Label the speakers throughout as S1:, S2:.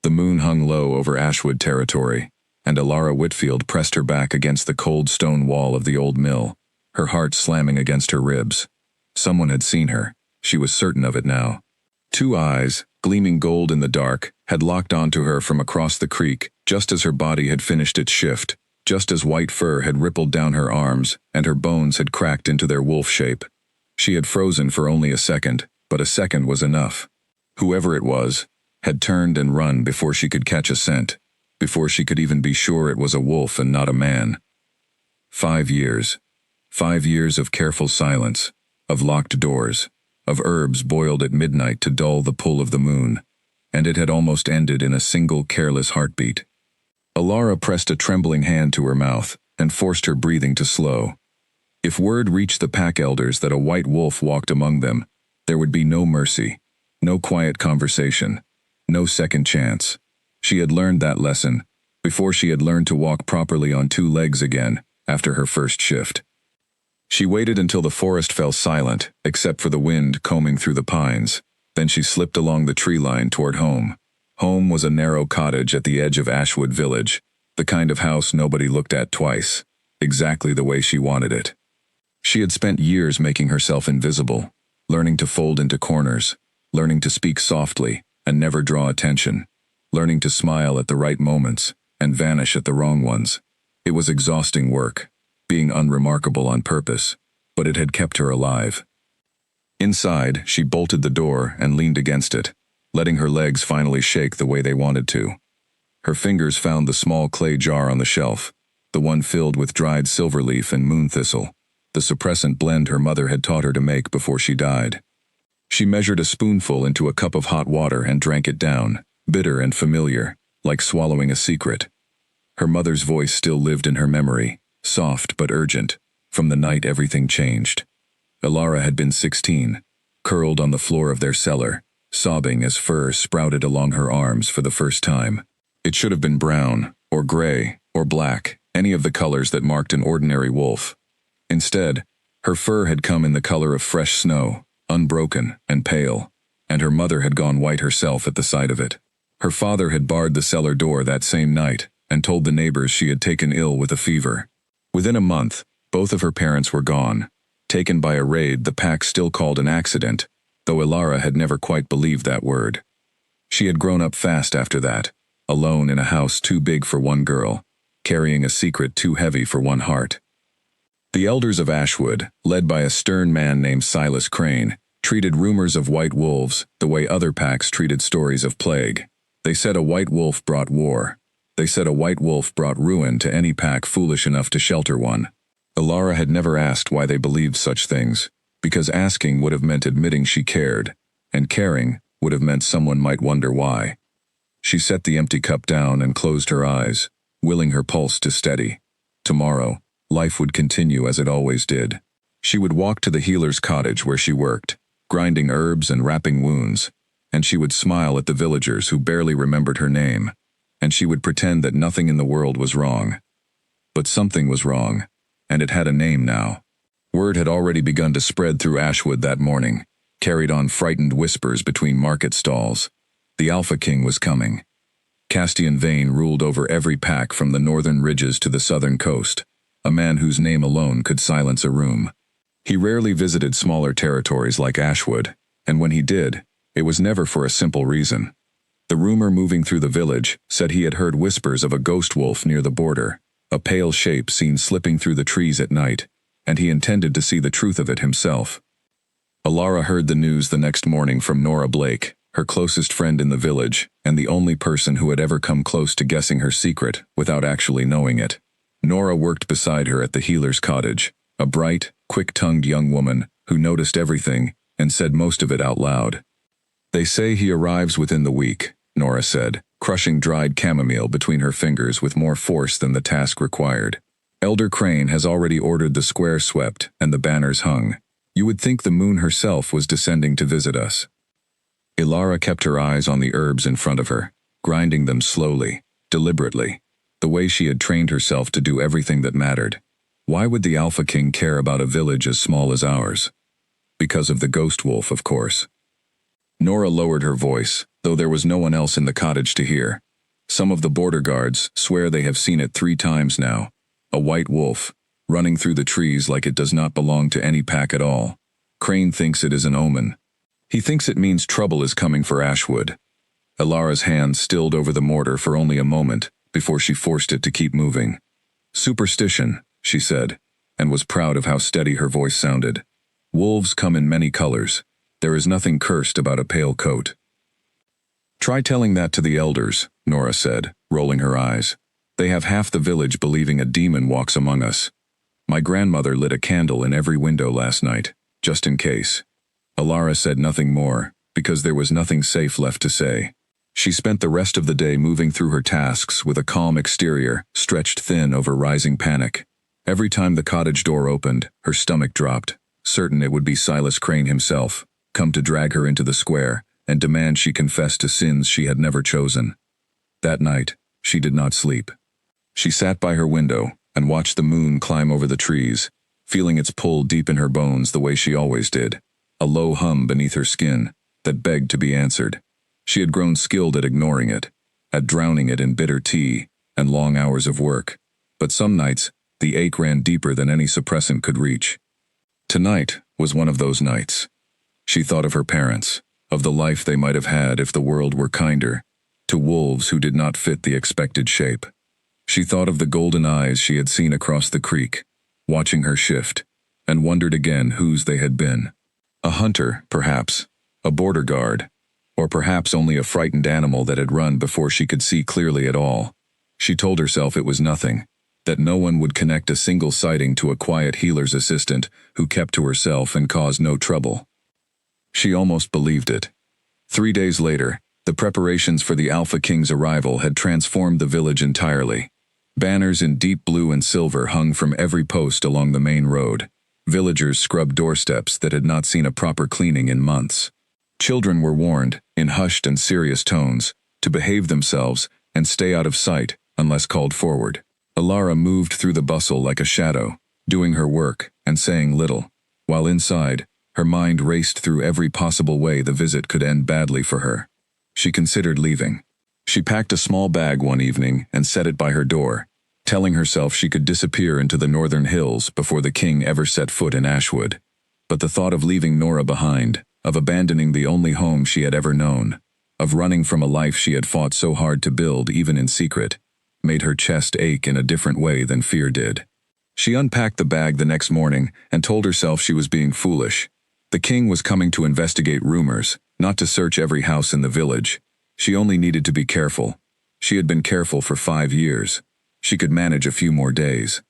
S1: The moon hung low over Ashwood territory, and Alara Whitfield pressed her back against the cold stone wall of the old mill, her heart slamming against her ribs. Someone had seen her. She was certain of it now. Two eyes, gleaming gold in the dark, had locked onto her from across the creek, just as her body had finished its shift, just as white fur had rippled down her arms, and her bones had cracked into their wolf shape. She had frozen for only a second, but a second was enough. Whoever it was had turned and run before she could catch a scent, before she could even be sure it was a wolf and not a man. 5 years. 5 years of careful silence, of locked doors, of herbs boiled at midnight to dull the pull of the moon, and it had almost ended in a single careless heartbeat. Alara pressed a trembling hand to her mouth and forced her breathing to slow. If word reached the pack elders that a white wolf walked among them, there would be no mercy, no quiet conversation, no second chance. She had learned that lesson before she had learned to walk properly on 2 legs again after her first shift. She waited until the forest fell silent, except for the wind combing through the pines. Then she slipped along the tree line toward home. Home was a narrow cottage at the edge of Ashwood Village, the kind of house nobody looked at twice, exactly the way she wanted it. She had spent years making herself invisible, learning to fold into corners, learning to speak softly and never draw attention, learning to smile at the right moments and vanish at the wrong ones. It was exhausting work, being unremarkable on purpose, but it had kept her alive. Inside, she bolted the door and leaned against it, letting her legs finally shake the way they wanted to. Her fingers found the small clay jar on the shelf, the one filled with dried silverleaf and moon thistle, the suppressant blend her mother had taught her to make before she died. She measured a spoonful into a cup of hot water and drank it down, bitter and familiar, like swallowing a secret. Her mother's voice still lived in her memory, soft but urgent, from the night everything changed. Alara had been 16, curled on the floor of their cellar, sobbing as fur sprouted along her arms for the first time. It should have been brown, or gray, or black, any of the colors that marked an ordinary wolf. Instead, her fur had come in the color of fresh snow, unbroken and pale, and her mother had gone white herself at the sight of it. Her father had barred the cellar door that same night and told the neighbors she had taken ill with a fever. Within a month, both of her parents were gone, taken by a raid the pack still called an accident, though Alara had never quite believed that word. She had grown up fast after that, alone in a house too big for one girl, carrying a secret too heavy for one heart. The elders of Ashwood, led by a stern man named Silas Crane, treated rumors of white wolves the way other packs treated stories of plague. They said a white wolf brought war. They said a white wolf brought ruin to any pack foolish enough to shelter one. Alara had never asked why they believed such things, because asking would have meant admitting she cared, and caring would have meant someone might wonder why. She set the empty cup down and closed her eyes, willing her pulse to steady. Tomorrow, life would continue as it always did. She would walk to the healer's cottage where she worked, grinding herbs and wrapping wounds, and she would smile at the villagers who barely remembered her name, and she would pretend that nothing in the world was wrong. But something was wrong, and it had a name now. Word had already begun to spread through Ashwood that morning, carried on frightened whispers between market stalls. The Alpha King was coming. Castian Vane ruled over every pack from the northern ridges to the southern coast, a man whose name alone could silence a room. He rarely visited smaller territories like Ashwood, and when he did, it was never for a simple reason. The rumor moving through the village said he had heard whispers of a ghost wolf near the border, a pale shape seen slipping through the trees at night, and he intended to see the truth of it himself. Alara heard the news the next morning from Nora Blake, her closest friend in the village, and the only person who had ever come close to guessing her secret without actually knowing it. Nora worked beside her at the healer's cottage, a bright, quick-tongued young woman who noticed everything and said most of it out loud. "They say he arrives within the week," Nora said, crushing dried chamomile between her fingers with more force than the task required. "Elder Crane has already ordered the square swept and the banners hung. You would think the moon herself was descending to visit us." Alara kept her eyes on the herbs in front of her, grinding them slowly, deliberately, the way she had trained herself to do everything that mattered. Why would the Alpha King care about a village as small as ours? Because of the ghost wolf, of course. Nora lowered her voice, though there was no one else in the cottage to hear. Some of the border guards swear they have seen it 3 times now. A white wolf, running through the trees like it does not belong to any pack at all. Crane thinks it is an omen. He thinks it means trouble is coming for Ashwood. Elara's hand stilled over the mortar for only a moment before she forced it to keep moving. Superstition, she said, and was proud of how steady her voice sounded. Wolves come in many colors. There is nothing cursed about a pale coat. Try telling that to the elders, Nora said, rolling her eyes. They have half the village believing a demon walks among us. My grandmother lit a candle in every window last night, just in case. Elara said nothing more, because there was nothing safe left to say. She spent the rest of the day moving through her tasks with a calm exterior, stretched thin over rising panic. Every time the cottage door opened, her stomach dropped, certain it would be Silas Crane himself, come to drag her into the square and demand she confess to sins she had never chosen. That night, she did not sleep. She sat by her window and watched the moon climb over the trees, feeling its pull deep in her bones the way she always did, a low hum beneath her skin that begged to be answered. She had grown skilled at ignoring it, at drowning it in bitter tea and long hours of work, but some nights the ache ran deeper than any suppressant could reach. Tonight was one of those nights. She thought of her parents, of the life they might have had if the world were kinder, to wolves who did not fit the expected shape. She thought of the golden eyes she had seen across the creek, watching her shift, and wondered again whose they had been. A hunter, perhaps, a border guard, or perhaps only a frightened animal that had run before she could see clearly at all. She told herself it was nothing, that no one would connect a single sighting to a quiet healer's assistant who kept to herself and caused no trouble. She almost believed it. 3 days later, the preparations for the Alpha King's arrival had transformed the village entirely. Banners in deep blue and silver hung from every post along the main road. Villagers scrubbed doorsteps that had not seen a proper cleaning in months. Children were warned, in hushed and serious tones, to behave themselves and stay out of sight unless called forward. Elara moved through the bustle like a shadow, doing her work and saying little, while inside, her mind raced through every possible way the visit could end badly for her. She considered leaving. She packed a small bag one evening and set it by her door, telling herself she could disappear into the northern hills before the king ever set foot in Ashwood. But the thought of leaving Nora behind, of abandoning the only home she had ever known, of running from a life she had fought so hard to build even in secret, made her chest ache in a different way than fear did. She unpacked the bag the next morning and told herself she was being foolish. The king was coming to investigate rumors, not to search every house in the village. She only needed to be careful. She had been careful for 5 years. She could manage a few more days.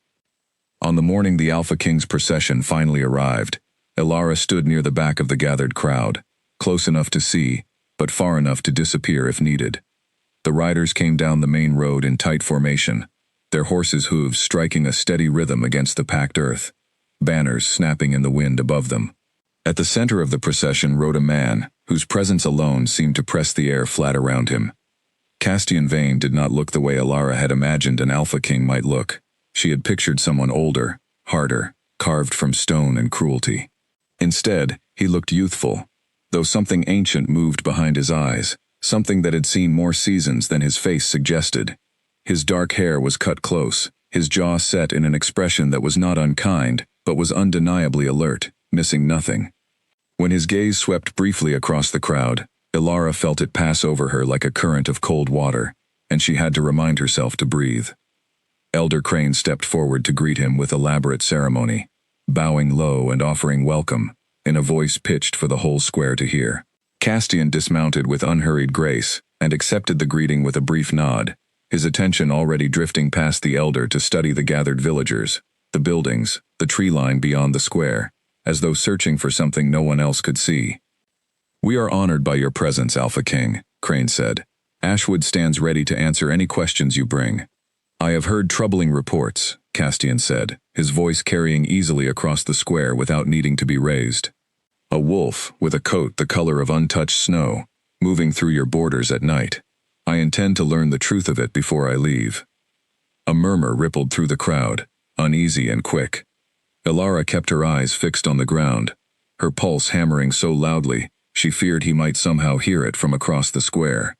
S1: On the morning the Alpha King's procession finally arrived, Elara stood near the back of the gathered crowd, close enough to see, but far enough to disappear if needed. The riders came down the main road in tight formation, their horses' hooves striking a steady rhythm against the packed earth, banners snapping in the wind above them. At the center of the procession rode a man, whose presence alone seemed to press the air flat around him. Castian Vane did not look the way Elara had imagined an Alpha King might look. She had pictured someone older, harder, carved from stone and cruelty. Instead, he looked youthful, though something ancient moved behind his eyes, something that had seen more seasons than his face suggested. His dark hair was cut close, his jaw set in an expression that was not unkind, but was undeniably alert, missing nothing. When his gaze swept briefly across the crowd, Elara felt it pass over her like a current of cold water, and she had to remind herself to breathe. Elder Crane stepped forward to greet him with elaborate ceremony, bowing low and offering welcome, in a voice pitched for the whole square to hear. Castian dismounted with unhurried grace and accepted the greeting with a brief nod, his attention already drifting past the elder to study the gathered villagers, the buildings, the tree line beyond the square, as though searching for something no one else could see. "We are honored by your presence, Alpha King," Crane said. "Ashwood stands ready to answer any questions you bring." "I have heard troubling reports," Castian said, his voice carrying easily across the square without needing to be raised. "A wolf, with a coat the color of untouched snow, moving through your borders at night. I intend to learn the truth of it before I leave." A murmur rippled through the crowd, uneasy and quick. Elara kept her eyes fixed on the ground, her pulse hammering so loudly She feared he might somehow hear it from across the square.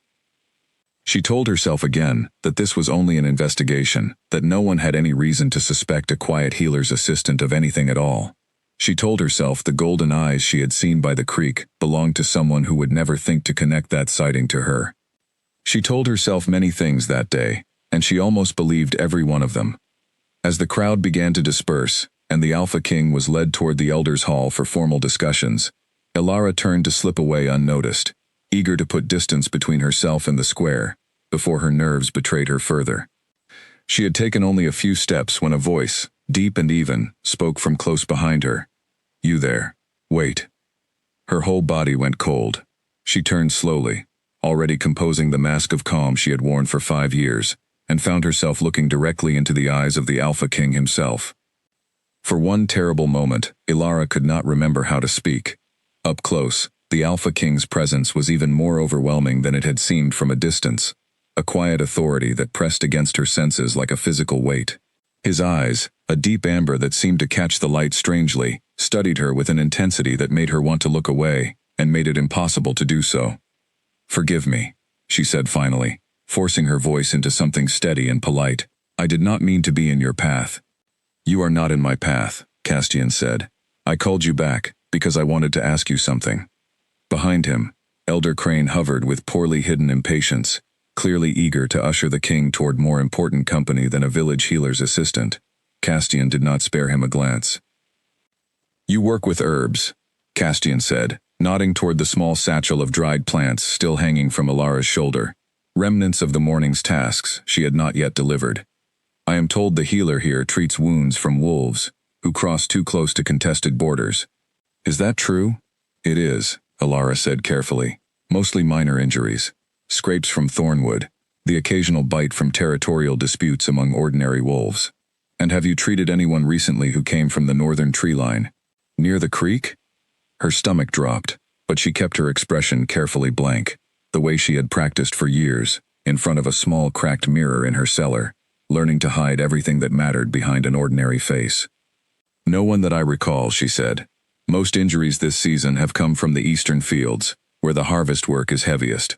S1: She told herself again that this was only an investigation, that no one had any reason to suspect a quiet healer's assistant of anything at all. She told herself the golden eyes she had seen by the creek belonged to someone who would never think to connect that sighting to her. She told herself many things that day, and she almost believed every one of them. As the crowd began to disperse, and the Alpha King was led toward the Elders' Hall for formal discussions, Ilara turned to slip away unnoticed, eager to put distance between herself and the square, before her nerves betrayed her further. She had taken only a few steps when a voice, deep and even, spoke from close behind her. "You there. Wait." Her whole body went cold. She turned slowly, already composing the mask of calm she had worn for 5 years, and found herself looking directly into the eyes of the Alpha King himself. For one terrible moment, Ilara could not remember how to speak. Up close, the Alpha King's presence was even more overwhelming than it had seemed from a distance, a quiet authority that pressed against her senses like a physical weight. His eyes, a deep amber that seemed to catch the light strangely, studied her with an intensity that made her want to look away, and made it impossible to do so. "Forgive me," she said finally, forcing her voice into something steady and polite. "I did not mean to be in your path." "You are not in my path," Castian said. "I called you back, because I wanted to ask you something." Behind him, Elder Crane hovered with poorly hidden impatience, clearly eager to usher the king toward more important company than a village healer's assistant. Castian did not spare him a glance. "You work with herbs," Castian said, nodding toward the small satchel of dried plants still hanging from Ilara's shoulder, remnants of the morning's tasks she had not yet delivered. "I am told the healer here treats wounds from wolves, who cross too close to contested borders. Is that true?" "It is," Ilara said carefully. "Mostly minor injuries. Scrapes from thornwood, the occasional bite from territorial disputes among ordinary wolves. And have you treated anyone recently who came from the northern tree line? Near the creek?" Her stomach dropped, but she kept her expression carefully blank, the way she had practiced for years, in front of a small cracked mirror in her cellar, learning to hide everything that mattered behind an ordinary face. "No one that I recall," she said. "Most injuries this season have come from the eastern fields, where the harvest work is heaviest."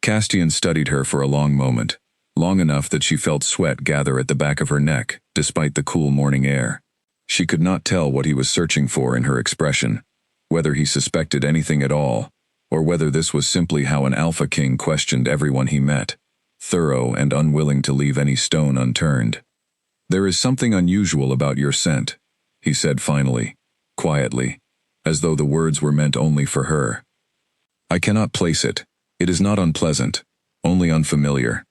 S1: Castian studied her for a long moment, long enough that she felt sweat gather at the back of her neck, despite the cool morning air. She could not tell what he was searching for in her expression, whether he suspected anything at all, or whether this was simply how an Alpha King questioned everyone he met, thorough and unwilling to leave any stone unturned. "There is something unusual about your scent," he said finally, quietly, as though the words were meant only for her. "I cannot place it. It is not unpleasant, only unfamiliar."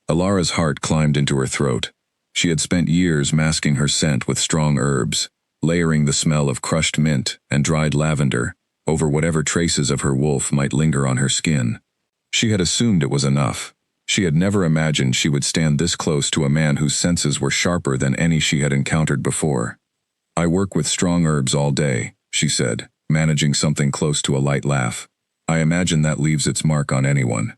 S1: Ilara's heart climbed into her throat. She had spent years masking her scent with strong herbs, layering the smell of crushed mint and dried lavender over whatever traces of her wolf might linger on her skin. She had assumed it was enough. She had never imagined she would stand this close to a man whose senses were sharper than any she had encountered before. "I work with strong herbs all day," she said, managing something close to a light laugh. "I imagine that leaves its mark on anyone."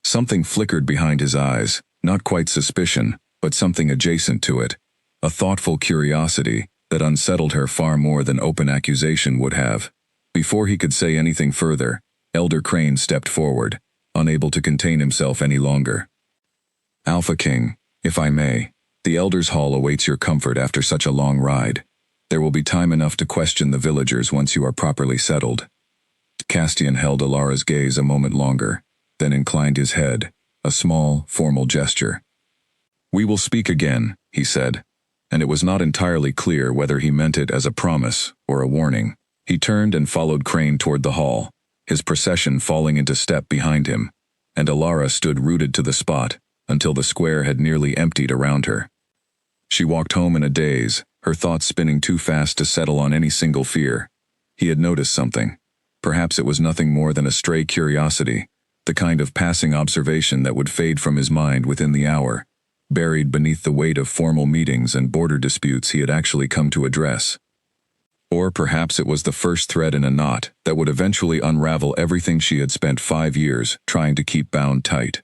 S1: Something flickered behind his eyes, not quite suspicion, but something adjacent to it, a thoughtful curiosity that unsettled her far more than open accusation would have. Before he could say anything further, Elder Crane stepped forward, unable to contain himself any longer. "Alpha King, if I may, the Elders' Hall awaits your comfort after such a long ride. There will be time enough to question the villagers once you are properly settled." Castian held Ilara's gaze a moment longer, then inclined his head, a small, formal gesture. "We will speak again," he said, and it was not entirely clear whether he meant it as a promise or a warning. He turned and followed Crane toward the hall, his procession falling into step behind him, and Ilara stood rooted to the spot until the square had nearly emptied around her. She walked home in a daze, her thoughts spinning too fast to settle on any single fear. He had noticed something. Perhaps it was nothing more than a stray curiosity, the kind of passing observation that would fade from his mind within the hour, buried beneath the weight of formal meetings and border disputes he had actually come to address. Or perhaps it was the first thread in a knot that would eventually unravel everything she had spent 5 years trying to keep bound tight.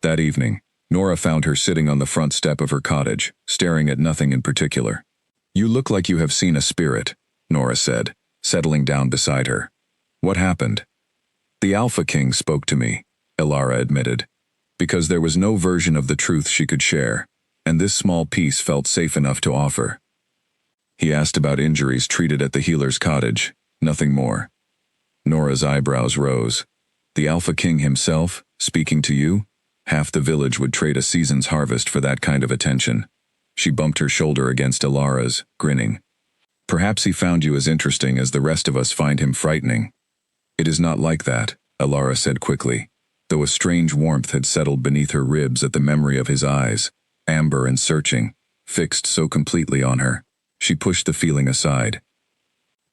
S1: That evening, Nora found her sitting on the front step of her cottage, staring at nothing in particular. "You look like you have seen a spirit," Nora said, settling down beside her. What happened? The Alpha King spoke to me, Elara admitted, because there was no version of the truth she could share, and this small piece felt safe enough to offer. He asked about injuries treated at the healer's cottage, nothing more. Nora's eyebrows rose. The Alpha King himself, speaking to you? Half the village would trade a season's harvest for that kind of attention. She bumped her shoulder against Elara's, grinning. Perhaps he found you as interesting as the rest of us find him frightening. It is not like that, Elara said quickly, though a strange warmth had settled beneath her ribs at the memory of his eyes, amber and searching, fixed so completely on her. She pushed the feeling aside.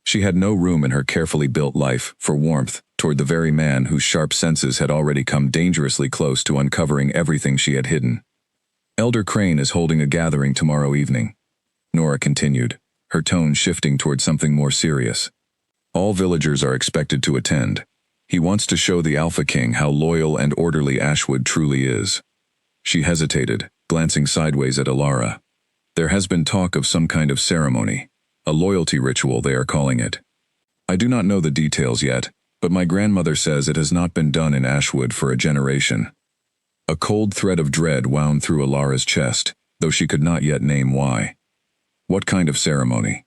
S1: She had no room in her carefully built life for warmth toward the very man whose sharp senses had already come dangerously close to uncovering everything she had hidden. Elder Crane is holding a gathering tomorrow evening, Nora continued, her tone shifting toward something more serious. All villagers are expected to attend. He wants to show the Alpha King how loyal and orderly Ashwood truly is. She hesitated, glancing sideways at Elara. There has been talk of some kind of ceremony, a loyalty ritual they are calling it. I do not know the details yet, but my grandmother says it has not been done in Ashwood for a generation. A cold thread of dread wound through Elara's chest, though she could not yet name why. What kind of ceremony?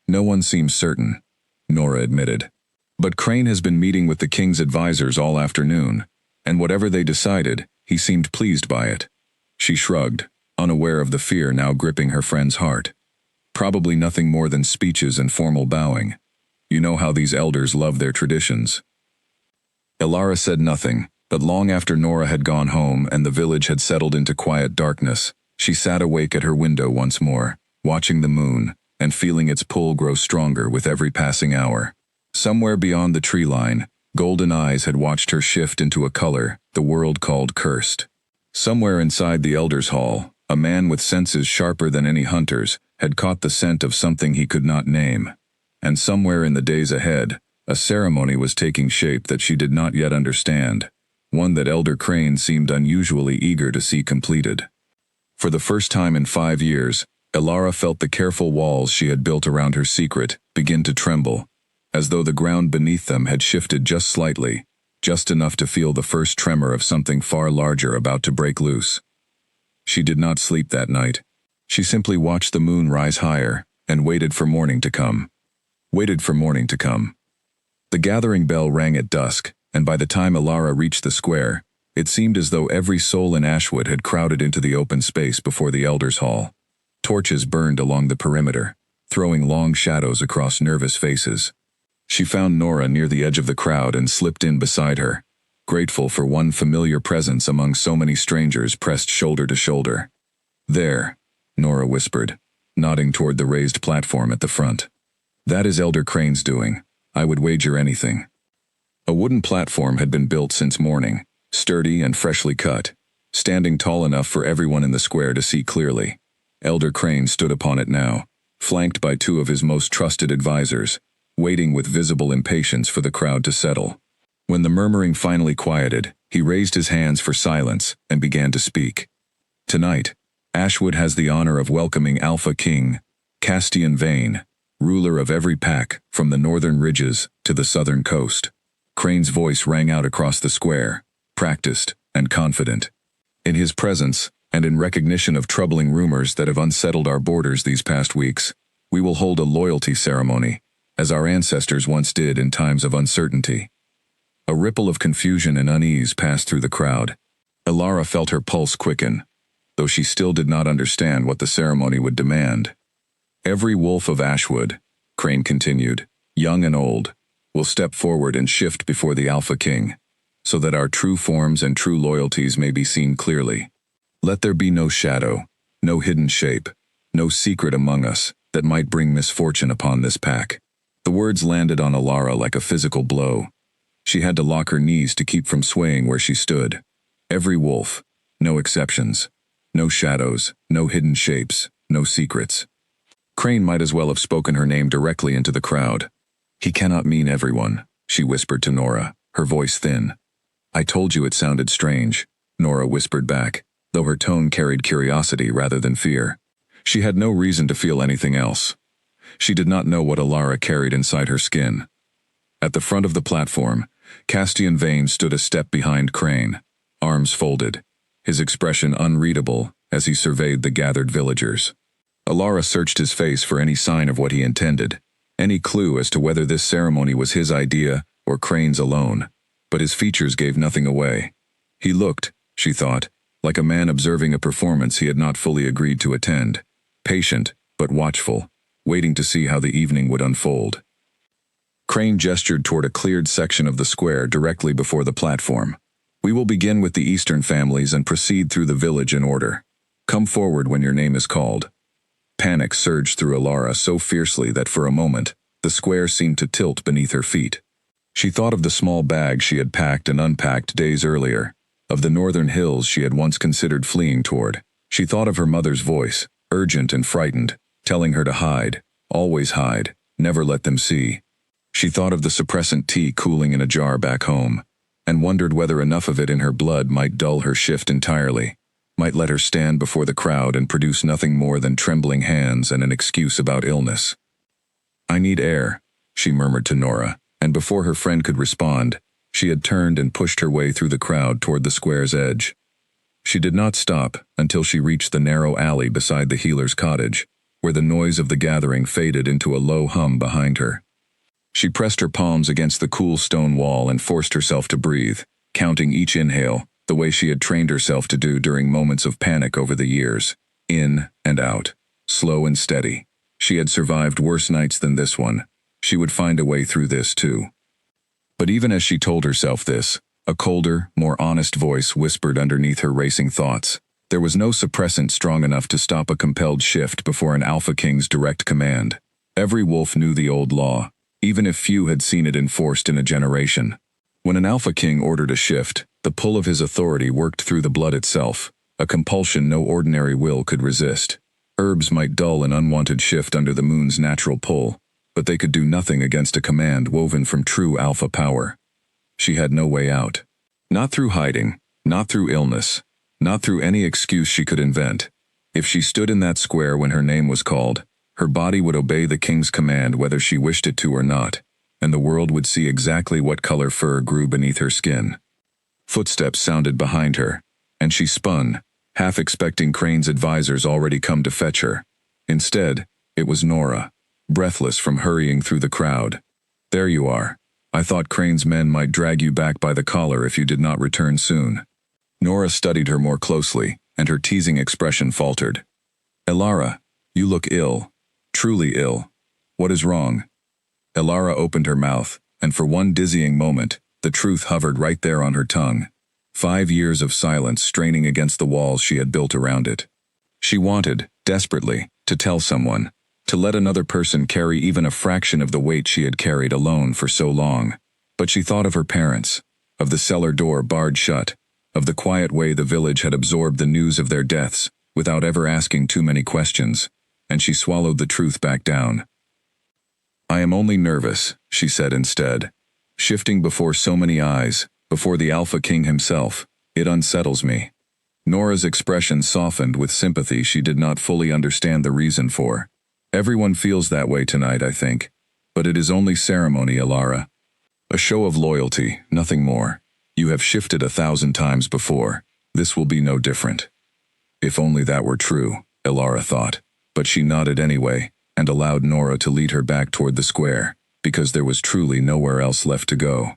S1: No one seems certain, Nora admitted. But Crane has been meeting with the king's advisors all afternoon, and whatever they decided, he seemed pleased by it. She shrugged, unaware of the fear now gripping her friend's heart. Probably nothing more than speeches and formal bowing. You know how these elders love their traditions. Elara said nothing, but long after Nora had gone home and the village had settled into quiet darkness, she sat awake at her window once more, watching the moon, and feeling its pull grow stronger with every passing hour. Somewhere beyond the tree line, golden eyes had watched her shift into a color the world called cursed. Somewhere inside the Elders' Hall, a man with senses sharper than any hunter's had caught the scent of something he could not name. And somewhere in the days ahead, a ceremony was taking shape that she did not yet understand, one that Elder Crane seemed unusually eager to see completed. For the first time in 5 years, Elara felt the careful walls she had built around her secret begin to tremble, as though the ground beneath them had shifted just slightly, just enough to feel the first tremor of something far larger about to break loose. She did not sleep that night. She simply watched the moon rise higher and waited for morning to come. Waited for morning to come. The gathering bell rang at dusk, and by the time Elara reached the square, it seemed as though every soul in Ashwood had crowded into the open space before the Elders' Hall. Torches burned along the perimeter, throwing long shadows across nervous faces. She found Nora near the edge of the crowd and slipped in beside her, grateful for one familiar presence among so many strangers pressed shoulder to shoulder. There, Nora whispered, nodding toward the raised platform at the front. That is Elder Crane's doing. I would wager anything. A wooden platform had been built since morning, sturdy and freshly cut, standing tall enough for everyone in the square to see clearly. Elder Crane stood upon it now, flanked by 2 of his most trusted advisors, waiting with visible impatience for the crowd to settle. When the murmuring finally quieted, he raised his hands for silence and began to speak. Tonight, Ashwood has the honor of welcoming Alpha King, Castian Vane, ruler of every pack from the northern ridges to the southern coast. Crane's voice rang out across the square, practiced and confident. In his presence, and in recognition of troubling rumors that have unsettled our borders these past weeks, we will hold a loyalty ceremony, as our ancestors once did in times of uncertainty. A ripple of confusion and unease passed through the crowd. Elara felt her pulse quicken, though she still did not understand what the ceremony would demand. Every wolf of Ashwood, Crane continued, young and old, will step forward and shift before the Alpha King, so that our true forms and true loyalties may be seen clearly. Let there be no shadow, no hidden shape, no secret among us that might bring misfortune upon this pack. The words landed on Elara like a physical blow. She had to lock her knees to keep from swaying where she stood. Every wolf, no exceptions, no shadows, no hidden shapes, no secrets. Crane might as well have spoken her name directly into the crowd. He cannot mean everyone, she whispered to Nora, her voice thin. I told you it sounded strange, Nora whispered back, though her tone carried curiosity rather than fear. She had no reason to feel anything else. She did not know what Elara carried inside her skin. At the front of the platform, Castian Vane stood a step behind Crane, arms folded, his expression unreadable as he surveyed the gathered villagers. Alara searched his face for any sign of what he intended, any clue as to whether this ceremony was his idea or Crane's alone, but his features gave nothing away. He looked, she thought, like a man observing a performance he had not fully agreed to attend, patient but watchful, waiting to see how the evening would unfold. Crane gestured toward a cleared section of the square directly before the platform. "We will begin with the eastern families and proceed through the village in order. Come forward when your name is called." Panic surged through Alara so fiercely that for a moment, the square seemed to tilt beneath her feet. She thought of the small bag she had packed and unpacked days earlier, of the northern hills she had once considered fleeing toward. She thought of her mother's voice, urgent and frightened, telling her to hide, always hide, never let them see. She thought of the suppressant tea cooling in a jar back home, and wondered whether enough of it in her blood might dull her shift entirely, might let her stand before the crowd and produce nothing more than trembling hands and an excuse about illness. "I need air," she murmured to Nora, and before her friend could respond, she had turned and pushed her way through the crowd toward the square's edge. She did not stop until she reached the narrow alley beside the healer's cottage, where the noise of the gathering faded into a low hum behind her. She pressed her palms against the cool stone wall and forced herself to breathe, counting each inhale, the way she had trained herself to do during moments of panic over the years, in and out, slow and steady. She had survived worse nights than this one. She would find a way through this too. But even as she told herself this, a colder, more honest voice whispered underneath her racing thoughts. There was no suppressant strong enough to stop a compelled shift before an Alpha King's direct command. Every wolf knew the old law, even if few had seen it enforced in a generation. When an Alpha King ordered a shift, the pull of his authority worked through the blood itself, a compulsion no ordinary will could resist. Herbs might dull an unwanted shift under the moon's natural pull, but they could do nothing against a command woven from true alpha power. She had no way out. Not through hiding, not through illness, not through any excuse she could invent. If she stood in that square when her name was called, her body would obey the king's command whether she wished it to or not, and the world would see exactly what color fur grew beneath her skin. Footsteps sounded behind her, and she spun, half expecting Crane's advisors already come to fetch her. Instead, it was Nora, breathless from hurrying through the crowd. "There you are. I thought Crane's men might drag you back by the collar if you did not return soon." Nora studied her more closely, and her teasing expression faltered. "Alara, you look ill. Truly ill. What is wrong?" Alara opened her mouth, and for one dizzying moment, the truth hovered right there on her tongue. 5 years of silence straining against the walls she had built around it. She wanted, desperately, to tell someone, to let another person carry even a fraction of the weight she had carried alone for so long. But she thought of her parents, of the cellar door barred shut, of the quiet way the village had absorbed the news of their deaths without ever asking too many questions, and she swallowed the truth back down. "I am only nervous," she said instead. "Shifting before so many eyes, before the Alpha King himself, it unsettles me." Nora's expression softened with sympathy she did not fully understand the reason for. "Everyone feels that way tonight, I think. But it is only ceremony, Alara. A show of loyalty, nothing more. You have shifted 1,000 times before. This will be no different." If only that were true, Alara thought. But she nodded anyway, and allowed Nora to lead her back toward the square, because there was truly nowhere else left to go.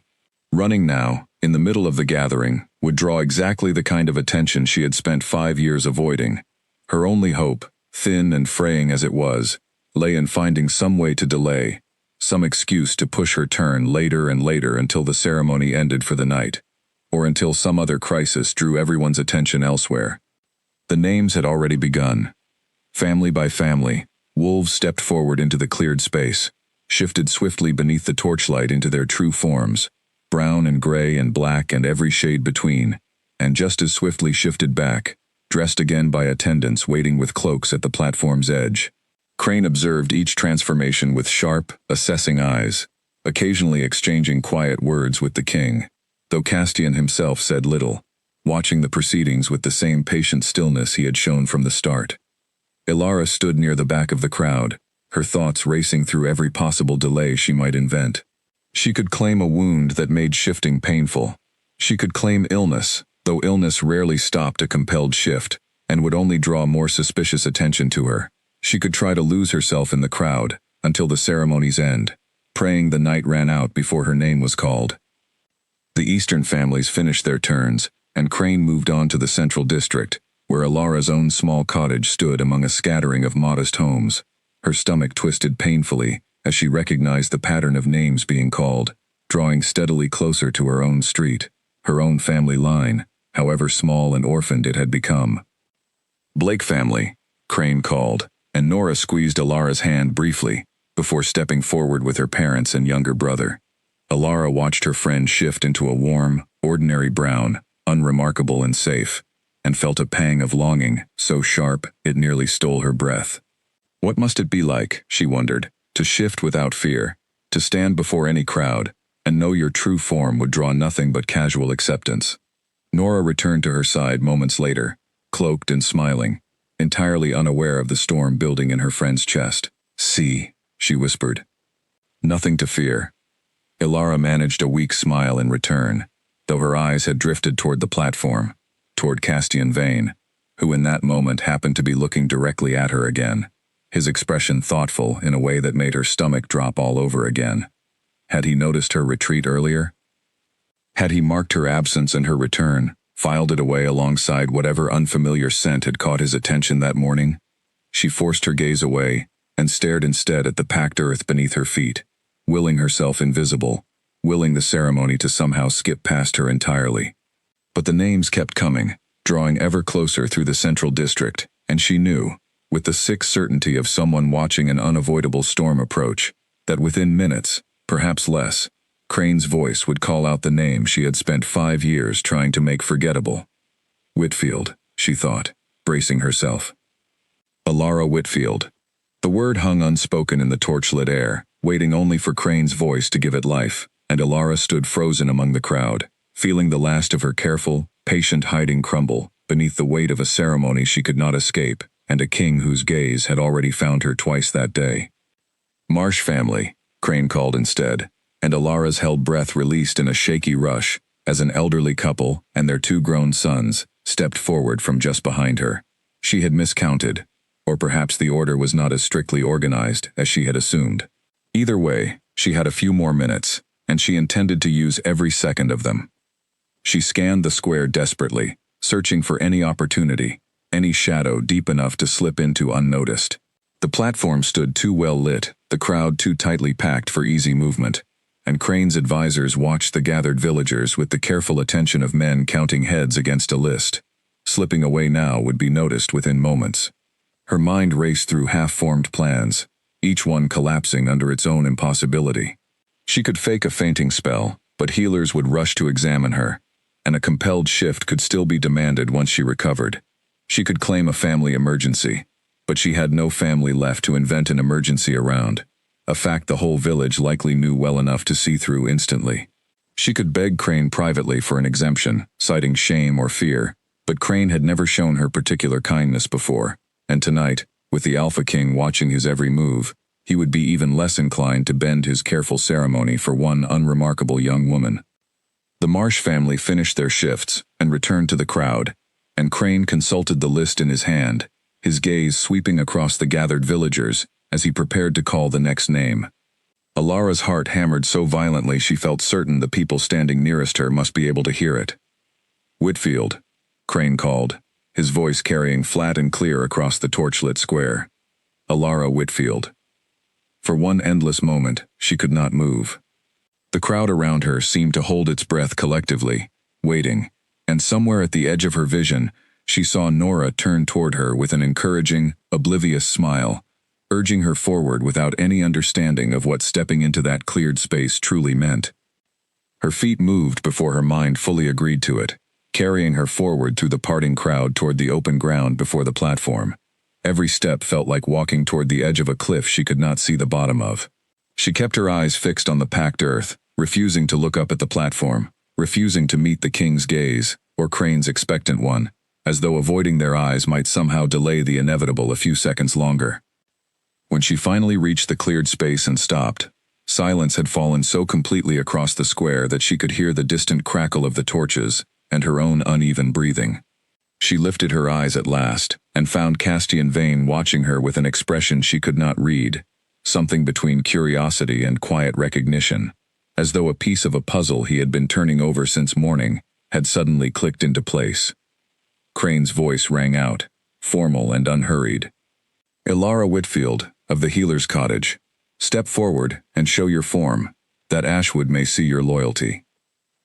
S1: Running now, in the middle of the gathering, would draw exactly the kind of attention she had spent 5 years avoiding. Her only hope, thin and fraying as it was, lay in finding some way to delay, some excuse to push her turn later and later until the ceremony ended for the night, or until some other crisis drew everyone's attention elsewhere. The names had already begun. Family by family, wolves stepped forward into the cleared space, shifted swiftly beneath the torchlight into their true forms, brown and gray and black and every shade between, and just as swiftly shifted back, dressed again by attendants waiting with cloaks at the platform's edge. Crane observed each transformation with sharp, assessing eyes, occasionally exchanging quiet words with the king, though Castian himself said little, watching the proceedings with the same patient stillness he had shown from the start. Alara stood near the back of the crowd, her thoughts racing through every possible delay she might invent. She could claim a wound that made shifting painful. She could claim illness, though illness rarely stopped a compelled shift, and would only draw more suspicious attention to her. She could try to lose herself in the crowd, until the ceremony's end, praying the night ran out before her name was called. The Eastern families finished their turns, and Crane moved on to the Central District, where Alara's own small cottage stood among a scattering of modest homes. Her stomach twisted painfully as she recognized the pattern of names being called, drawing steadily closer to her own street, her own family line, however small and orphaned it had become. "Blake family," Crane called, and Nora squeezed Alara's hand briefly, before stepping forward with her parents and younger brother. Alara watched her friend shift into a warm, ordinary brown, unremarkable and safe, and felt a pang of longing, so sharp it nearly stole her breath. What must it be like, she wondered, to shift without fear, to stand before any crowd, and know your true form would draw nothing but casual acceptance? Nora returned to her side moments later, cloaked and smiling, entirely unaware of the storm building in her friend's chest. "See," she whispered. "Nothing to fear." Alara managed a weak smile in return, though her eyes had drifted toward the platform, toward Castian Vane, who in that moment happened to be looking directly at her again, his expression thoughtful in a way that made her stomach drop all over again. Had he noticed her retreat earlier? Had he marked her absence and her return, filed it away alongside whatever unfamiliar scent had caught his attention that morning? She forced her gaze away, and stared instead at the packed earth beneath her feet, willing herself invisible, willing the ceremony to somehow skip past her entirely. But the names kept coming, drawing ever closer through the Central District, and she knew, with the sick certainty of someone watching an unavoidable storm approach, that within minutes, perhaps less, Crane's voice would call out the name she had spent 5 years trying to make forgettable. Whitfield, she thought, bracing herself. Alara Whitfield. The word hung unspoken in the torchlit air, waiting only for Crane's voice to give it life, and Alara stood frozen among the crowd, feeling the last of her careful, patient hiding crumble beneath the weight of a ceremony she could not escape, and a king whose gaze had already found her twice that day. "Marsh family," Crane called instead, and Alara's held breath released in a shaky rush as an elderly couple and their 2 grown sons stepped forward from just behind her. She had miscounted, or perhaps the order was not as strictly organized as she had assumed. Either way, she had a few more minutes, and she intended to use every second of them. She scanned the square desperately, searching for any opportunity, any shadow deep enough to slip into unnoticed. The platform stood too well lit, the crowd too tightly packed for easy movement, and Crane's advisors watched the gathered villagers with the careful attention of men counting heads against a list. Slipping away now would be noticed within moments. Her mind raced through half-formed plans, each one collapsing under its own impossibility. She could fake a fainting spell, but healers would rush to examine her, and a compelled shift could still be demanded once she recovered. She could claim a family emergency, but she had no family left to invent an emergency around, a fact the whole village likely knew well enough to see through instantly. She could beg Crane privately for an exemption, citing shame or fear, but Crane had never shown her particular kindness before, and tonight, with the Alpha King watching his every move, he would be even less inclined to bend his careful ceremony for one unremarkable young woman. The Marsh family finished their shifts and returned to the crowd, and Crane consulted the list in his hand, his gaze sweeping across the gathered villagers as he prepared to call the next name. Alara's heart hammered so violently she felt certain the people standing nearest her must be able to hear it. "Whitfield," Crane called, his voice carrying flat and clear across the torchlit square. Alara Whitfield. For one endless moment, she could not move. The crowd around her seemed to hold its breath collectively, waiting, and somewhere at the edge of her vision, she saw Nora turn toward her with an encouraging, oblivious smile, urging her forward without any understanding of what stepping into that cleared space truly meant. Her feet moved before her mind fully agreed to it, carrying her forward through the parting crowd toward the open ground before the platform. Every step felt like walking toward the edge of a cliff she could not see the bottom of. She kept her eyes fixed on the packed earth, refusing to look up at the platform, refusing to meet the king's gaze, or Crane's expectant one, as though avoiding their eyes might somehow delay the inevitable a few seconds longer. When she finally reached the cleared space and stopped, Silence had fallen so completely across the square that she could hear the distant crackle of the torches and her own uneven breathing. She lifted her eyes at last and found Castian Vane watching her with an expression she could not read, something between curiosity and quiet recognition, as though a piece of a puzzle he had been turning over since morning had suddenly clicked into place. Crane's voice rang out, formal and unhurried. "Ilara Whitfield, of the Healer's Cottage. Step forward and show your form, that Ashwood may see your loyalty."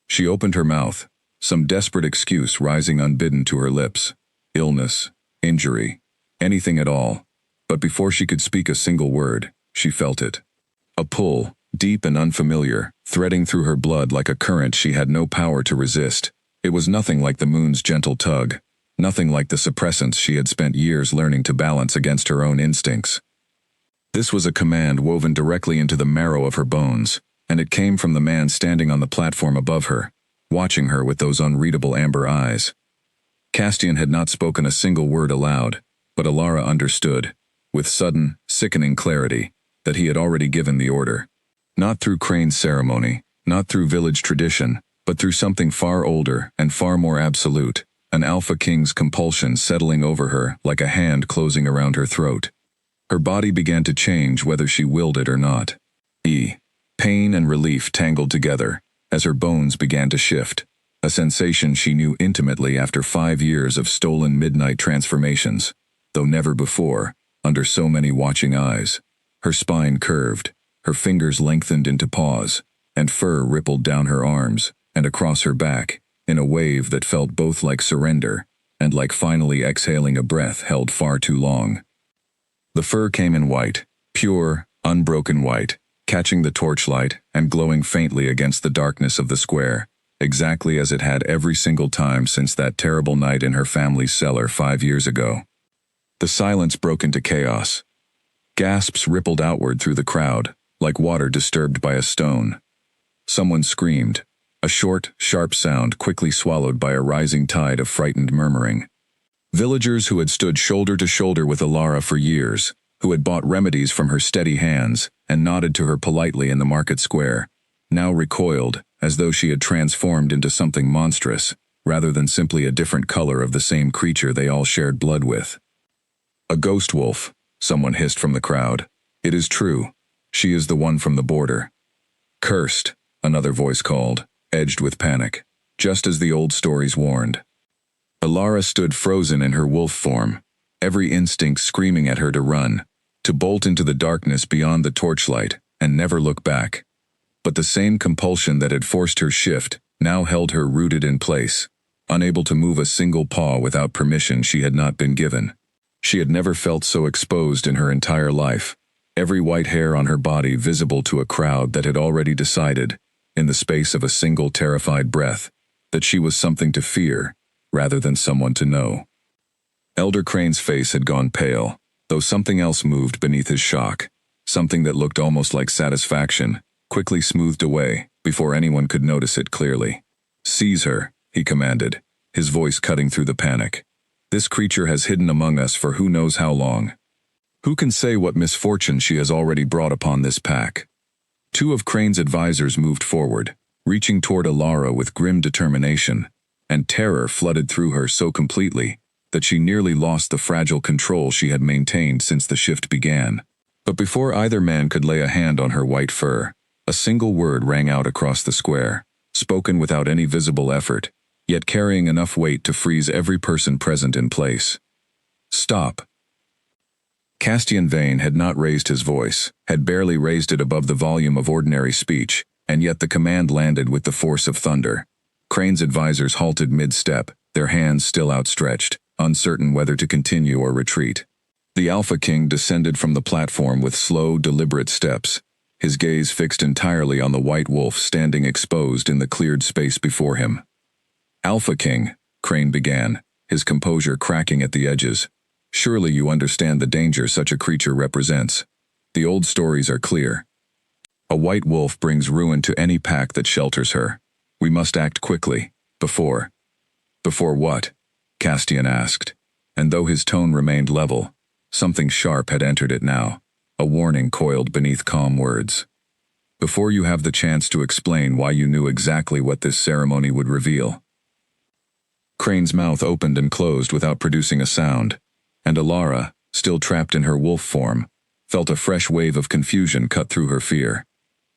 S1: She opened her mouth, some desperate excuse rising unbidden to her lips. Illness, injury, anything at all. But before she could speak a single word, she felt it. A pull, deep and unfamiliar, threading through her blood like a current she had no power to resist. It was nothing like the moon's gentle tug, nothing like the suppressants she had spent years learning to balance against her own instincts. This was a command woven directly into the marrow of her bones, and it came from the man standing on the platform above her, watching her with those unreadable amber eyes. Castian had not spoken a single word aloud, but Ilara understood, with sudden, sickening clarity, that he had already given the order. Not through Crane's ceremony, not through village tradition, but through something far older and far more absolute, an Alpha King's compulsion settling over her like a hand closing around her throat. Her body began to change whether she willed it or not. Pain and relief tangled together as her bones began to shift, a sensation she knew intimately after 5 years of stolen midnight transformations, though never before, under so many watching eyes. Her spine curved, her fingers lengthened into paws, and fur rippled down her arms and across her back in a wave that felt both like surrender and like finally exhaling a breath held far too long. The fur came in white, pure, unbroken white, catching the torchlight and glowing faintly against the darkness of the square, exactly as it had every single time since that terrible night in her family's cellar 5 years ago. The silence broke into chaos. Gasps rippled outward through the crowd, like water disturbed by a stone. Someone screamed, a short, sharp sound quickly swallowed by a rising tide of frightened murmuring. Villagers who had stood shoulder to shoulder with Ilara for years, who had bought remedies from her steady hands and nodded to her politely in the market square, now recoiled as though she had transformed into something monstrous, rather than simply a different color of the same creature they all shared blood with. "A ghost wolf," someone hissed from the crowd. "It is true. She is the one from the border." "Cursed," another voice called, edged with panic, just as the old stories warned. Ilara stood frozen in her wolf form, every instinct screaming at her to run, to bolt into the darkness beyond the torchlight and never look back. But the same compulsion that had forced her shift now held her rooted in place, unable to move a single paw without permission she had not been given. She had never felt so exposed in her entire life, every white hair on her body visible to a crowd that had already decided, in the space of a single terrified breath, that she was something to fear, rather than someone to know. Elder Crane's face had gone pale, though something else moved beneath his shock, something that looked almost like satisfaction, quickly smoothed away before anyone could notice it clearly. "Seize her," he commanded, his voice cutting through the panic. "This creature has hidden among us for who knows how long. Who can say what misfortune she has already brought upon this pack?" 2 of Crane's advisors moved forward, reaching toward Ilara with grim determination, and terror flooded through her so completely that she nearly lost the fragile control she had maintained since the shift began. But before either man could lay a hand on her white fur, a single word rang out across the square, spoken without any visible effort, yet carrying enough weight to freeze every person present in place. "Stop." Castian Vane had not raised his voice, had barely raised it above the volume of ordinary speech, and yet the command landed with the force of thunder. Crane's advisors halted mid-step, their hands still outstretched, uncertain whether to continue or retreat. The Alpha King descended from the platform with slow, deliberate steps, his gaze fixed entirely on the white wolf standing exposed in the cleared space before him. "Alpha King," Crane began, his composure cracking at the edges. "Surely you understand the danger such a creature represents. The old stories are clear. A white wolf brings ruin to any pack that shelters her. We must act quickly, before..." "Before what?" Castian asked, and though his tone remained level, something sharp had entered it now, a warning coiled beneath calm words. before you have the chance to explain why you knew exactly what this ceremony would reveal." Crane's mouth opened and closed without producing a sound, and Alara, still trapped in her wolf form, felt a fresh wave of confusion cut through her fear.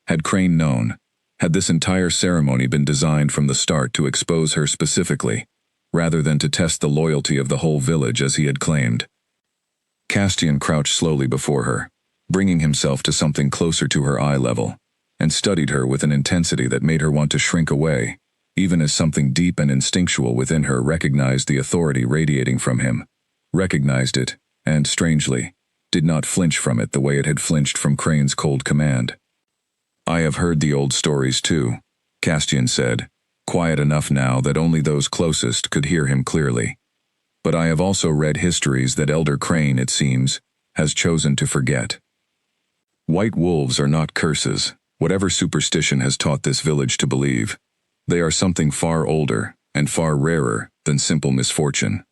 S1: Had Crane known? Had this entire ceremony been designed from the start to expose her specifically, rather than to test the loyalty of the whole village as he had claimed? Castian crouched slowly before her, bringing himself to something closer to her eye level, and studied her with an intensity that made her want to shrink away, even as something deep and instinctual within her recognized the authority radiating from him, recognized it, and, strangely, did not flinch from it the way it had flinched from Crane's cold command. "I have heard the old stories too," Castian said, quiet enough now that only those closest could hear him clearly. "But I have also read histories that Elder Crane, it seems, has chosen to forget. White wolves are not curses, whatever superstition has taught this village to believe. They are something far older and far rarer than simple misfortune."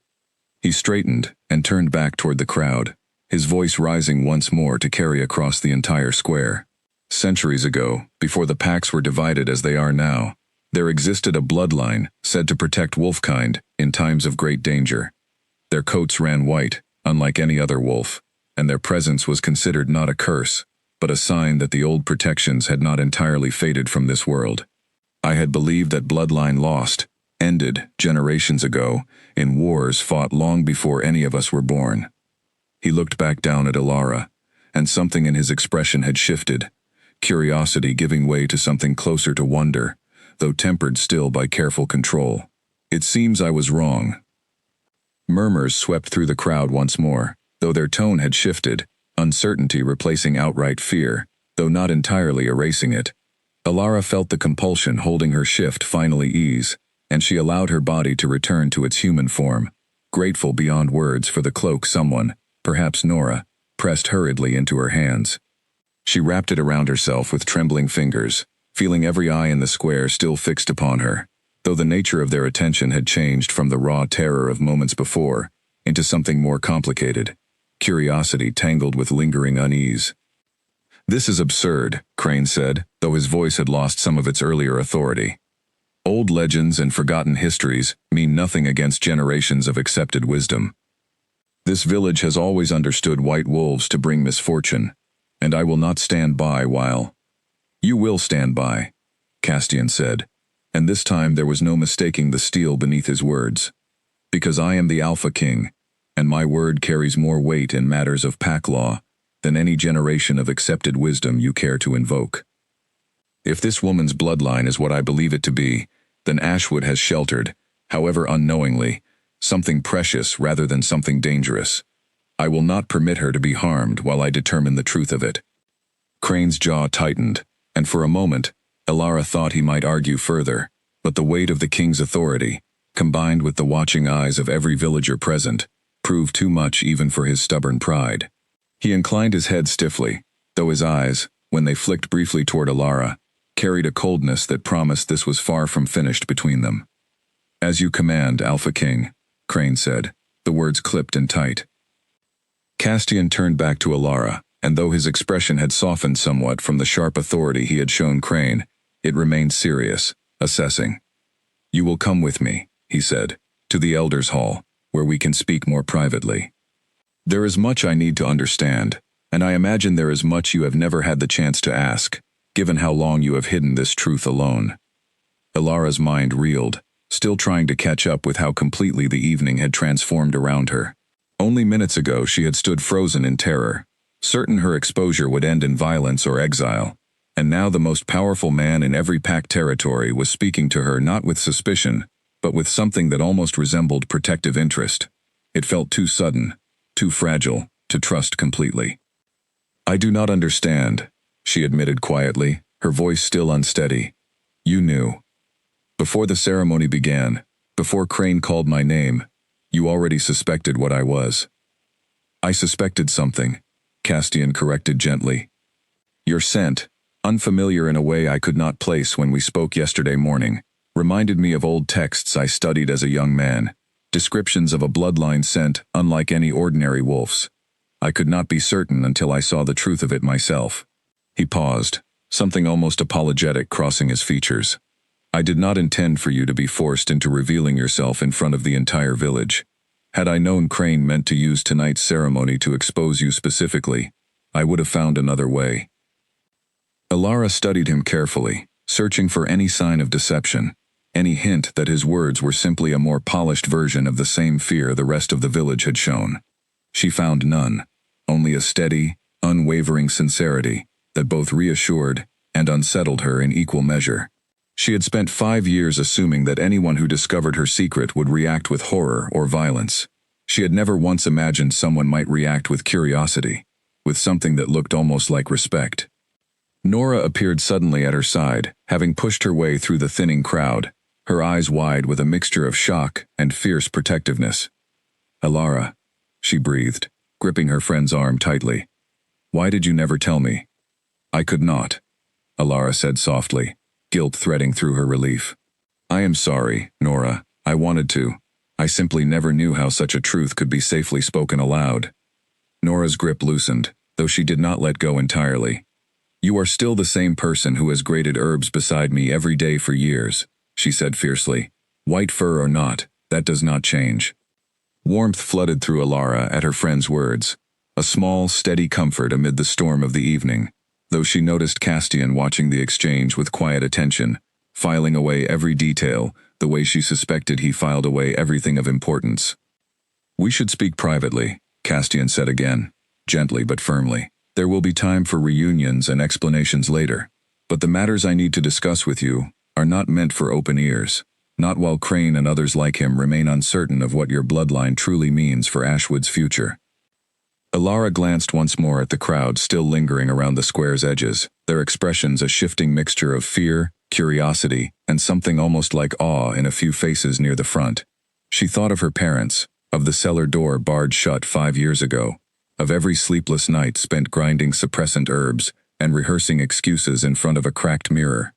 S1: He straightened and turned back toward the crowd, his voice rising once more to carry across the entire square. "Centuries ago, before the packs were divided as they are now, there existed a bloodline said to protect wolfkind in times of great danger. Their coats ran white, unlike any other wolf, and their presence was considered not a curse, but a sign that the old protections had not entirely faded from this world. I had believed that bloodline lost, ended generations ago, in wars fought long before any of us were born." He looked back down at Alara, and something in his expression had shifted, curiosity giving way to something closer to wonder, though tempered still by careful control. "It seems I was wrong." Murmurs swept through the crowd once more, though their tone had shifted, uncertainty replacing outright fear, though not entirely erasing it. Alara felt the compulsion holding her shift finally ease, and she allowed her body to return to its human form, grateful beyond words for the cloak someone, perhaps Nora, pressed hurriedly into her hands. She wrapped it around herself with trembling fingers, feeling every eye in the square still fixed upon her, though the nature of their attention had changed from the raw terror of moments before into something more complicated, curiosity tangled with lingering unease. "This is absurd," Crane said, though his voice had lost some of its earlier authority. "Old legends and forgotten histories mean nothing against generations of accepted wisdom. This village has always understood white wolves to bring misfortune, and I will not stand by while—" "You will stand by," Castian said, and this time there was no mistaking the steel beneath his words. "Because I am the Alpha King, and my word carries more weight in matters of pack law than any generation of accepted wisdom you care to invoke. If this woman's bloodline is what I believe it to be, then Ashwood has sheltered, however unknowingly, something precious rather than something dangerous. I will not permit her to be harmed while I determine the truth of it." Crane's jaw tightened, and for a moment, Alara thought he might argue further, but the weight of the king's authority, combined with the watching eyes of every villager present, proved too much even for his stubborn pride. He inclined his head stiffly, though his eyes, when they flicked briefly toward Alara, carried a coldness that promised this was far from finished between them. "As you command, Alpha King," Crane said, the words clipped and tight. Castian turned back to Alara, and though his expression had softened somewhat from the sharp authority he had shown Crane, it remained serious, assessing. "You will come with me," he said, "to the Elders' Hall, where we can speak more privately. There is much I need to understand, and I imagine there is much you have never had the chance to ask, given how long you have hidden this truth alone." Alara's mind reeled, still trying to catch up with how completely the evening had transformed around her. Only minutes ago she had stood frozen in terror, certain her exposure would end in violence or exile, and now the most powerful man in every pack territory was speaking to her not with suspicion, but with something that almost resembled protective interest. It felt too sudden, too fragile, to trust completely. "I do not understand," she admitted quietly, her voice still unsteady. "You knew. Before the ceremony began, before Crane called my name, you already suspected what I was." "I suspected something," Castian corrected gently. "Your scent, unfamiliar in a way I could not place when we spoke yesterday morning, reminded me of old texts I studied as a young man, descriptions of a bloodline scent unlike any ordinary wolf's. I could not be certain until I saw the truth of it myself." He paused, something almost apologetic crossing his features. I did not intend for you to be forced into revealing yourself in front of the entire village. Had I known Crane meant to use tonight's ceremony to expose you specifically, I would have found another way. Alara studied him carefully, searching for any sign of deception, any hint that his words were simply a more polished version of the same fear the rest of the village had shown. She found none, only a steady, unwavering sincerity that both reassured and unsettled her in equal measure. She had spent 5 years assuming that anyone who discovered her secret would react with horror or violence. She had never once imagined someone might react with curiosity, with something that looked almost like respect. Nora appeared suddenly at her side, having pushed her way through the thinning crowd, her eyes wide with a mixture of shock and fierce protectiveness. "Alara," she breathed, gripping her friend's arm tightly. "Why did you never tell me?" "I could not," Alara said softly, guilt threading through her relief. "I am sorry, Nora. I wanted to. I simply never knew how such a truth could be safely spoken aloud." Nora's grip loosened, though she did not let go entirely. "You are still the same person who has grated herbs beside me every day for years," she said fiercely. "White fur or not, that does not change." Warmth flooded through Alara at her friend's words, a small, steady comfort amid the storm of the evening, though she noticed Castian watching the exchange with quiet attention, filing away every detail, the way she suspected he filed away everything of importance. "We should speak privately," Castian said again, gently but firmly. "There will be time for reunions and explanations later, but the matters I need to discuss with you are not meant for open ears, not while Crane and others like him remain uncertain of what your bloodline truly means for Ashwood's future." Alara glanced once more at the crowd still lingering around the square's edges, their expressions a shifting mixture of fear, curiosity, and something almost like awe in a few faces near the front. She thought of her parents, of the cellar door barred shut 5 years ago, of every sleepless night spent grinding suppressant herbs and rehearsing excuses in front of a cracked mirror.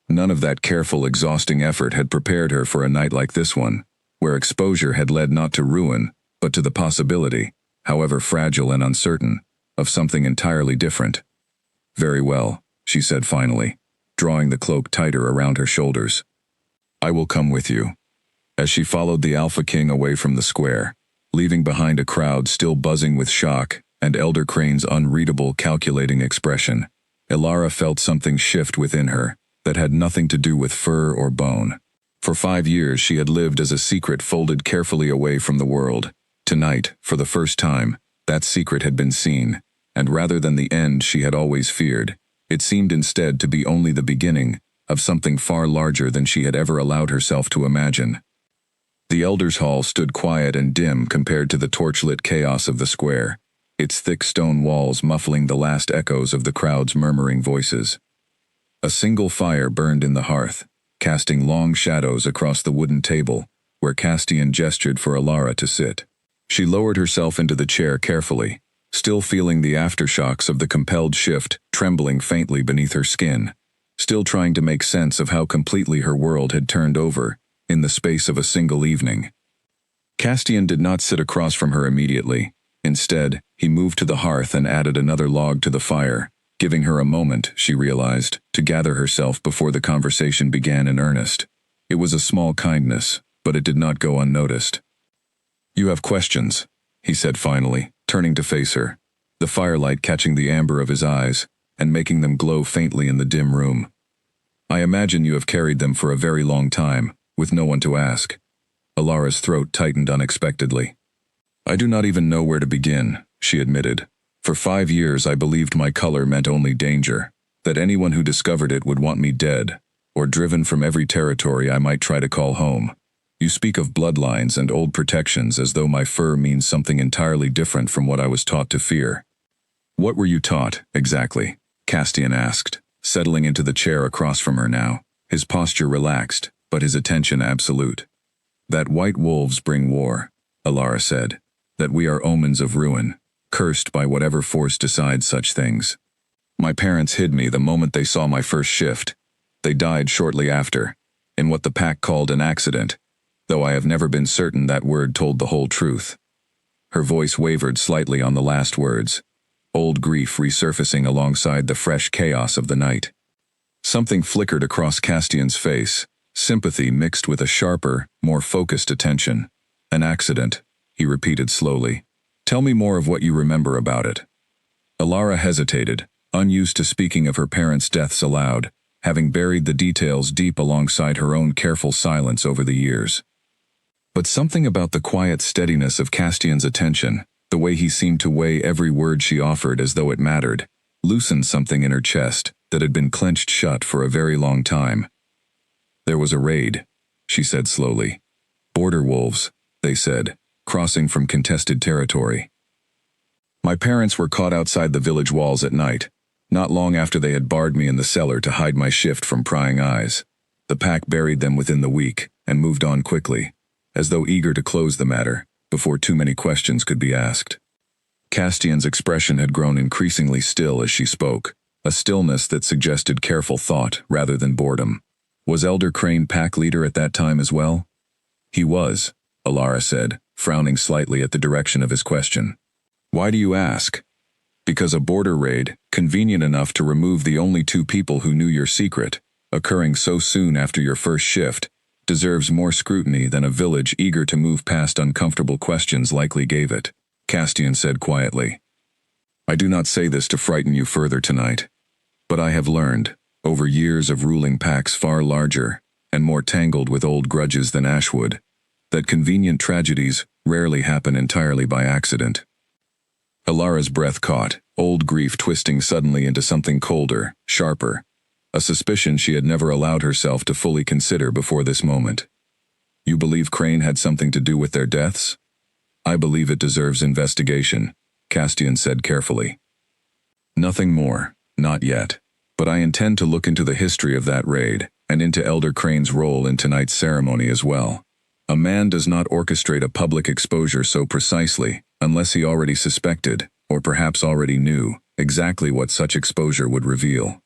S1: None of that careful, exhausting effort had prepared her for a night like this one, where exposure had led not to ruin, but to the possibility, however fragile and uncertain, of something entirely different. "Very well," she said finally, drawing the cloak tighter around her shoulders. "I will come with you." As she followed the Alpha King away from the square, leaving behind a crowd still buzzing with shock and Elder Crane's unreadable, calculating expression, Alara felt something shift within her that had nothing to do with fur or bone. For 5 years she had lived as a secret folded carefully away from the world. Tonight, for the first time, that secret had been seen, and rather than the end she had always feared, it seemed instead to be only the beginning of something far larger than she had ever allowed herself to imagine. The Elders' Hall stood quiet and dim compared to the torchlit chaos of the square, its thick stone walls muffling the last echoes of the crowd's murmuring voices. A single fire burned in the hearth, casting long shadows across the wooden table, where Castian gestured for Alara to sit. She lowered herself into the chair carefully, still feeling the aftershocks of the compelled shift trembling faintly beneath her skin, still trying to make sense of how completely her world had turned over in the space of a single evening. Castian did not sit across from her immediately. Instead, he moved to the hearth and added another log to the fire, giving her a moment, she realized, to gather herself before the conversation began in earnest. It was a small kindness, but it did not go unnoticed. "You have questions," he said finally, turning to face her, the firelight catching the amber of his eyes and making them glow faintly in the dim room. "I imagine you have carried them for a very long time, with no one to ask." Alara's throat tightened unexpectedly. "I do not even know where to begin," she admitted. "For 5 years I believed my color meant only danger, that anyone who discovered it would want me dead, or driven from every territory I might try to call home. You speak of bloodlines and old protections as though my fur means something entirely different from what I was taught to fear." "What were you taught, exactly?" Castian asked, settling into the chair across from her now, his posture relaxed, but his attention absolute. "That white wolves bring war," Alara said, "that we are omens of ruin, cursed by whatever force decides such things. My parents hid me the moment they saw my first shift. They died shortly after, in what the pack called an accident, though I have never been certain that word told the whole truth." Her voice wavered slightly on the last words, old grief resurfacing alongside the fresh chaos of the night. Something flickered across Castian's face, sympathy mixed with a sharper, more focused attention. An accident, he repeated slowly. Tell me more of what you remember about it. Alara hesitated, unused to speaking of her parents' deaths aloud, having buried the details deep alongside her own careful silence over the years. But something about the quiet steadiness of Castian's attention, the way he seemed to weigh every word she offered as though it mattered, loosened something in her chest that had been clenched shut for a very long time. There was a raid, she said slowly. Border wolves, they said, crossing from contested territory. My parents were caught outside the village walls at night, not long after they had barred me in the cellar to hide my shift from prying eyes. The pack buried them within the week and moved on quickly, as though eager to close the matter before too many questions could be asked. Castian's expression had grown increasingly still as she spoke, a stillness that suggested careful thought rather than boredom. Was Elder Crane pack leader at that time as well? He was, Alara said, frowning slightly at the direction of his question. Why do you ask? Because a border raid, convenient enough to remove the only two people who knew your secret, occurring so soon after your first shift, deserves more scrutiny than a village eager to move past uncomfortable questions likely gave it, Castian said quietly. I do not say this to frighten you further tonight, but I have learned, over years of ruling packs far larger and more tangled with old grudges than Ashwood, that convenient tragedies rarely happen entirely by accident. Alara's breath caught, old grief twisting suddenly into something colder, sharper, a suspicion she had never allowed herself to fully consider before this moment. You believe Crane had something to do with their deaths? I believe it deserves investigation, Castian said carefully. Nothing more, not yet, but I intend to look into the history of that raid and into Elder Crane's role in tonight's ceremony as well. A man does not orchestrate a public exposure so precisely unless he already suspected, or perhaps already knew, exactly what such exposure would reveal.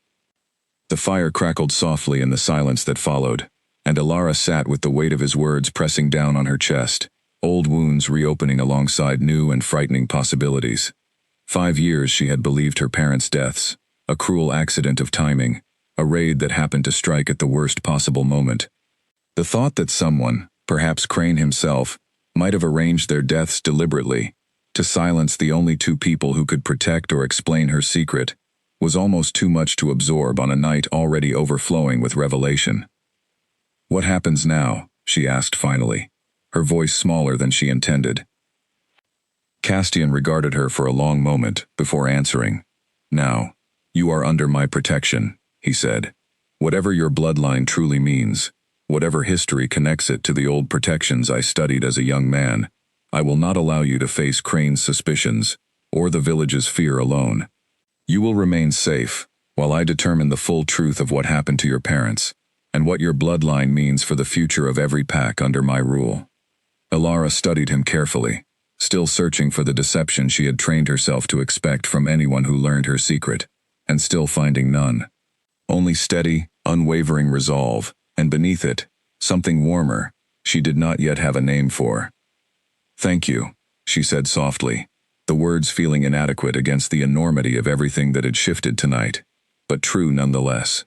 S1: The fire crackled softly in the silence that followed, and Alara sat with the weight of his words pressing down on her chest, old wounds reopening alongside new and frightening possibilities. 5 years she had believed her parents' deaths, a cruel accident of timing, a raid that happened to strike at the worst possible moment. The thought that someone, perhaps Crane himself, might have arranged their deaths deliberately, to silence the only two people who could protect or explain her secret, was almost too much to absorb on a night already overflowing with revelation. What happens now? She asked finally, her voice smaller than she intended. Castian regarded her for a long moment before answering. Now, you are under my protection, he said. Whatever your bloodline truly means, whatever history connects it to the old protections I studied as a young man, I will not allow you to face Crane's suspicions, or the village's fear alone. You will remain safe, while I determine the full truth of what happened to your parents, and what your bloodline means for the future of every pack under my rule. Alara studied him carefully, still searching for the deception she had trained herself to expect from anyone who learned her secret, and still finding none. Only steady, unwavering resolve, and beneath it, something warmer, she did not yet have a name for. Thank you, she said softly, the words feeling inadequate against the enormity of everything that had shifted tonight, but true nonetheless.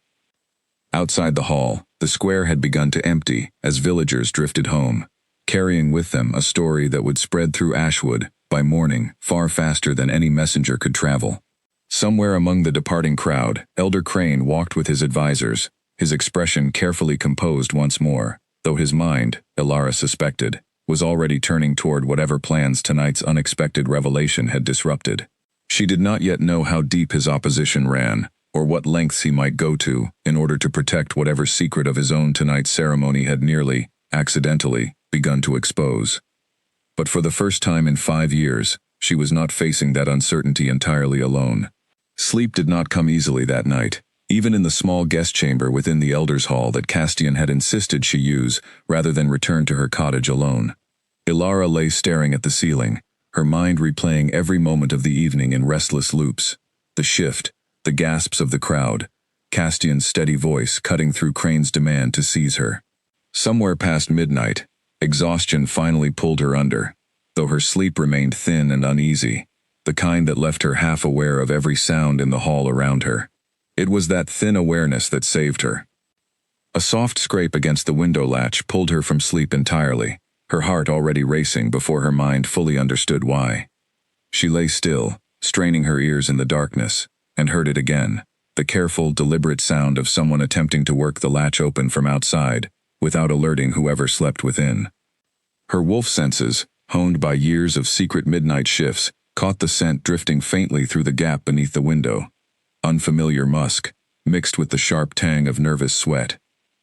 S1: Outside the hall, the square had begun to empty as villagers drifted home, carrying with them a story that would spread through Ashwood by morning far faster than any messenger could travel. Somewhere among the departing crowd, Elder Crane walked with his advisors, his expression carefully composed once more, though his mind, Alara suspected, was already turning toward whatever plans tonight's unexpected revelation had disrupted. She did not yet know how deep his opposition ran, or what lengths he might go to in order to protect whatever secret of his own tonight's ceremony had nearly, accidentally, begun to expose. But for the first time in 5 years, she was not facing that uncertainty entirely alone. Sleep did not come easily that night, even in the small guest chamber within the Elders' Hall that Castian had insisted she use rather than return to her cottage alone. Alara lay staring at the ceiling, her mind replaying every moment of the evening in restless loops. The shift, the gasps of the crowd, Castian's steady voice cutting through Crane's demand to seize her. Somewhere past midnight, exhaustion finally pulled her under, though her sleep remained thin and uneasy, the kind that left her half aware of every sound in the hall around her. It was that thin awareness that saved her. A soft scrape against the window latch pulled her from sleep entirely, her heart already racing before her mind fully understood why. She lay still, straining her ears in the darkness, and heard it again, the careful, deliberate sound of someone attempting to work the latch open from outside, without alerting whoever slept within. Her wolf senses, honed by years of secret midnight shifts, caught the scent drifting faintly through the gap beneath the window. Unfamiliar musk, mixed with the sharp tang of nervous sweat.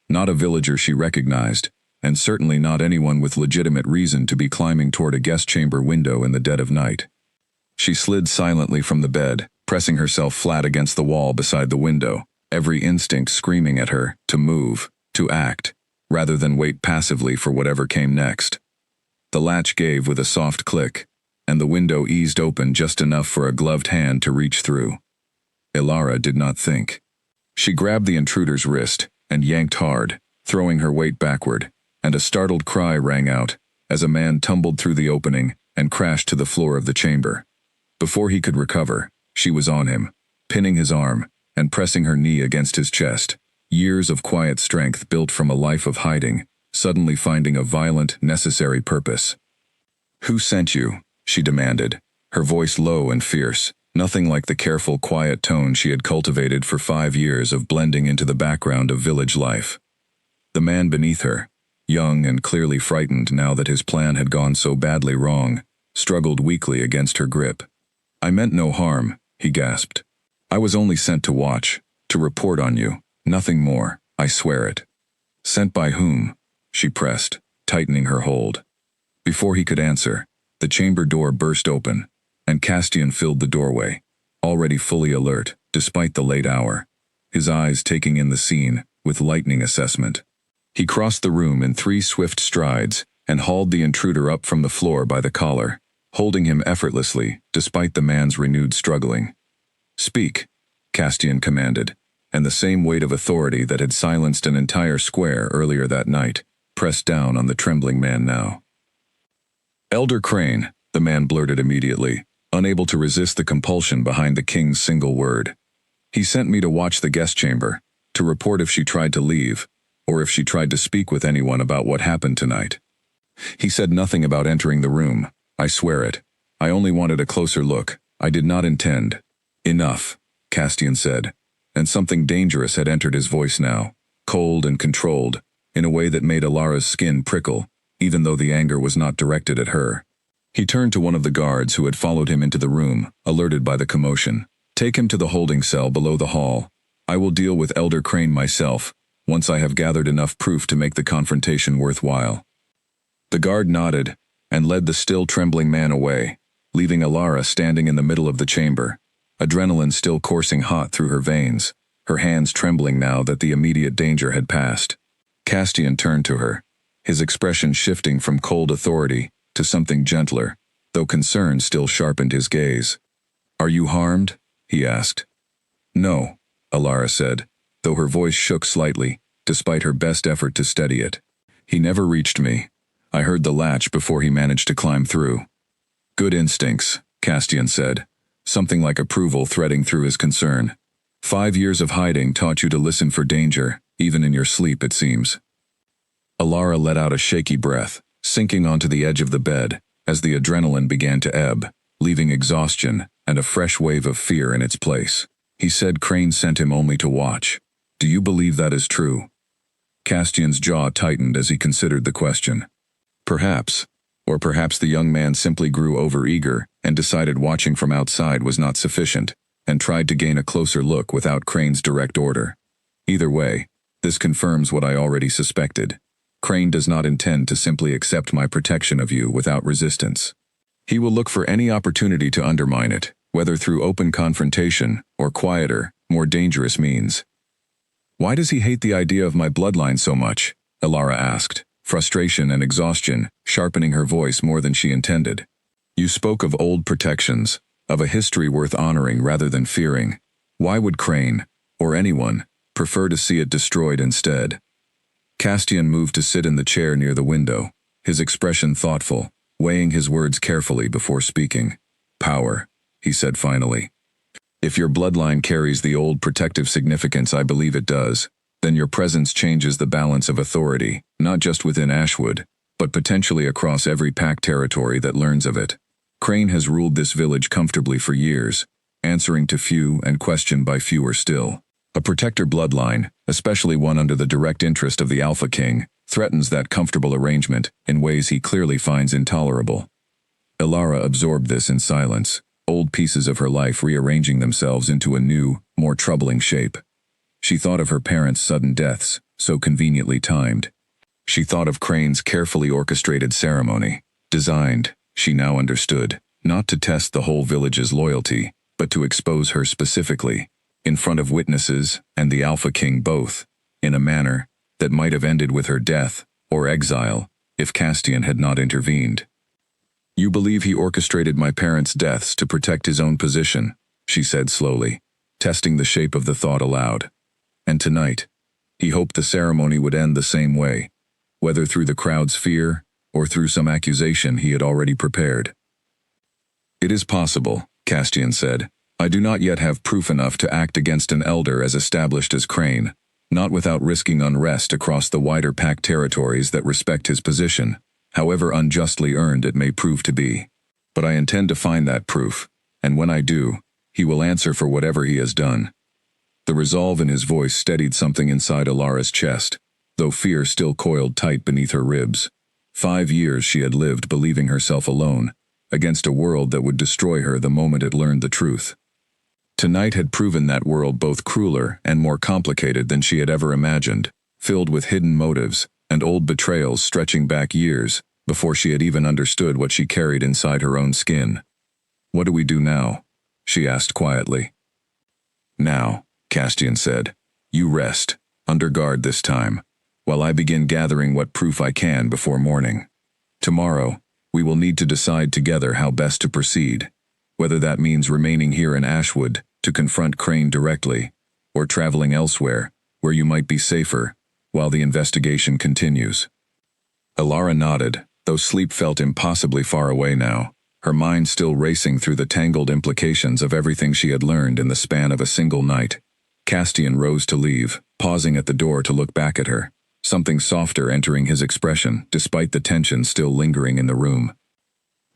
S1: Not a villager she recognized, and certainly not anyone with legitimate reason to be climbing toward a guest chamber window in the dead of night. She slid silently from the bed, pressing herself flat against the wall beside the window, every instinct screaming at her to move, to act, rather than wait passively for whatever came next. The latch gave with a soft click, and the window eased open just enough for a gloved hand to reach through. Ilara did not think. She grabbed the intruder's wrist and yanked hard, throwing her weight backward, and a startled cry rang out as a man tumbled through the opening and crashed to the floor of the chamber. Before he could recover, she was on him, pinning his arm and pressing her knee against his chest. Years of quiet strength built from a life of hiding, suddenly finding a violent, necessary purpose. "Who sent you?" she demanded, her voice low and fierce, nothing like the careful, quiet tone she had cultivated for 5 years of blending into the background of village life. The man beneath her, young and clearly frightened now that his plan had gone so badly wrong, struggled weakly against her grip. "I meant no harm," he gasped. "I was only sent to watch, to report on you, nothing more, I swear it." "Sent by whom?" she pressed, tightening her hold. Before he could answer, the chamber door burst open, and Castian filled the doorway, already fully alert, despite the late hour, his eyes taking in the scene with lightning assessment. He crossed the room in 3 swift strides and hauled the intruder up from the floor by the collar, holding him effortlessly despite the man's renewed struggling. "Speak," Castian commanded, and the same weight of authority that had silenced an entire square earlier that night pressed down on the trembling man now. "Elder Crane," the man blurted immediately, unable to resist the compulsion behind the king's single word. "He sent me to watch the guest chamber, to report if she tried to leave, or if she tried to speak with anyone about what happened tonight. He said nothing about entering the room, I swear it. I only wanted a closer look. I did not intend." "Enough," Castian said, and something dangerous had entered his voice now, cold and controlled, in a way that made Ilara's skin prickle, even though the anger was not directed at her. He turned to one of the guards who had followed him into the room, alerted by the commotion. "Take him to the holding cell below the hall. I will deal with Elder Crane myself, once I have gathered enough proof to make the confrontation worthwhile." The guard nodded, and led the still trembling man away, leaving Ilara standing in the middle of the chamber, adrenaline still coursing hot through her veins, her hands trembling now that the immediate danger had passed. Castian turned to her, his expression shifting from cold authority to something gentler, though concern still sharpened his gaze. "Are you harmed?" he asked. "No," Ilara said, though her voice shook slightly, despite her best effort to steady it. "He never reached me. I heard the latch before he managed to climb through." "Good instincts," Castian said, something like approval threading through his concern. 5 years of hiding taught you to listen for danger, even in your sleep, it seems." Ilara let out a shaky breath, sinking onto the edge of the bed, as the adrenaline began to ebb, leaving exhaustion and a fresh wave of fear in its place. "He said Crane sent him only to watch. Do you believe that is true?" Castian's jaw tightened as he considered the question. Perhaps, or perhaps the young man simply grew overeager and decided watching from outside was not sufficient, and tried to gain a closer look without Crane's direct order. Either way, this confirms what I already suspected. Crane does not intend to simply accept my protection of you without resistance. He will look for any opportunity to undermine it, whether through open confrontation or quieter, more dangerous means. "Why does he hate the idea of my bloodline so much?" Ilara asked, frustration and exhaustion sharpening her voice more than she intended. "You spoke of old protections, of a history worth honoring rather than fearing. Why would Crane, or anyone, prefer to see it destroyed instead?" Castian moved to sit in the chair near the window, his expression thoughtful, weighing his words carefully before speaking. "Power," he said finally. If your bloodline carries the old protective significance I believe it does, then your presence changes the balance of authority, not just within Ashwood, but potentially across every pack territory that learns of it. Crane has ruled this village comfortably for years, answering to few and questioned by fewer still. A protector bloodline, especially one under the direct interest of the Alpha King, threatens that comfortable arrangement in ways he clearly finds intolerable. Ilara absorbed this in silence, old pieces of her life rearranging themselves into a new, more troubling shape. She thought of her parents' sudden deaths, so conveniently timed. She thought of Crane's carefully orchestrated ceremony, designed, she now understood, not to test the whole village's loyalty, but to expose her specifically, in front of witnesses and the Alpha King both, in a manner that might have ended with her death or exile if Castian had not intervened. "You believe he orchestrated my parents' deaths to protect his own position," she said slowly, testing the shape of the thought aloud. And tonight, he hoped the ceremony would end the same way, whether through the crowd's fear or through some accusation he had already prepared. "It is possible," Castian said. "I do not yet have proof enough to act against an elder as established as Crane, not without risking unrest across the wider pack territories that respect his position, however unjustly earned it may prove to be. But I intend to find that proof, and when I do, he will answer for whatever he has done." The resolve in his voice steadied something inside Ilara's chest, though fear still coiled tight beneath her ribs. 5 years she had lived believing herself alone, against a world that would destroy her the moment it learned the truth. Tonight had proven that world both crueler and more complicated than she had ever imagined, filled with hidden motives and old betrayals stretching back years before she had even understood what she carried inside her own skin. "What do we do now?" she asked quietly. "Now," Castian said, "you rest, under guard this time, while I begin gathering what proof I can before morning. Tomorrow, we will need to decide together how best to proceed, whether that means remaining here in Ashwood to confront Crane directly, or traveling elsewhere, where you might be safer, while the investigation continues." Ilara nodded, though sleep felt impossibly far away now, her mind still racing through the tangled implications of everything she had learned in the span of a single night. Castian rose to leave, pausing at the door to look back at her, something softer entering his expression despite the tension still lingering in the room.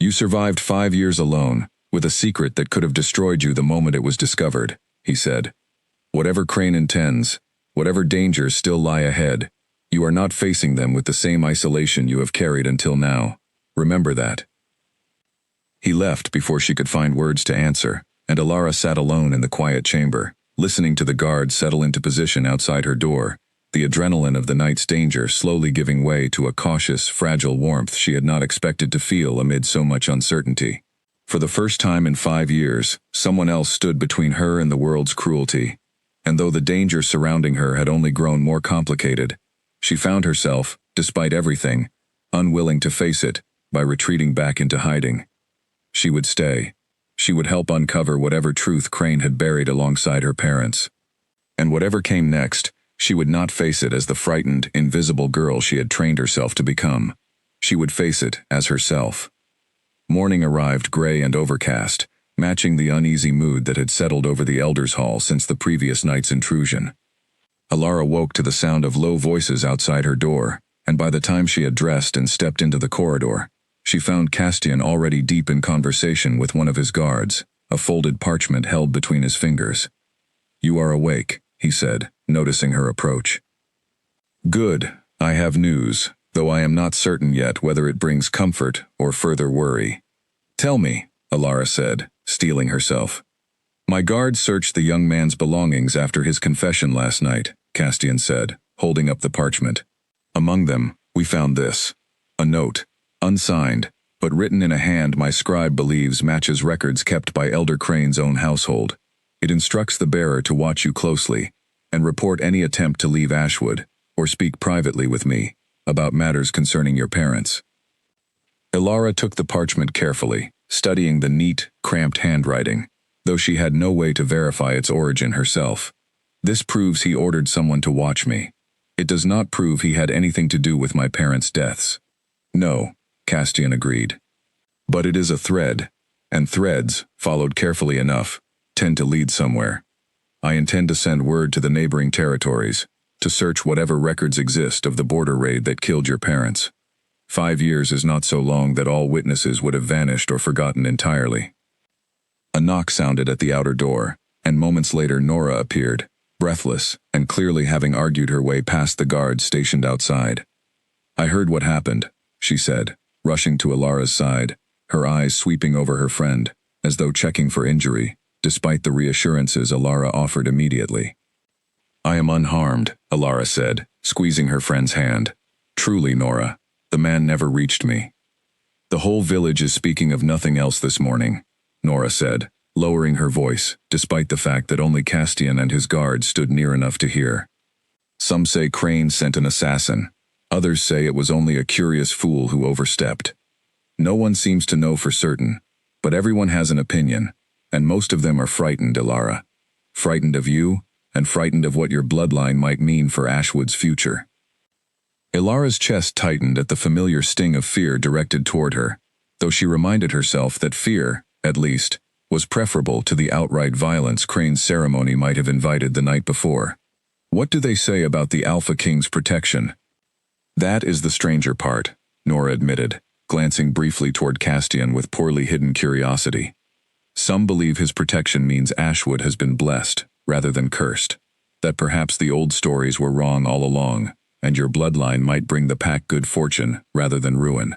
S1: "You survived 5 years alone, with a secret that could have destroyed you the moment it was discovered," he said. "Whatever Crane intends, whatever dangers still lie ahead, you are not facing them with the same isolation you have carried until now. Remember that." He left before she could find words to answer, and Ilara sat alone in the quiet chamber, listening to the guards settle into position outside her door, the adrenaline of the night's danger slowly giving way to a cautious, fragile warmth she had not expected to feel amid so much uncertainty. For the first time in 5 years, someone else stood between her and the world's cruelty, and though the danger surrounding her had only grown more complicated, she found herself, despite everything, unwilling to face it by retreating back into hiding. She would stay. She would help uncover whatever truth Crane had buried alongside her parents. And whatever came next, she would not face it as the frightened, invisible girl she had trained herself to become. She would face it as herself. Morning arrived gray and overcast, matching the uneasy mood that had settled over the Elders' Hall since the previous night's intrusion. Ilara woke to the sound of low voices outside her door, and by the time she had dressed and stepped into the corridor, she found Castian already deep in conversation with one of his guards, a folded parchment held between his fingers. "You are awake," he said, noticing her approach. "Good, I have news, though I am not certain yet whether it brings comfort or further worry." "Tell me," Ilara said, steeling herself. "My guards searched the young man's belongings after his confession last night," Castian said, holding up the parchment. "Among them, we found this. A note, unsigned, but written in a hand my scribe believes matches records kept by Elder Crane's own household. It instructs the bearer to watch you closely, and report any attempt to leave Ashwood, or speak privately with me, about matters concerning your parents." Ilara took the parchment carefully, studying the neat, cramped handwriting, though she had no way to verify its origin herself. "This proves he ordered someone to watch me. It does not prove he had anything to do with my parents' deaths." "No," Castian agreed. "But it is a thread, and threads, followed carefully enough, tend to lead somewhere. I intend to send word to the neighboring territories to search whatever records exist of the border raid that killed your parents. 5 years is not so long that all witnesses would have vanished or forgotten entirely. A knock sounded at the outer door, and moments later Nora appeared, breathless and clearly having argued her way past the guards stationed outside. I heard what happened, she said, rushing to Alara's side, her eyes sweeping over her friend, as though checking for injury, despite the reassurances Alara offered immediately. I am unharmed, Alara said, squeezing her friend's hand. Truly, Nora, the man never reached me. The whole village is speaking of nothing else this morning, Nora said, lowering her voice, despite the fact that only Castian and his guards stood near enough to hear. Some say Crane sent an assassin. Others say it was only a curious fool who overstepped. No one seems to know for certain, but everyone has an opinion, and most of them are frightened, Alara. Frightened of you, and frightened of what your bloodline might mean for Ashwood's future. Ilara's chest tightened at the familiar sting of fear directed toward her, though she reminded herself that fear, at least, was preferable to the outright violence Crane's ceremony might have invited the night before. What do they say about the Alpha King's protection? That is the stranger part, Nora admitted, glancing briefly toward Castian with poorly hidden curiosity. Some believe his protection means Ashwood has been blessed, rather than cursed, that perhaps the old stories were wrong all along, and your bloodline might bring the pack good fortune rather than ruin.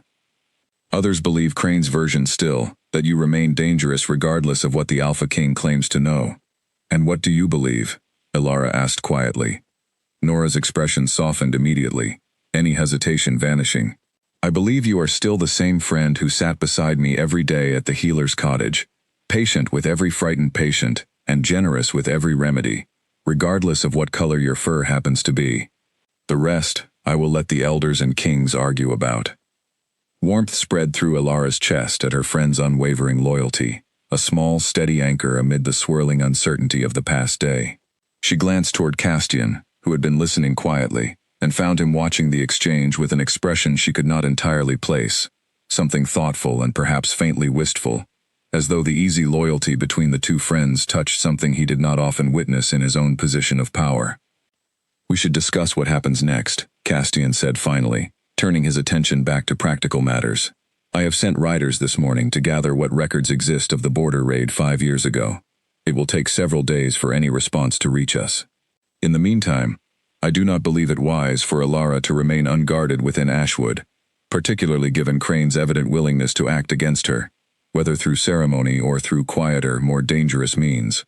S1: Others believe Crane's version still, that you remain dangerous regardless of what the Alpha King claims to know. And what do you believe? Ilara asked quietly. Nora's expression softened immediately, any hesitation vanishing. I believe you are still the same friend who sat beside me every day at the healer's cottage, patient with every frightened patient, and generous with every remedy, regardless of what color your fur happens to be. The rest, I will let the elders and kings argue about. Warmth spread through Ilara's chest at her friend's unwavering loyalty, a small, steady anchor amid the swirling uncertainty of the past day. She glanced toward Castian, who had been listening quietly, and found him watching the exchange with an expression she could not entirely place, something thoughtful and perhaps faintly wistful, as though the easy loyalty between the two friends touched something he did not often witness in his own position of power. We should discuss what happens next, Castian said finally, turning his attention back to practical matters. I have sent riders this morning to gather what records exist of the border raid 5 years ago. It will take several days for any response to reach us. In the meantime, I do not believe it wise for Ilara to remain unguarded within Ashwood, particularly given Crane's evident willingness to act against her, whether through ceremony or through quieter, more dangerous means.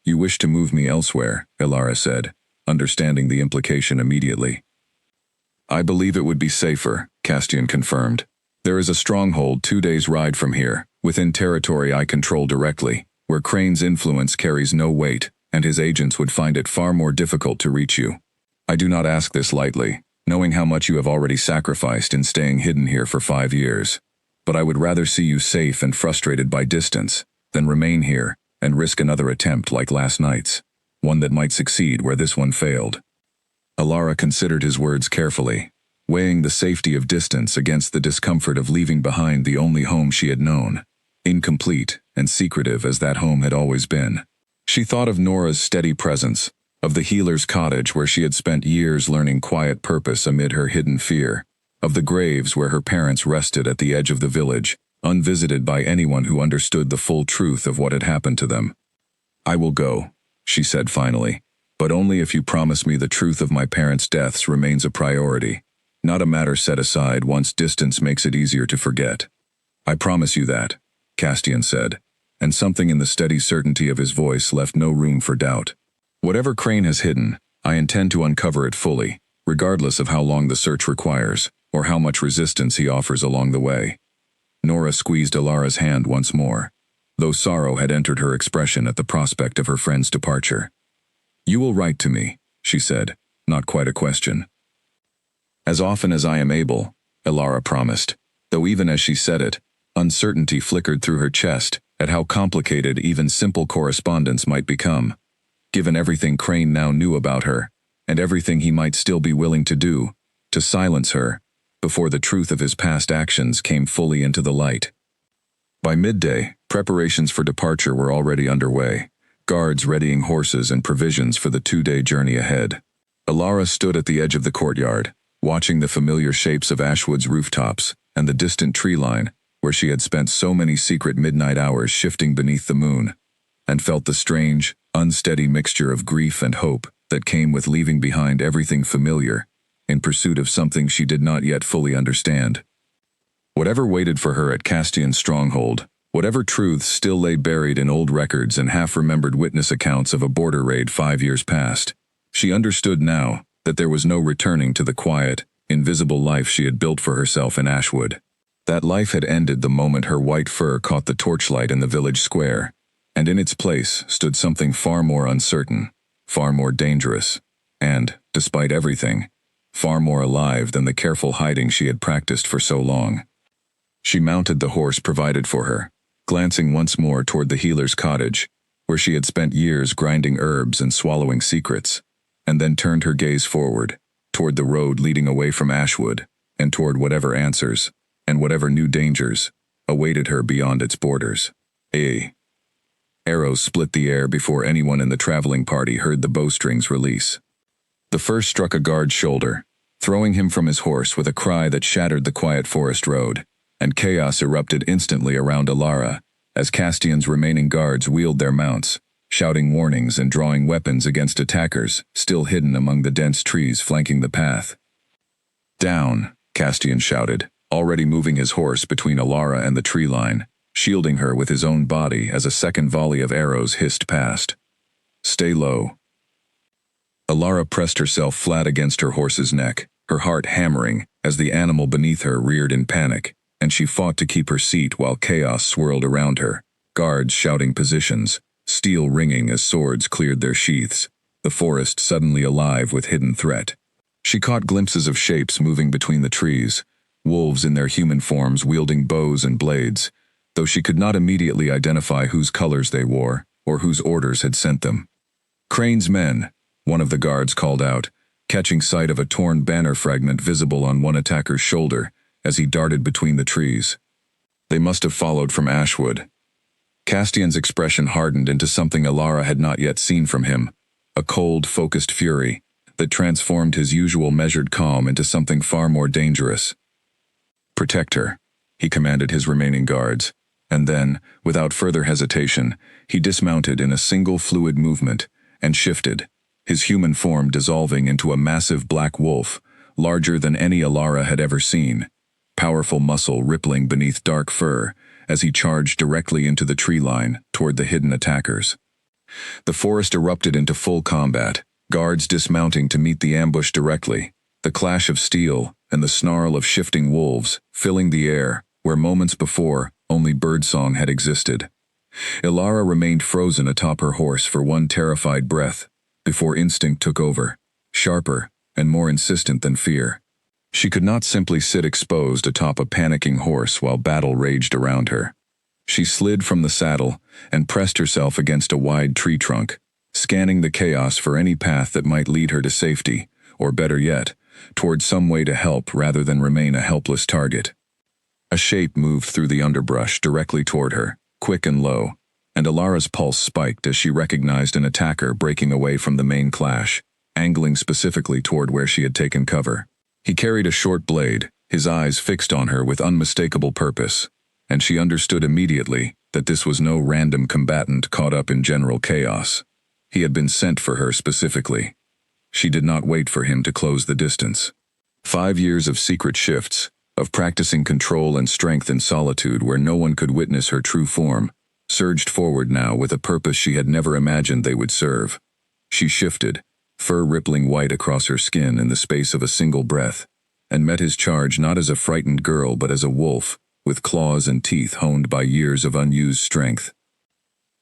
S1: You wish to move me elsewhere, Ilara said, understanding the implication immediately. I believe it would be safer, Castian confirmed. There is a stronghold 2 days' ride from here, within territory I control directly, where Crane's influence carries no weight, and his agents would find it far more difficult to reach you. I do not ask this lightly, knowing how much you have already sacrificed in staying hidden here for 5 years. But I would rather see you safe and frustrated by distance, than remain here and risk another attempt like last night's, one that might succeed where this one failed. Ilara considered his words carefully, weighing the safety of distance against the discomfort of leaving behind the only home she had known, incomplete and secretive as that home had always been. She thought of Nora's steady presence, of the healer's cottage where she had spent years learning quiet purpose amid her hidden fear, of the graves where her parents rested at the edge of the village, unvisited by anyone who understood the full truth of what had happened to them. I will go, she said finally, but only if you promise me the truth of my parents' deaths remains a priority, not a matter set aside once distance makes it easier to forget. I promise you that, Castian said, and something in the steady certainty of his voice left no room for doubt. Whatever Crane has hidden, I intend to uncover it fully, regardless of how long the search requires, or how much resistance he offers along the way. Nora squeezed Ilara's hand once more, though sorrow had entered her expression at the prospect of her friend's departure. You will write to me, she said, not quite a question. As often as I am able, Ilara promised, though even as she said it, uncertainty flickered through her chest at how complicated even simple correspondence might become, given everything Crane now knew about her, and everything he might still be willing to do, to silence her, before the truth of his past actions came fully into the light. By midday, preparations for departure were already underway, guards readying horses and provisions for the 2-day journey ahead. Alara stood at the edge of the courtyard, watching the familiar shapes of Ashwood's rooftops and the distant tree line, where she had spent so many secret midnight hours shifting beneath the moon, and felt the strange, unsteady mixture of grief and hope that came with leaving behind everything familiar in pursuit of something she did not yet fully understand. Whatever waited for her at Castian's stronghold, whatever truths still lay buried in old records and half-remembered witness accounts of a border raid 5 years past, she understood now that there was no returning to the quiet, invisible life she had built for herself in Ashwood. That life had ended the moment her white fur caught the torchlight in the village square, and in its place stood something far more uncertain, far more dangerous, and, despite everything, far more alive than the careful hiding she had practiced for so long. She mounted the horse provided for her, glancing once more toward the healer's cottage, where she had spent years grinding herbs and swallowing secrets, and then turned her gaze forward, toward the road leading away from Ashwood, and toward whatever answers, and whatever new dangers, awaited her beyond its borders. Arrows split the air before anyone in the traveling party heard the bowstrings release. The first struck a guard's shoulder, throwing him from his horse with a cry that shattered the quiet forest road, and chaos erupted instantly around Alara, as Castian's remaining guards wheeled their mounts, shouting warnings and drawing weapons against attackers still hidden among the dense trees flanking the path. "Down," Castian shouted, already moving his horse between Alara and the tree line, shielding her with his own body as a second volley of arrows hissed past. "Stay low." Alara pressed herself flat against her horse's neck, her heart hammering as the animal beneath her reared in panic, and she fought to keep her seat while chaos swirled around her, guards shouting positions, steel ringing as swords cleared their sheaths, the forest suddenly alive with hidden threat. She caught glimpses of shapes moving between the trees, wolves in their human forms wielding bows and blades, though she could not immediately identify whose colors they wore or whose orders had sent them. "Crane's men," one of the guards called out, catching sight of a torn banner fragment visible on one attacker's shoulder as he darted between the trees. They must have followed from Ashwood. Castian's expression hardened into something Alara had not yet seen from him, a cold, focused fury that transformed his usual measured calm into something far more dangerous. "Protect her," he commanded his remaining guards, and then, without further hesitation, he dismounted in a single fluid movement and shifted, his human form dissolving into a massive black wolf, larger than any Alara had ever seen, powerful muscle rippling beneath dark fur as he charged directly into the tree line toward the hidden attackers. The forest erupted into full combat, guards dismounting to meet the ambush directly, the clash of steel and the snarl of shifting wolves filling the air where moments before only birdsong had existed. Alara remained frozen atop her horse for one terrified breath before instinct took over, sharper and more insistent than fear. She could not simply sit exposed atop a panicking horse while battle raged around her. She slid from the saddle and pressed herself against a wide tree trunk, scanning the chaos for any path that might lead her to safety, or better yet, toward some way to help rather than remain a helpless target. A shape moved through the underbrush directly toward her, quick and low, and Alara's pulse spiked as she recognized an attacker breaking away from the main clash, angling specifically toward where she had taken cover. He carried a short blade, his eyes fixed on her with unmistakable purpose, and she understood immediately that this was no random combatant caught up in general chaos. He had been sent for her specifically. She did not wait for him to close the distance. 5 years of secret shifts, of practicing control and strength in solitude where no one could witness her true form, surged forward now with a purpose she had never imagined they would serve. She shifted, fur rippling white across her skin in the space of a single breath, and met his charge not as a frightened girl but as a wolf, with claws and teeth honed by years of unused strength.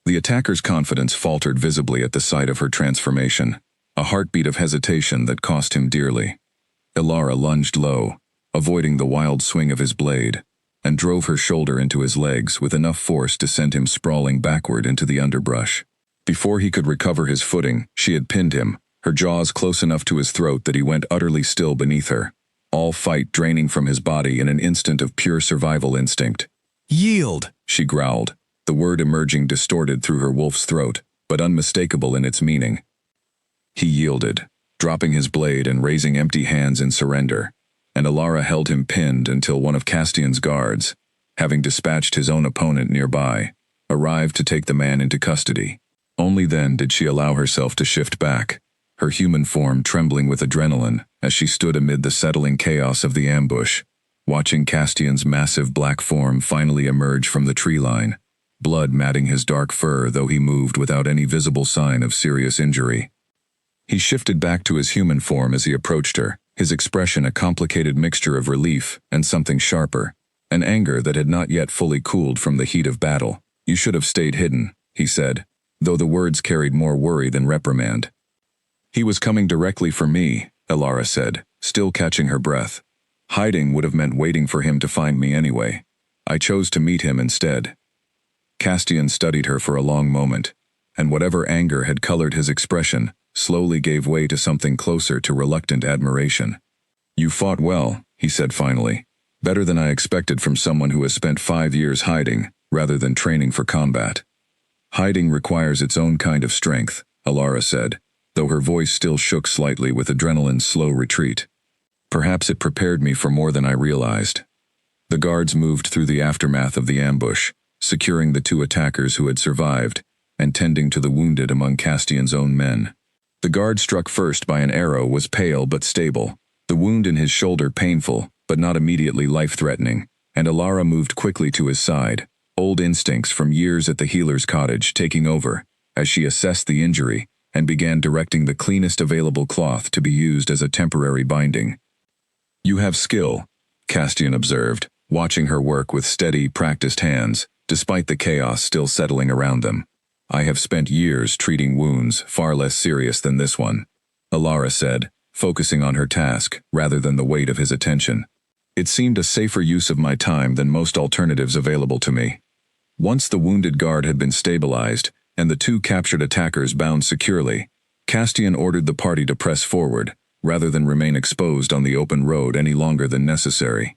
S1: The attacker's confidence faltered visibly at the sight of her transformation, a heartbeat of hesitation that cost him dearly. Alara lunged low, avoiding the wild swing of his blade, and drove her shoulder into his legs with enough force to send him sprawling backward into the underbrush. Before he could recover his footing, she had pinned him, her jaws close enough to his throat that he went utterly still beneath her, all fight draining from his body in an instant of pure survival instinct. "Yield," she growled, the word emerging distorted through her wolf's throat, but unmistakable in its meaning. He yielded, dropping his blade and raising empty hands in surrender, and Alara held him pinned until one of Castian's guards, having dispatched his own opponent nearby, arrived to take the man into custody. Only then did she allow herself to shift back, her human form trembling with adrenaline as she stood amid the settling chaos of the ambush, watching Castian's massive black form finally emerge from the tree line, blood matting his dark fur though he moved without any visible sign of serious injury. He shifted back to his human form as he approached her, his expression a complicated mixture of relief and something sharper, an anger that had not yet fully cooled from the heat of battle. "You should have stayed hidden," he said, though the words carried more worry than reprimand. "He was coming directly for me," Alara said, still catching her breath. "Hiding would have meant waiting for him to find me anyway. I chose to meet him instead." Castian studied her for a long moment, and whatever anger had colored his expression slowly gave way to something closer to reluctant admiration. "You fought well," he said finally. "Better than I expected from someone who has spent 5 years hiding, rather than training for combat." "Hiding requires its own kind of strength," Alara said, though her voice still shook slightly with adrenaline's slow retreat. "Perhaps it prepared me for more than I realized." The guards moved through the aftermath of the ambush, securing the 2 attackers who had survived, and tending to the wounded among Castian's own men. The guard struck first by an arrow was pale but stable, the wound in his shoulder painful, but not immediately life-threatening, and Alara moved quickly to his side, old instincts from years at the healer's cottage taking over, as she assessed the injury and began directing the cleanest available cloth to be used as a temporary binding. "You have skill," Castian observed, watching her work with steady, practiced hands, despite the chaos still settling around them. "I have spent years treating wounds far less serious than this one," Alara said, focusing on her task rather than the weight of his attention. "It seemed a safer use of my time than most alternatives available to me." Once the wounded guard had been stabilized, and the 2 captured attackers bound securely, Castian ordered the party to press forward, rather than remain exposed on the open road any longer than necessary.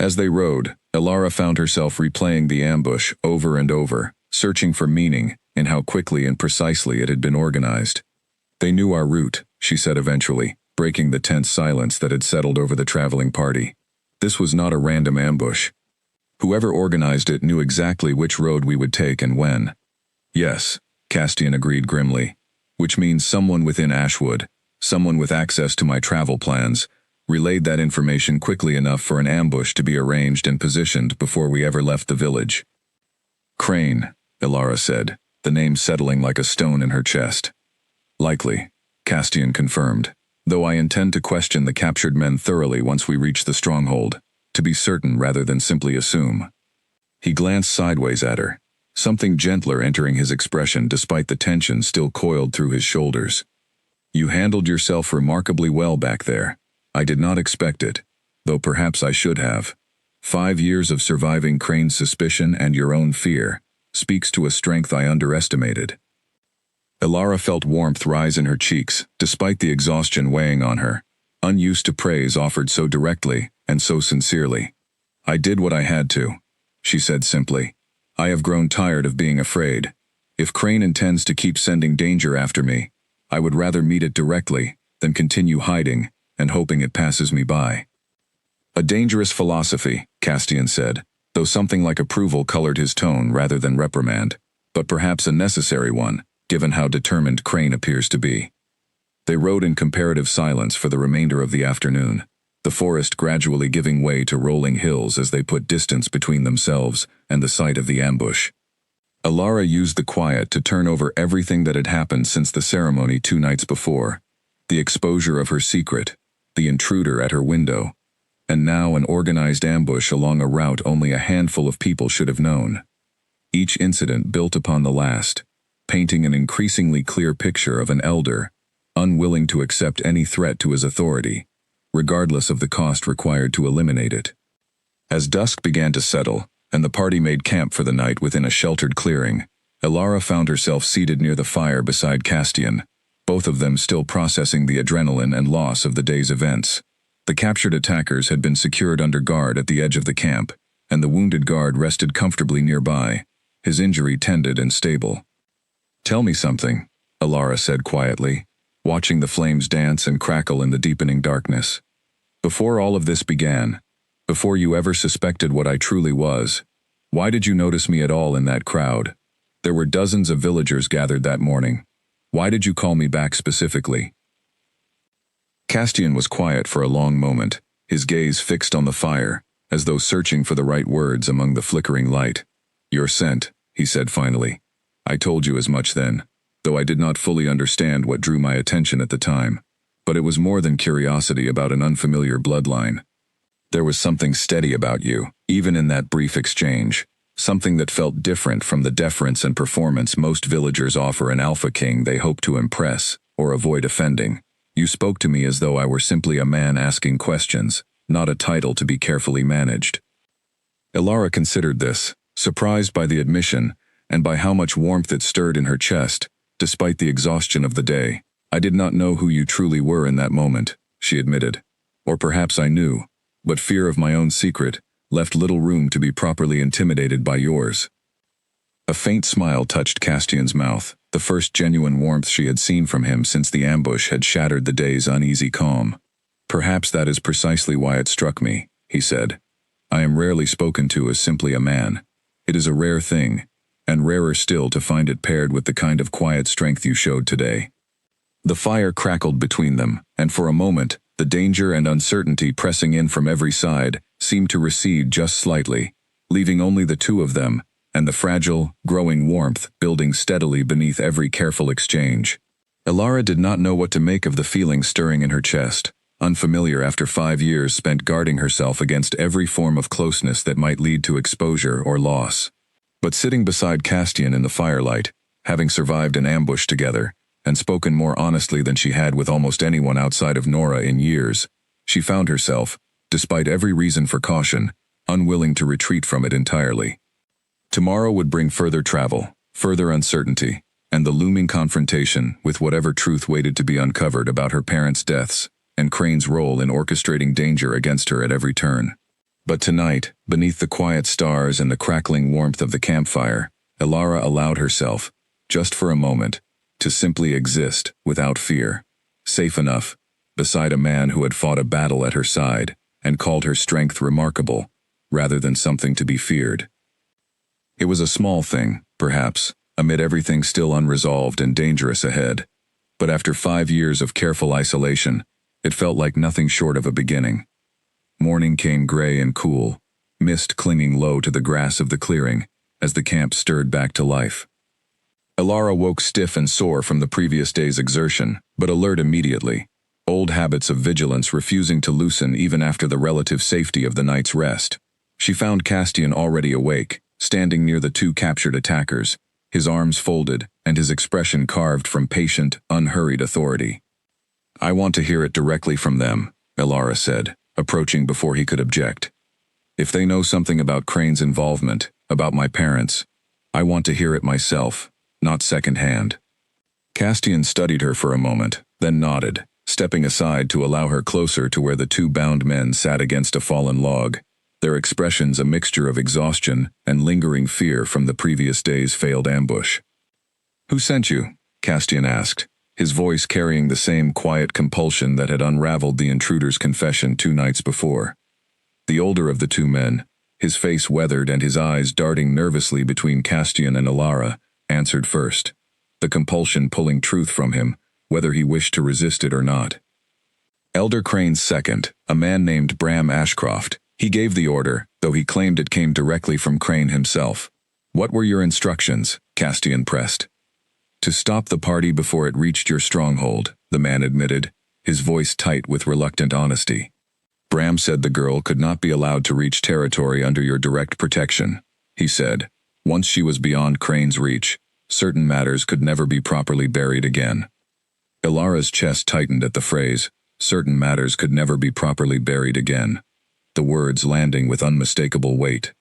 S1: As they rode, Alara found herself replaying the ambush over and over, searching for meaning in how quickly and precisely it had been organized. "They knew our route," she said eventually, breaking the tense silence that had settled over the traveling party. "This was not a random ambush. Whoever organized it knew exactly which road we would take and when." "Yes," Castian agreed grimly, "which means someone within Ashwood, someone with access to my travel plans, relayed that information quickly enough for an ambush to be arranged and positioned before we ever left the village." "Crane," Alara said, the name settling like a stone in her chest. "Likely," Castian confirmed, "though I intend to question the captured men thoroughly once we reach the stronghold, to be certain rather than simply assume." He glanced sideways at her, something gentler entering his expression despite the tension still coiled through his shoulders. "You handled yourself remarkably well back there. I did not expect it, though perhaps I should have. 5 years of surviving Crane's suspicion and your own fear speaks to a strength I underestimated." Alara felt warmth rise in her cheeks, despite the exhaustion weighing on her, unused to praise offered so directly and so sincerely. "I did what I had to," she said simply. "I have grown tired of being afraid. If Crane intends to keep sending danger after me, I would rather meet it directly than continue hiding and hoping it passes me by." "A dangerous philosophy," Castian said, though something like approval colored his tone rather than reprimand, "but perhaps a necessary one, given how determined Crane appears to be." They rode in comparative silence for the remainder of the afternoon, the forest gradually giving way to rolling hills as they put distance between themselves and the site of the ambush. Alara used the quiet to turn over everything that had happened since the ceremony 2 nights before, the exposure of her secret, the intruder at her window, and now an organized ambush along a route only a handful of people should have known. Each incident built upon the last, painting an increasingly clear picture of an elder, unwilling to accept any threat to his authority, regardless of the cost required to eliminate it. As dusk began to settle, and the party made camp for the night within a sheltered clearing, Alara found herself seated near the fire beside Castian, both of them still processing the adrenaline and loss of the day's events. The captured attackers had been secured under guard at the edge of the camp, and the wounded guard rested comfortably nearby, his injury tended and stable. Tell me something, Alara said quietly, watching the flames dance and crackle in the deepening darkness. Before all of this began, before you ever suspected what I truly was, why did you notice me at all in that crowd? There were dozens of villagers gathered that morning. Why did you call me back specifically? Castian was quiet for a long moment, his gaze fixed on the fire, as though searching for the right words among the flickering light. Your scent, he said finally. I told you as much then, though I did not fully understand what drew my attention at the time. But it was more than curiosity about an unfamiliar bloodline. There was something steady about you, even in that brief exchange, something that felt different from the deference and performance most villagers offer an alpha king they hope to impress or avoid offending. You spoke to me as though I were simply a man asking questions, not a title to be carefully managed. Alara considered this, surprised by the admission and by how much warmth it stirred in her chest, despite the exhaustion of the day. I did not know who you truly were in that moment, she admitted. Or perhaps I knew, but fear of my own secret left little room to be properly intimidated by yours. A faint smile touched Castian's mouth, the first genuine warmth she had seen from him since the ambush had shattered the day's uneasy calm. Perhaps that is precisely why it struck me, he said. I am rarely spoken to as simply a man. It is a rare thing, and rarer still to find it paired with the kind of quiet strength you showed today. The fire crackled between them, and for a moment, the danger and uncertainty pressing in from every side seemed to recede just slightly, leaving only the two of them, and the fragile, growing warmth building steadily beneath every careful exchange. Alara did not know what to make of the feeling stirring in her chest, unfamiliar after 5 years spent guarding herself against every form of closeness that might lead to exposure or loss. But sitting beside Castian in the firelight, having survived an ambush together, and spoken more honestly than she had with almost anyone outside of Nora in years, she found herself, despite every reason for caution, unwilling to retreat from it entirely. Tomorrow would bring further travel, further uncertainty, and the looming confrontation with whatever truth waited to be uncovered about her parents' deaths, and Crane's role in orchestrating danger against her at every turn. But tonight, beneath the quiet stars and the crackling warmth of the campfire, Alara allowed herself, just for a moment, to simply exist without fear, safe enough, beside a man who had fought a battle at her side and called her strength remarkable, rather than something to be feared. It was a small thing, perhaps, amid everything still unresolved and dangerous ahead, but after 5 years of careful isolation, it felt like nothing short of a beginning. Morning came gray and cool, mist clinging low to the grass of the clearing as the camp stirred back to life. Alara woke stiff and sore from the previous day's exertion, but alert immediately, old habits of vigilance refusing to loosen even after the relative safety of the night's rest. She found Castian already awake, standing near the 2 captured attackers, his arms folded and his expression carved from patient, unhurried authority. I want to hear it directly from them, Alara said, approaching before he could object. If they know something about Crane's involvement, about my parents, I want to hear it myself, not secondhand. Castian studied her for a moment, then nodded, stepping aside to allow her closer to where the 2 bound men sat against a fallen log, their expressions a mixture of exhaustion and lingering fear from the previous day's failed ambush. Who sent you? Castian asked, his voice carrying the same quiet compulsion that had unraveled the intruder's confession 2 nights before. The older of the 2 men, his face weathered and his eyes darting nervously between Castian and Alara, answered first, the compulsion pulling truth from him, whether he wished to resist it or not. Elder Crane's second, a man named Bram Ashcroft. He gave the order, though he claimed it came directly from Crane himself. What were your instructions? Castian pressed. To stop the party before it reached your stronghold, the man admitted, his voice tight with reluctant honesty. Bram said the girl could not be allowed to reach territory under your direct protection, he said. Once she was beyond Crane's reach, certain matters could never be properly buried again. Ilara's chest tightened at the phrase, certain matters could never be properly buried again, the words landing with unmistakable weight.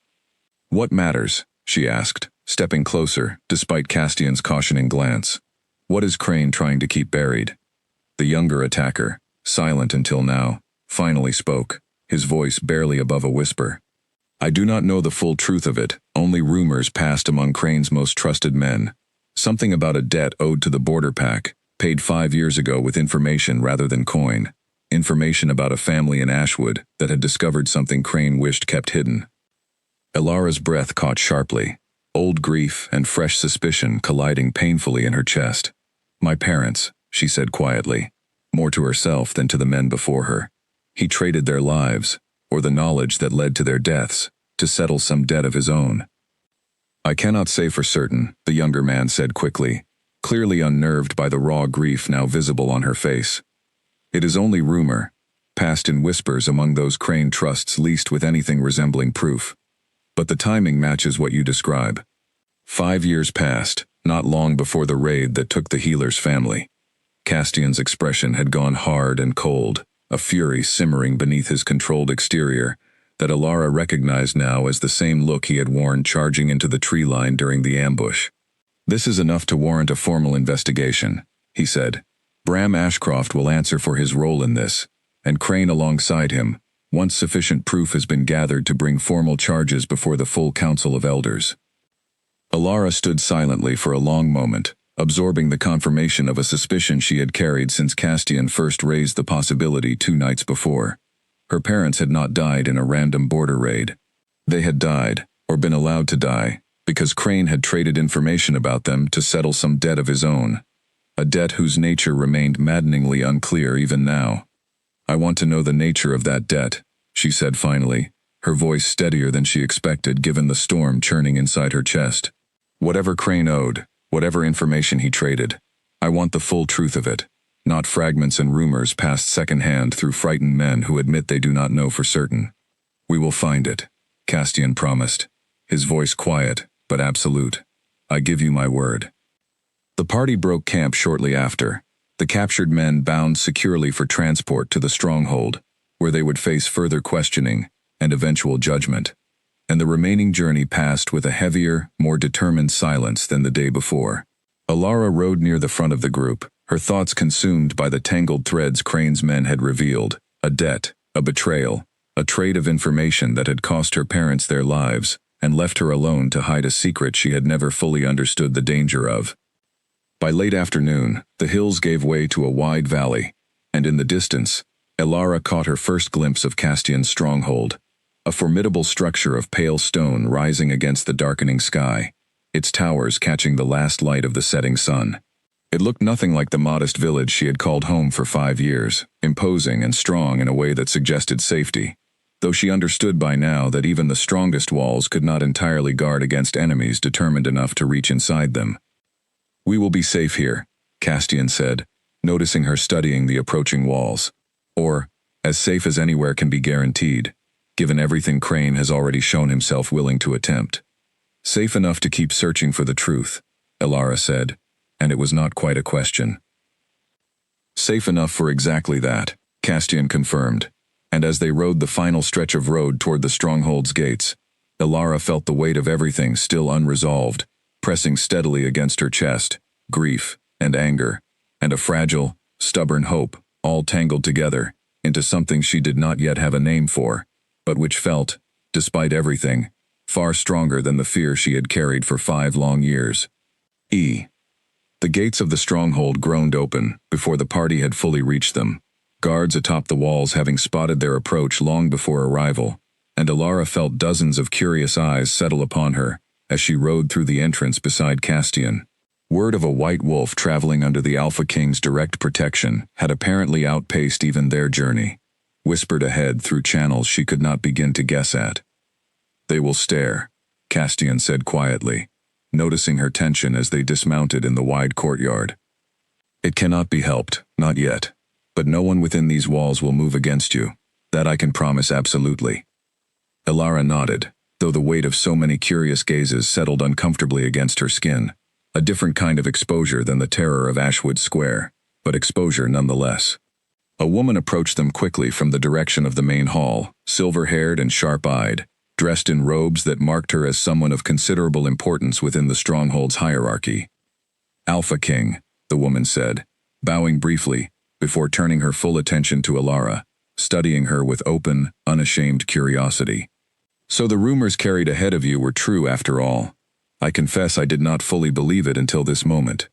S1: What matters? She asked, stepping closer, despite Castian's cautioning glance. What is Crane trying to keep buried? The younger attacker, silent until now, finally spoke, his voice barely above a whisper. I do not know the full truth of it, only rumors passed among Crane's most trusted men. Something about a debt owed to the border pack, paid 5 years ago with information rather than coin. Information about a family in Ashwood that had discovered something Crane wished kept hidden. Ilara's breath caught sharply, old grief and fresh suspicion colliding painfully in her chest. My parents, she said quietly, more to herself than to the men before her. He traded their lives, or the knowledge that led to their deaths, to settle some debt of his own. I cannot say for certain, the younger man said quickly, clearly unnerved by the raw grief now visible on her face. It is only rumor, passed in whispers among those Crane trusts leased with anything resembling proof. But the timing matches what you describe. 5 years passed, not long before the raid that took the healer's family. Castian's expression had gone hard and cold, a fury simmering beneath his controlled exterior, that Ilara recognized now as the same look he had worn charging into the tree line during the ambush. This is enough to warrant a formal investigation, he said. Bram Ashcroft will answer for his role in this, and Crane alongside him, once sufficient proof has been gathered to bring formal charges before the full Council of Elders. Ilara stood silently for a long moment, absorbing the confirmation of a suspicion she had carried since Castian first raised the possibility 2 nights before. Her parents had not died in a random border raid. They had died, or been allowed to die, because Crane had traded information about them to settle some debt of his own, a debt whose nature remained maddeningly unclear even now. I want to know the nature of that debt, she said finally, her voice steadier than she expected given the storm churning inside her chest. Whatever Crane owed, whatever information he traded, I want the full truth of it, not fragments and rumors passed secondhand through frightened men who admit they do not know for certain. We will find it, Castian promised, his voice quiet but absolute. I give you my word. The party broke camp shortly after, the captured men bound securely for transport to the stronghold, where they would face further questioning and eventual judgment, and the remaining journey passed with a heavier, more determined silence than the day before. Ilara rode near the front of the group, her thoughts consumed by the tangled threads Crane's men had revealed, a debt, a betrayal, a trade of information that had cost her parents their lives and left her alone to hide a secret she had never fully understood the danger of. By late afternoon, the hills gave way to a wide valley, and in the distance, Ilara caught her first glimpse of Castian's stronghold, a formidable structure of pale stone rising against the darkening sky, its towers catching the last light of the setting sun. It looked nothing like the modest village she had called home for 5 years, imposing and strong in a way that suggested safety, though she understood by now that even the strongest walls could not entirely guard against enemies determined enough to reach inside them. We will be safe here, Castian said, noticing her studying the approaching walls. Or, as safe as anywhere can be guaranteed, given everything Crane has already shown himself willing to attempt. Safe enough to keep searching for the truth, Ilara said, and it was not quite a question. Safe enough for exactly that, Castian confirmed, and as they rode the final stretch of road toward the stronghold's gates, Ilara felt the weight of everything still unresolved, pressing steadily against her chest, grief and anger, and a fragile, stubborn hope, all tangled together, into something she did not yet have a name for, but which felt, despite everything, far stronger than the fear she had carried for 5 long years. The gates of the stronghold groaned open before the party had fully reached them, guards atop the walls having spotted their approach long before arrival, and Ilara felt dozens of curious eyes settle upon her as she rode through the entrance beside Castian. Word of a white wolf traveling under the Alpha King's direct protection had apparently outpaced even their journey, whispered ahead through channels she could not begin to guess at. They will stare, Castian said quietly, noticing her tension as they dismounted in the wide courtyard. It cannot be helped, not yet, but no one within these walls will move against you. That I can promise absolutely. Ilara nodded, though the weight of so many curious gazes settled uncomfortably against her skin. A different kind of exposure than the terror of Ashwood Square, but exposure nonetheless. A woman approached them quickly from the direction of the main hall, silver-haired and sharp-eyed, dressed in robes that marked her as someone of considerable importance within the stronghold's hierarchy. Alpha King, the woman said, bowing briefly, before turning her full attention to Ilara, studying her with open, unashamed curiosity. So the rumors carried ahead of you were true after all. I confess I did not fully believe it until this moment.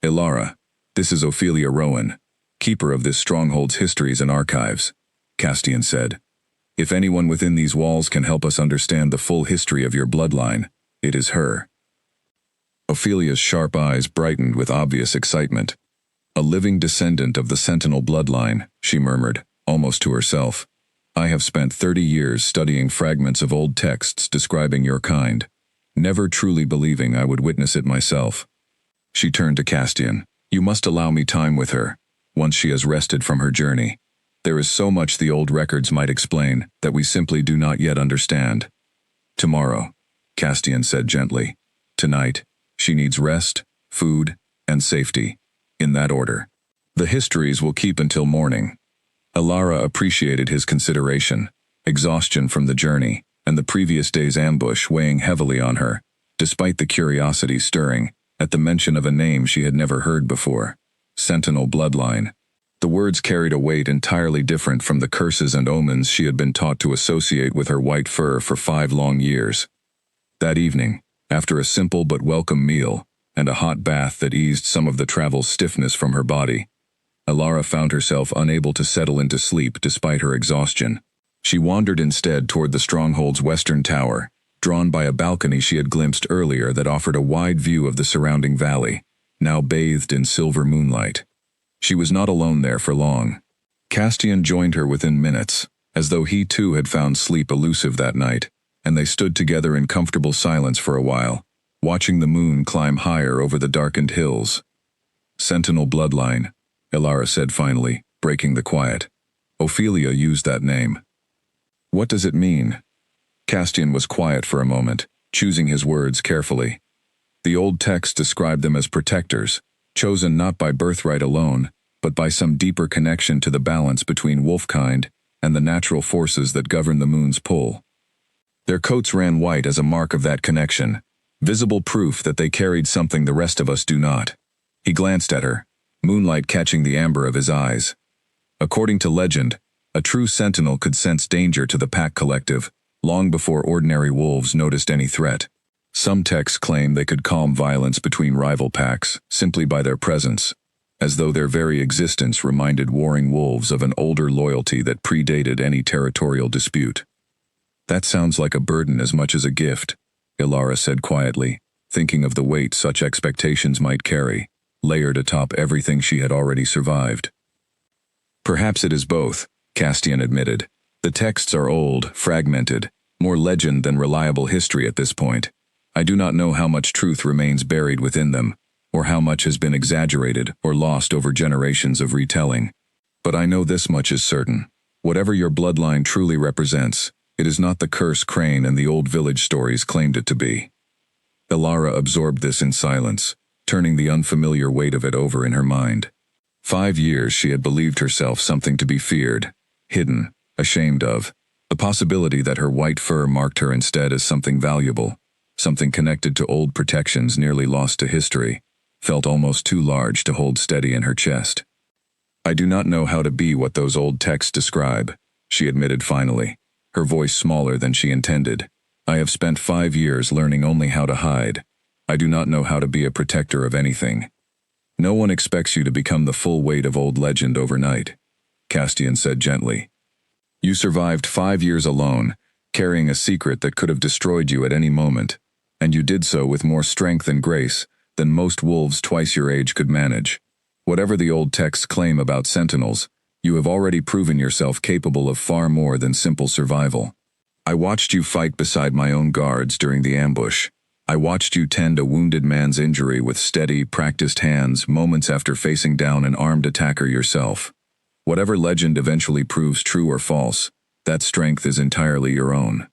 S1: Ilara, this is Ophelia Rowan, keeper of this stronghold's histories and archives, Castian said. If anyone within these walls can help us understand the full history of your bloodline, it is her. Ophelia's sharp eyes brightened with obvious excitement. A living descendant of the Sentinel bloodline, she murmured, almost to herself. I have spent 30 years studying fragments of old texts describing your kind, never truly believing I would witness it myself. She turned to Castian. You must allow me time with her, once she has rested from her journey. There is so much the old records might explain that we simply do not yet understand. Tomorrow, Castian said gently. Tonight, she needs rest, food, and safety. In that order. The histories will keep until morning. Ilara appreciated his consideration, exhaustion from the journey, and the previous day's ambush weighing heavily on her, despite the curiosity stirring at the mention of a name she had never heard before. Sentinel bloodline. The words carried a weight entirely different from the curses and omens she had been taught to associate with her white fur for 5 long years. That evening, after a simple but welcome meal, and a hot bath that eased some of the travel's stiffness from her body, Ilara found herself unable to settle into sleep despite her exhaustion. She wandered instead toward the stronghold's western tower, drawn by a balcony she had glimpsed earlier that offered a wide view of the surrounding valley, now bathed in silver moonlight. She was not alone there for long. Castian joined her within minutes, as though he too had found sleep elusive that night, and they stood together in comfortable silence for a while, watching the moon climb higher over the darkened hills. Sentinel bloodline, Ilara said finally, breaking the quiet. Ophelia used that name. What does it mean? Castian was quiet for a moment, choosing his words carefully. The old texts described them as protectors, chosen not by birthright alone, but by some deeper connection to the balance between wolfkind and the natural forces that govern the moon's pull. Their coats ran white as a mark of that connection, visible proof that they carried something the rest of us do not. He glanced at her, moonlight catching the amber of his eyes. According to legend, a true sentinel could sense danger to the pack collective, long before ordinary wolves noticed any threat. Some texts claim they could calm violence between rival packs simply by their presence, as though their very existence reminded warring wolves of an older loyalty that predated any territorial dispute. That sounds like a burden as much as a gift, Ilara said quietly, thinking of the weight such expectations might carry, layered atop everything she had already survived. Perhaps it is both, Castian admitted. The texts are old, fragmented, more legend than reliable history at this point. I do not know how much truth remains buried within them, or how much has been exaggerated or lost over generations of retelling. But I know this much is certain. Whatever your bloodline truly represents, it is not the curse Crane and the old village stories claimed it to be. Ilara absorbed this in silence, turning the unfamiliar weight of it over in her mind. 5 years she had believed herself something to be feared, hidden, ashamed of. The possibility that her white fur marked her instead as something valuable, something connected to old protections nearly lost to history, felt almost too large to hold steady in her chest. I do not know how to be what those old texts describe, she admitted finally, her voice smaller than she intended. I have spent 5 years learning only how to hide. I do not know how to be a protector of anything. No one expects you to become the full weight of old legend overnight, Castian said gently. You survived 5 years alone, carrying a secret that could have destroyed you at any moment, and you did so with more strength and grace than most wolves twice your age could manage. Whatever the old texts claim about sentinels, you have already proven yourself capable of far more than simple survival. I watched you fight beside my own guards during the ambush. I watched you tend a wounded man's injury with steady, practiced hands moments after facing down an armed attacker yourself. Whatever legend eventually proves true or false, that strength is entirely your own.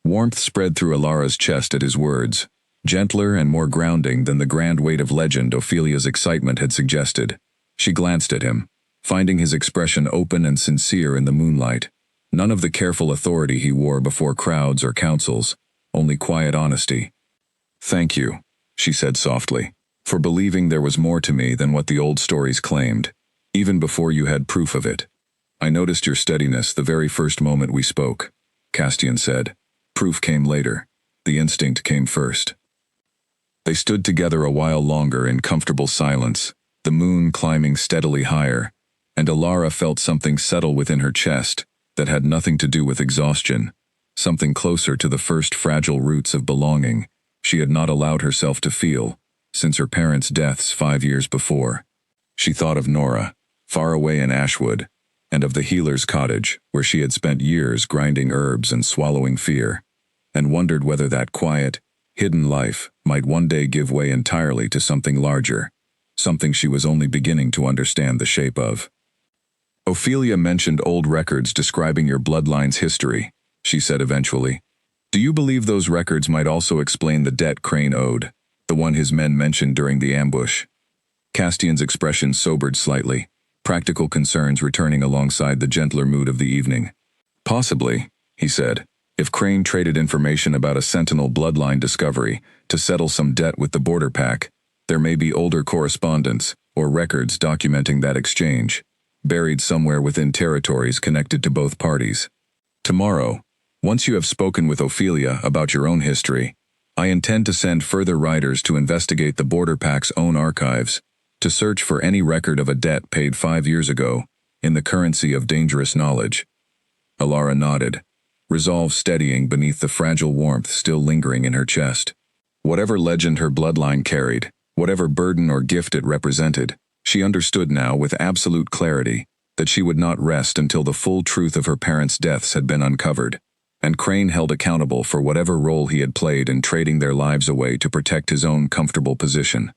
S1: Warmth spread through Ilara's chest at his words, gentler and more grounding than the grand weight of legend Ophelia's excitement had suggested. She glanced at him, finding his expression open and sincere in the moonlight. None of the careful authority he wore before crowds or councils, only quiet honesty. Thank you, she said softly, for believing there was more to me than what the old stories claimed, even before you had proof of it. I noticed your steadiness the very first moment we spoke, Castian said. Proof came later. The instinct came first. They stood together a while longer in comfortable silence, the moon climbing steadily higher, and Alara felt something settle within her chest that had nothing to do with exhaustion, something closer to the first fragile roots of belonging she had not allowed herself to feel since her parents' deaths 5 years before. She thought of Nora, far away in Ashwood, and of the healer's cottage where she had spent years grinding herbs and swallowing fear, and wondered whether that quiet, hidden life might one day give way entirely to something larger, something she was only beginning to understand the shape of. Ophelia mentioned old records describing your bloodline's history, she said eventually. Do you believe those records might also explain the debt Crane owed, the one his men mentioned during the ambush? Castian's expression sobered slightly, practical concerns returning alongside the gentler mood of the evening. Possibly, he said, if Crane traded information about a Sentinel bloodline discovery to settle some debt with the Border Pack, there may be older correspondence or records documenting that exchange, buried somewhere within territories connected to both parties. Tomorrow, once you have spoken with Ophelia about your own history, I intend to send further riders to investigate the Border Pack's own archives, to search for any record of a debt paid 5 years ago, in the currency of dangerous knowledge. Alara nodded, resolve steadying beneath the fragile warmth still lingering in her chest. Whatever legend her bloodline carried, whatever burden or gift it represented, she understood now with absolute clarity that she would not rest until the full truth of her parents' deaths had been uncovered, and Crane held accountable for whatever role he had played in trading their lives away to protect his own comfortable position.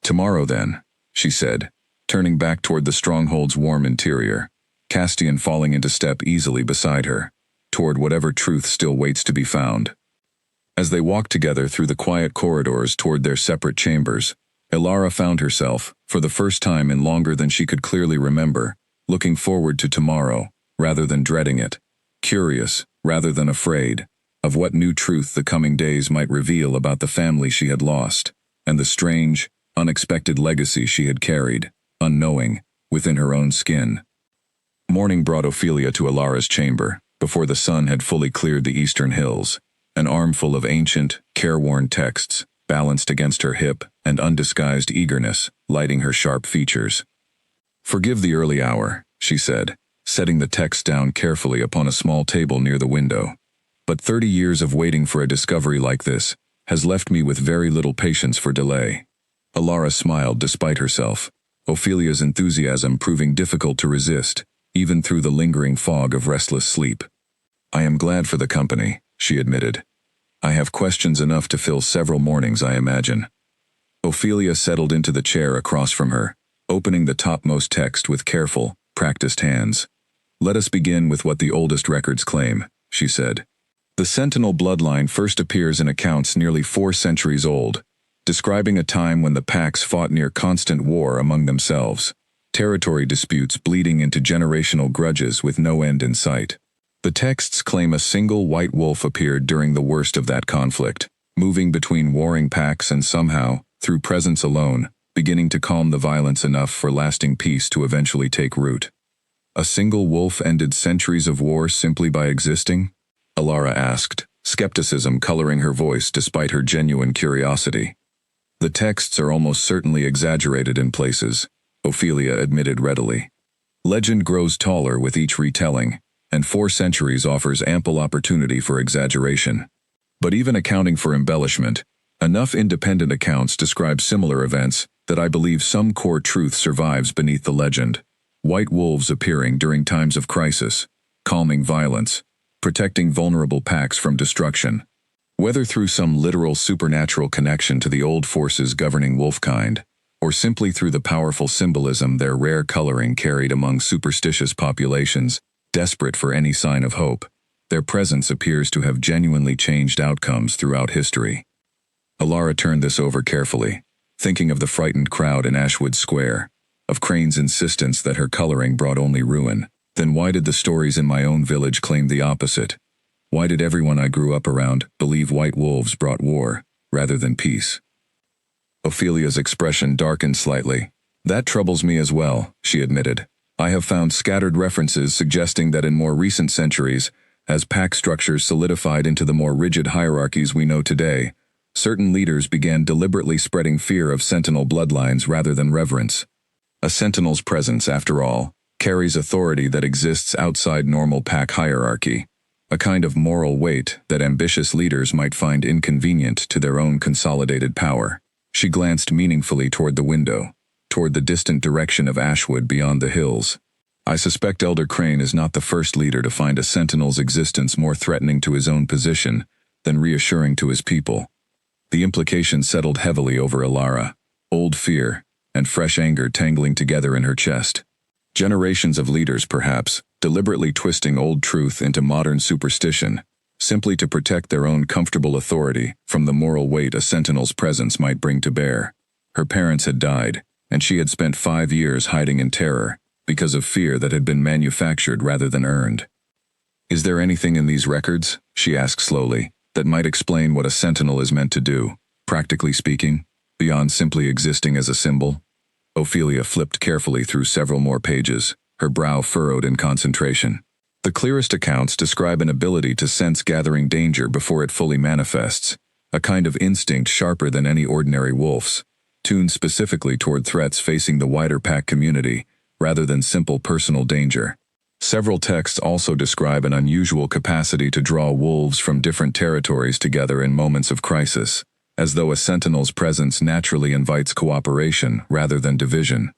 S1: Tomorrow then, she said, turning back toward the stronghold's warm interior, Castian falling into step easily beside her, toward whatever truth still waits to be found. As they walked together through the quiet corridors toward their separate chambers, Alara found herself, for the first time in longer than she could clearly remember, looking forward to tomorrow, rather than dreading it, curious, rather than afraid, of what new truth the coming days might reveal about the family she had lost, and the strange, unexpected legacy she had carried, unknowing, within her own skin. Morning brought Ophelia to Alara's chamber, before the sun had fully cleared the eastern hills, an armful of ancient, careworn texts, balanced against her hip, and undisguised eagerness, lighting her sharp features. Forgive the early hour, she said, setting the text down carefully upon a small table near the window. But 30 years of waiting for a discovery like this has left me with very little patience for delay. Alara smiled despite herself, Ophelia's enthusiasm proving difficult to resist, even through the lingering fog of restless sleep. I am glad for the company, she admitted. I have questions enough to fill several mornings, I imagine. Ophelia settled into the chair across from her, opening the topmost text with careful, practiced hands. Let us begin with what the oldest records claim, she said. The Sentinel bloodline first appears in accounts nearly 4 centuries old, describing a time when the packs fought near constant war among themselves, territory disputes bleeding into generational grudges with no end in sight. The texts claim a single white wolf appeared during the worst of that conflict, moving between warring packs and somehow, through presence alone, beginning to calm the violence enough for lasting peace to eventually take root. A single wolf ended centuries of war simply by existing? Alara asked, skepticism coloring her voice despite her genuine curiosity. The texts are almost certainly exaggerated in places, Ophelia admitted readily. Legend grows taller with each retelling, and 4 centuries offers ample opportunity for exaggeration. But even accounting for embellishment, enough independent accounts describe similar events that I believe some core truth survives beneath the legend. White wolves appearing during times of crisis, calming violence, protecting vulnerable packs from destruction. Whether through some literal supernatural connection to the old forces governing wolfkind, or simply through the powerful symbolism their rare coloring carried among superstitious populations, desperate for any sign of hope, their presence appears to have genuinely changed outcomes throughout history. Alara turned this over carefully, thinking of the frightened crowd in Ashwood Square, of Crane's insistence that her coloring brought only ruin. Then why did the stories in my own village claim the opposite? Why did everyone I grew up around believe white wolves brought war, rather than peace? Ophelia's expression darkened slightly. That troubles me as well, she admitted. I have found scattered references suggesting that in more recent centuries, As pack structures solidified into the more rigid hierarchies we know today, certain leaders began deliberately spreading fear of sentinel bloodlines rather than reverence. A sentinel's presence, after all, carries authority that exists outside normal pack hierarchy, a kind of moral weight that ambitious leaders might find inconvenient to their own consolidated power. She glanced meaningfully toward the window, toward the distant direction of Ashwood beyond the hills. I suspect Elder Crane is not the first leader to find a sentinel's existence more threatening to his own position than reassuring to his people. The implication settled heavily over Alara, old fear and fresh anger tangling together in her chest. Generations of leaders, perhaps, deliberately twisting old truth into modern superstition, simply to protect their own comfortable authority from the moral weight a sentinel's presence might bring to bear. Her parents had died, and she had spent 5 years hiding in terror, because of fear that had been manufactured rather than earned. "Is there anything in these records," she asked slowly, "that might explain what a sentinel is meant to do, practically speaking, beyond simply existing as a symbol?" Ophelia flipped carefully through several more pages, her brow furrowed in concentration. The clearest accounts describe an ability to sense gathering danger before it fully manifests, a kind of instinct sharper than any ordinary wolf's, tuned specifically toward threats facing the wider pack community, rather than simple personal danger. Several texts also describe an unusual capacity to draw wolves from different territories together in moments of crisis, as though a sentinel's presence naturally invites cooperation rather than division.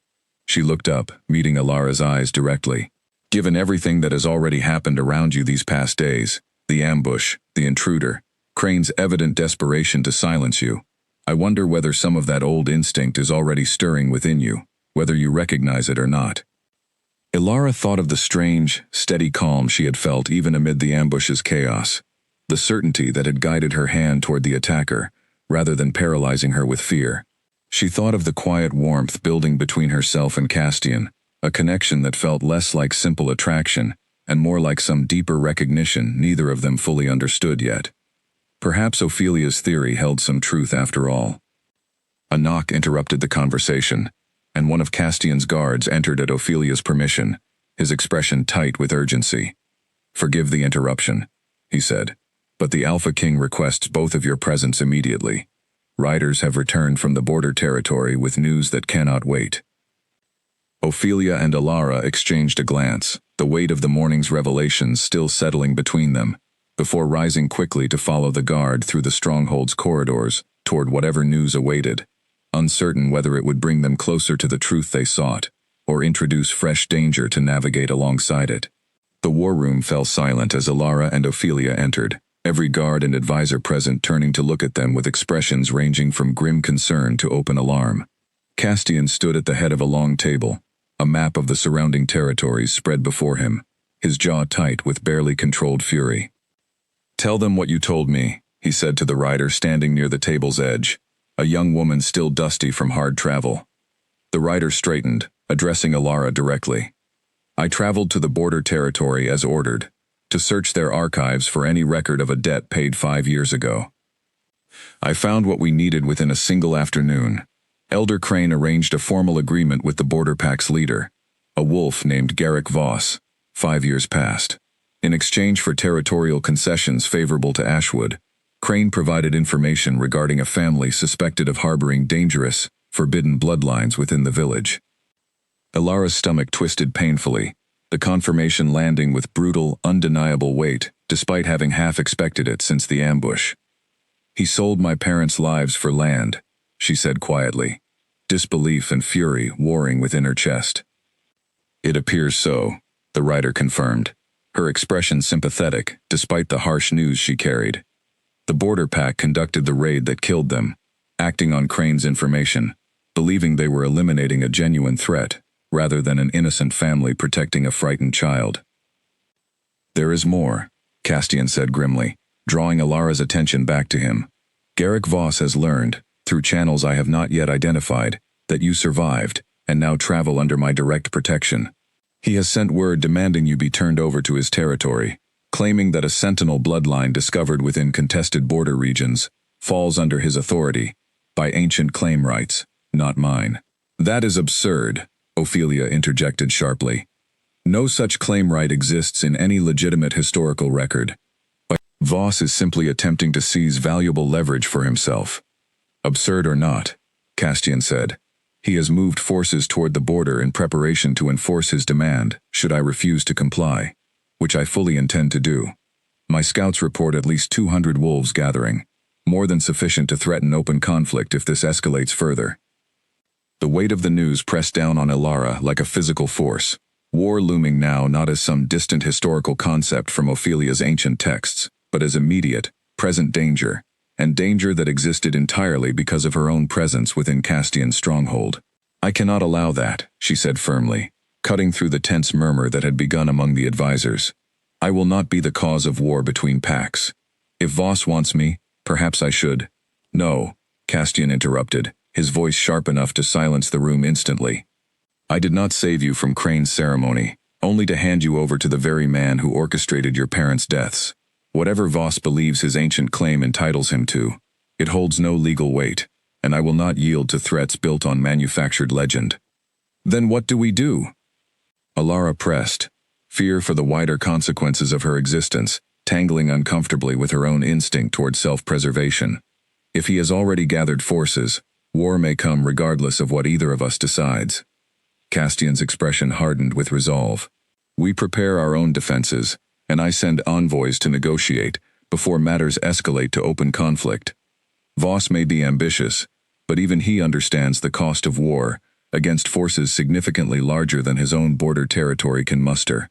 S1: She looked up, meeting Alara's eyes directly. "Given everything that has already happened around you these past days, the ambush, the intruder, Crane's evident desperation to silence you, I wonder whether some of that old instinct is already stirring within you, whether you recognize it or not." Alara thought of the strange, steady calm she had felt even amid the ambush's chaos, the certainty that had guided her hand toward the attacker, rather than paralyzing her with fear. She thought of the quiet warmth building between herself and Castian, a connection that felt less like simple attraction and more like some deeper recognition neither of them fully understood yet. Perhaps Ophelia's theory held some truth after all. A knock interrupted the conversation, and one of Castian's guards entered at Ophelia's permission, his expression tight with urgency. "Forgive the interruption," he said, "but the Alpha King requests both of your presence immediately. Riders have returned from the border territory with news that cannot wait." Ophelia and Alara exchanged a glance, the weight of the morning's revelations still settling between them, before rising quickly to follow the guard through the stronghold's corridors toward whatever news awaited, uncertain whether it would bring them closer to the truth they sought, or introduce fresh danger to navigate alongside it. The war room fell silent as Alara and Ophelia entered, every guard and advisor present turning to look at them with expressions ranging from grim concern to open alarm. Castian stood at the head of a long table, a map of the surrounding territories spread before him, his jaw tight with barely controlled fury. "Tell them what you told me," he said to the rider standing near the table's edge, a young woman still dusty from hard travel. The rider straightened, addressing Alara directly. "I traveled to the border territory as ordered, to search their archives for any record of a debt paid 5 years ago. I found what we needed within a single afternoon. Elder Crane arranged a formal agreement with the border pack's leader, a wolf named Garrick Voss, 5 years past. In exchange for territorial concessions favorable to Ashwood, Crane provided information regarding a family suspected of harboring dangerous, forbidden bloodlines within the village." Alara's stomach twisted painfully, the confirmation landing with brutal, undeniable weight, despite having half expected it since the ambush. "He sold my parents' lives for land," she said quietly, disbelief and fury warring within her chest. "It appears so," the rider confirmed, her expression sympathetic despite the harsh news she carried. "The border pack conducted the raid that killed them, acting on Crane's information, believing they were eliminating a genuine threat, rather than an innocent family protecting a frightened child." "There is more," Castian said grimly, drawing Alara's attention back to him. "Garrick Voss has learned, through channels I have not yet identified, that you survived, and now travel under my direct protection. He has sent word demanding you be turned over to his territory, claiming that a sentinel bloodline discovered within contested border regions falls under his authority, by ancient claim rights, not mine." "That is absurd," Ophelia interjected sharply. No such claim right exists in any legitimate historical record. But Voss is simply attempting to seize valuable leverage for himself. Absurd or not, Castian said. He has moved forces toward the border in preparation to enforce his demand, should I refuse to comply, which I fully intend to do. My scouts report at least 200 wolves gathering, more than sufficient to threaten open conflict if this escalates further. The weight of the news pressed down on Ilara like a physical force, war looming now not as some distant historical concept from Ophelia's ancient texts, but as immediate, present danger, and danger that existed entirely because of her own presence within Castian's stronghold. I cannot allow that, she said firmly, cutting through the tense murmur that had begun among the advisors. I will not be the cause of war between packs. If Voss wants me, perhaps I should. No, Castian interrupted, his voice sharp enough to silence the room instantly. I did not save you from Crane's ceremony, only to hand you over to the very man who orchestrated your parents' deaths. Whatever Voss believes his ancient claim entitles him to, it holds no legal weight, and I will not yield to threats built on manufactured legend. Then what do we do? Ilara pressed, fear for the wider consequences of her existence, tangling uncomfortably with her own instinct toward self-preservation. If he has already gathered forces, war may come regardless of what either of us decides. Castian's expression hardened with resolve. We prepare our own defenses, and I send envoys to negotiate before matters escalate to open conflict. Voss may be ambitious, but even he understands the cost of war against forces significantly larger than his own border territory can muster.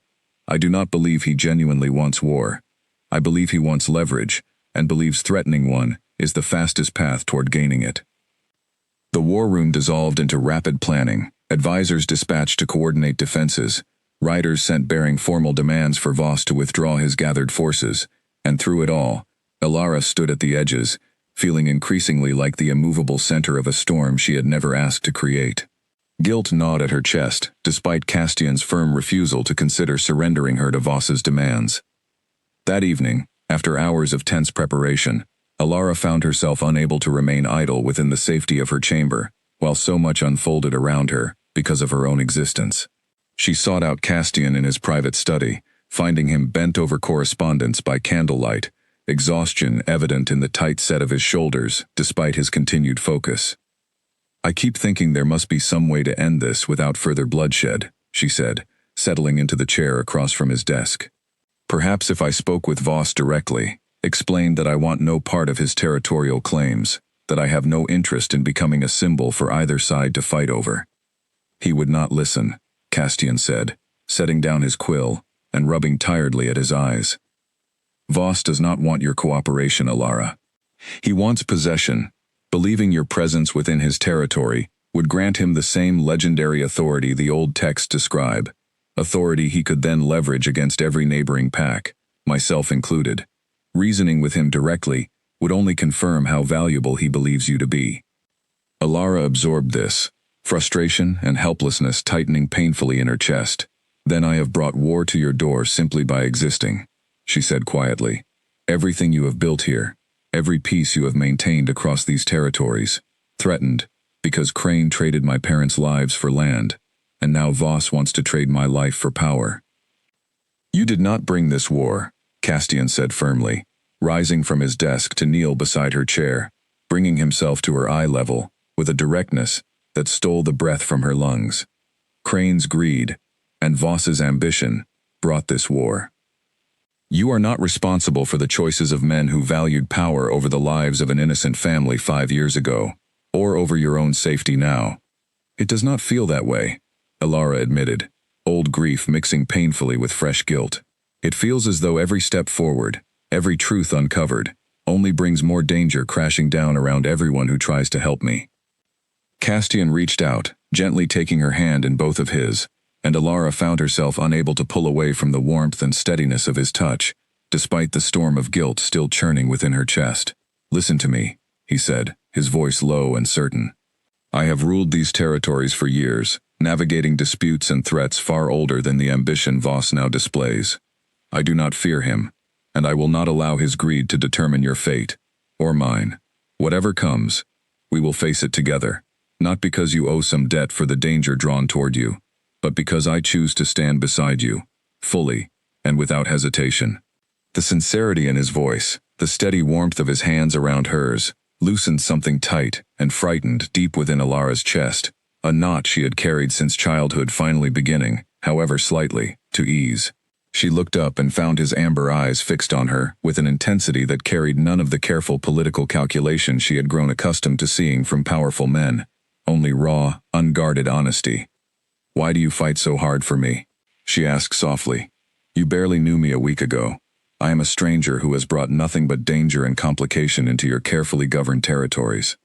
S1: I do not believe he genuinely wants war. I believe he wants leverage, and believes threatening one is the fastest path toward gaining it. The war room dissolved into rapid planning, advisors dispatched to coordinate defenses, riders sent bearing formal demands for Voss to withdraw his gathered forces, and through it all, Ilara stood at the edges, feeling increasingly like the immovable center of a storm she had never asked to create. Guilt gnawed at her chest, despite Castian's firm refusal to consider surrendering her to Voss's demands. That evening, after hours of tense preparation, Ilara found herself unable to remain idle within the safety of her chamber, while so much unfolded around her because of her own existence. She sought out Castian in his private study, finding him bent over correspondence by candlelight, exhaustion evident in the tight set of his shoulders despite his continued focus. I keep thinking there must be some way to end this without further bloodshed, she said, settling into the chair across from his desk. Perhaps if I spoke with Voss directly, explained that I want no part of his territorial claims, that I have no interest in becoming a symbol for either side to fight over. He would not listen, Castian said, setting down his quill and rubbing tiredly at his eyes. Voss does not want your cooperation, Ilara. He wants possession. Believing your presence within his territory would grant him the same legendary authority the old texts describe, authority he could then leverage against every neighboring pack, myself included. Reasoning with him directly would only confirm how valuable he believes you to be. Ilara absorbed this, frustration and helplessness tightening painfully in her chest. Then I have brought war to your door simply by existing, she said quietly. Everything you have built here, every piece you have maintained across these territories, threatened, because Crane traded my parents' lives for land, and now Voss wants to trade my life for power. You did not bring this war, Castian said firmly, rising from his desk to kneel beside her chair, bringing himself to her eye level, with a directness that stole the breath from her lungs. Crane's greed, and Voss's ambition, brought this war. You are not responsible for the choices of men who valued power over the lives of an innocent family 5 years ago, or over your own safety now. It does not feel that way, Ilara admitted, old grief mixing painfully with fresh guilt. It feels as though every step forward, every truth uncovered, only brings more danger crashing down around everyone who tries to help me. Castian reached out, gently taking her hand in both of his, and Ilara found herself unable to pull away from the warmth and steadiness of his touch, despite the storm of guilt still churning within her chest. Listen to me, he said, his voice low and certain. I have ruled these territories for years, navigating disputes and threats far older than the ambition Voss now displays. I do not fear him, and I will not allow his greed to determine your fate, or mine. Whatever comes, we will face it together, not because you owe some debt for the danger drawn toward you, but because I choose to stand beside you, fully, and without hesitation." The sincerity in his voice, the steady warmth of his hands around hers, loosened something tight and frightened deep within Alara's chest, a knot she had carried since childhood finally beginning, however slightly, to ease. She looked up and found his amber eyes fixed on her with an intensity that carried none of the careful political calculation she had grown accustomed to seeing from powerful men, only raw, unguarded honesty. "Why do you fight so hard for me?" she asked softly. "You barely knew me a week ago. I am a stranger who has brought nothing but danger and complication into your carefully governed territories."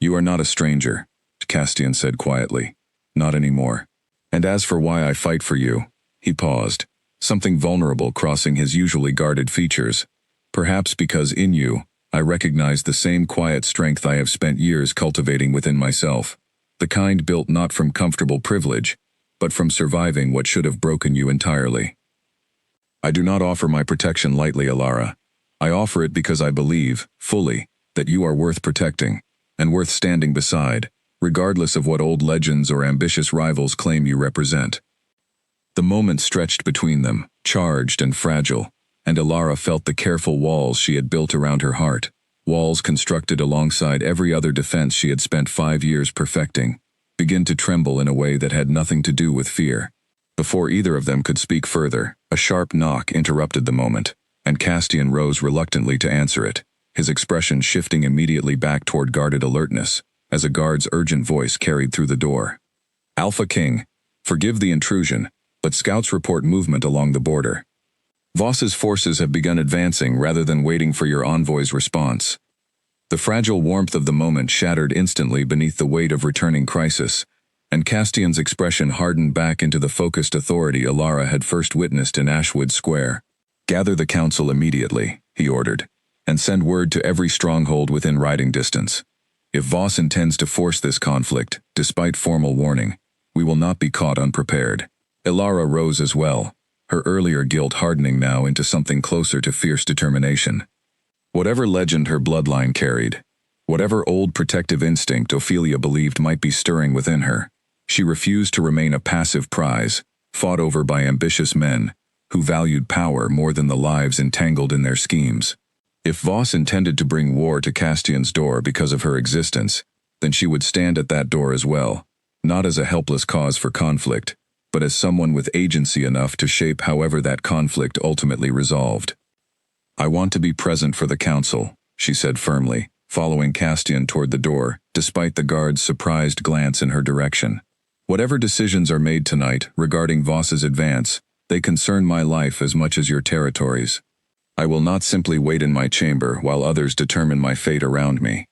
S1: "You are not a stranger," Castian said quietly. "Not anymore. And as for why I fight for you," he paused, something vulnerable crossing his usually guarded features. "Perhaps because in you, I recognize the same quiet strength I have spent years cultivating within myself, the kind built not from comfortable privilege, but from surviving what should have broken you entirely. I do not offer my protection lightly, Alara. I offer it because I believe, fully, that you are worth protecting, and worth standing beside, regardless of what old legends or ambitious rivals claim you represent." The moment stretched between them, charged and fragile, and Alara felt the careful walls she had built around her heart, walls constructed alongside every other defense she had spent 5 years perfecting, begin to tremble in a way that had nothing to do with fear. Before either of them could speak further, a sharp knock interrupted the moment, and Castian rose reluctantly to answer it, his expression shifting immediately back toward guarded alertness, as a guard's urgent voice carried through the door. "Alpha King, forgive the intrusion, but scouts report movement along the border. Voss's forces have begun advancing rather than waiting for your envoy's response." The fragile warmth of the moment shattered instantly beneath the weight of returning crisis, and Castian's expression hardened back into the focused authority Alara had first witnessed in Ashwood Square. "Gather the council immediately," he ordered, "and send word to every stronghold within riding distance. If Voss intends to force this conflict, despite formal warning, we will not be caught unprepared." Alara rose as well, her earlier guilt hardening now into something closer to fierce determination. Whatever legend her bloodline carried, whatever old protective instinct Ophelia believed might be stirring within her, she refused to remain a passive prize, fought over by ambitious men, who valued power more than the lives entangled in their schemes. If Voss intended to bring war to Castian's door because of her existence, then she would stand at that door as well, not as a helpless cause for conflict, but as someone with agency enough to shape however that conflict ultimately resolved. "I want to be present for the council," she said firmly, following Castian toward the door, despite the guard's surprised glance in her direction. "Whatever decisions are made tonight regarding Voss's advance, they concern my life as much as your territories. I will not simply wait in my chamber while others determine my fate around me."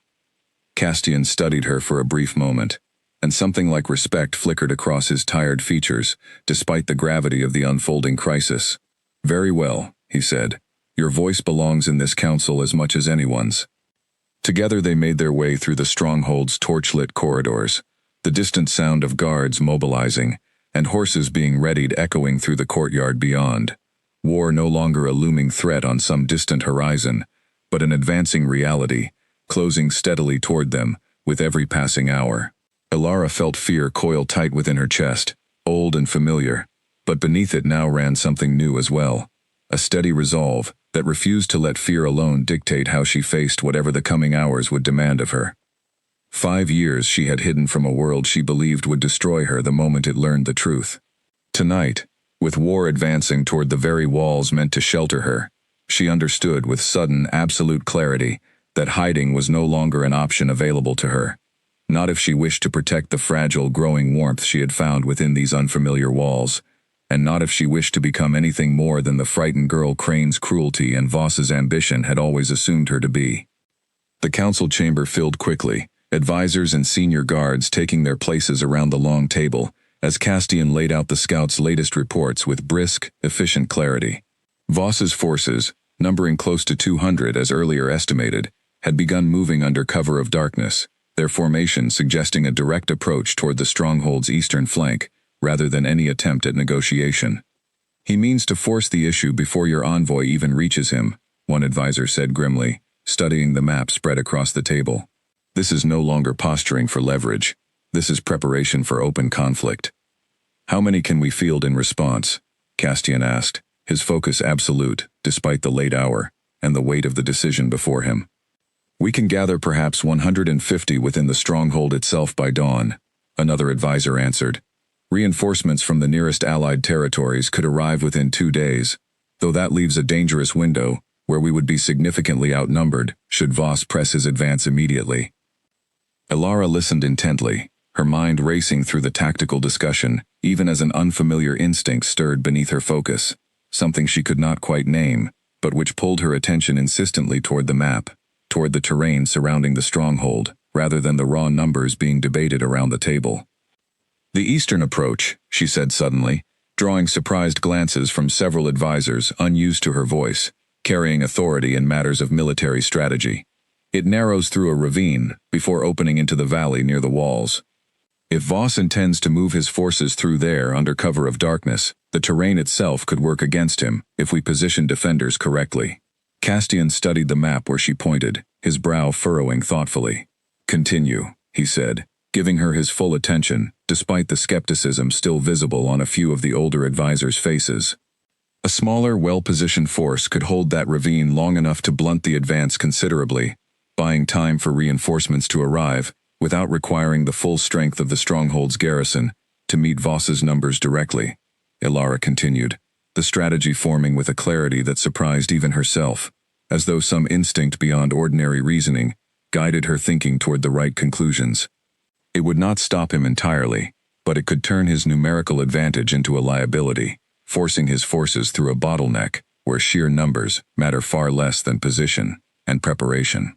S1: Castian studied her for a brief moment, and something like respect flickered across his tired features, despite the gravity of the unfolding crisis. "Very well," he said. "Your voice belongs in this council as much as anyone's." Together they made their way through the stronghold's torch-lit corridors, the distant sound of guards mobilizing, and horses being readied echoing through the courtyard beyond. War no longer a looming threat on some distant horizon, but an advancing reality, closing steadily toward them, with every passing hour. Alara felt fear coil tight within her chest, old and familiar, but beneath it now ran something new as well, a steady resolve that refused to let fear alone dictate how she faced whatever the coming hours would demand of her. 5 years she had hidden from a world she believed would destroy her the moment it learned the truth. Tonight, with war advancing toward the very walls meant to shelter her, she understood with sudden, absolute clarity that hiding was no longer an option available to her. Not if she wished to protect the fragile, growing warmth she had found within these unfamiliar walls, and not if she wished to become anything more than the frightened girl Crane's cruelty and Voss's ambition had always assumed her to be. The council chamber filled quickly, advisors and senior guards taking their places around the long table, as Castian laid out the scouts' latest reports with brisk, efficient clarity. Voss's forces, numbering close to 200 as earlier estimated, had begun moving under cover of darkness, their formation suggesting a direct approach toward the stronghold's eastern flank, rather than any attempt at negotiation. "He means to force the issue before your envoy even reaches him," one advisor said grimly, studying the map spread across the table. "This is no longer posturing for leverage. This is preparation for open conflict." How many can we field in response? Castian asked, his focus absolute, despite the late hour, and the weight of the decision before him. We can gather perhaps 150 within the stronghold itself by dawn, another advisor answered. Reinforcements from the nearest allied territories could arrive within 2 days, though that leaves a dangerous window where we would be significantly outnumbered should Voss press his advance immediately. Elara listened intently, her mind racing through the tactical discussion, even as an unfamiliar instinct stirred beneath her focus, something she could not quite name, but which pulled her attention insistently toward the map, toward the terrain surrounding the stronghold, rather than the raw numbers being debated around the table. The eastern approach, she said suddenly, drawing surprised glances from several advisors unused to her voice, carrying authority in matters of military strategy. It narrows through a ravine before opening into the valley near the walls. If Voss intends to move his forces through there under cover of darkness, the terrain itself could work against him if we position defenders correctly. Castian studied the map where she pointed, his brow furrowing thoughtfully. Continue, he said, giving her his full attention, despite the skepticism still visible on a few of the older advisors' faces. A smaller, well-positioned force could hold that ravine long enough to blunt the advance considerably, buying time for reinforcements to arrive, without requiring the full strength of the stronghold's garrison to meet Voss's numbers directly. Elara continued, the strategy forming with a clarity that surprised even herself, as though some instinct beyond ordinary reasoning guided her thinking toward the right conclusions. It would not stop him entirely, but it could turn his numerical advantage into a liability, forcing his forces through a bottleneck where sheer numbers matter far less than position and preparation.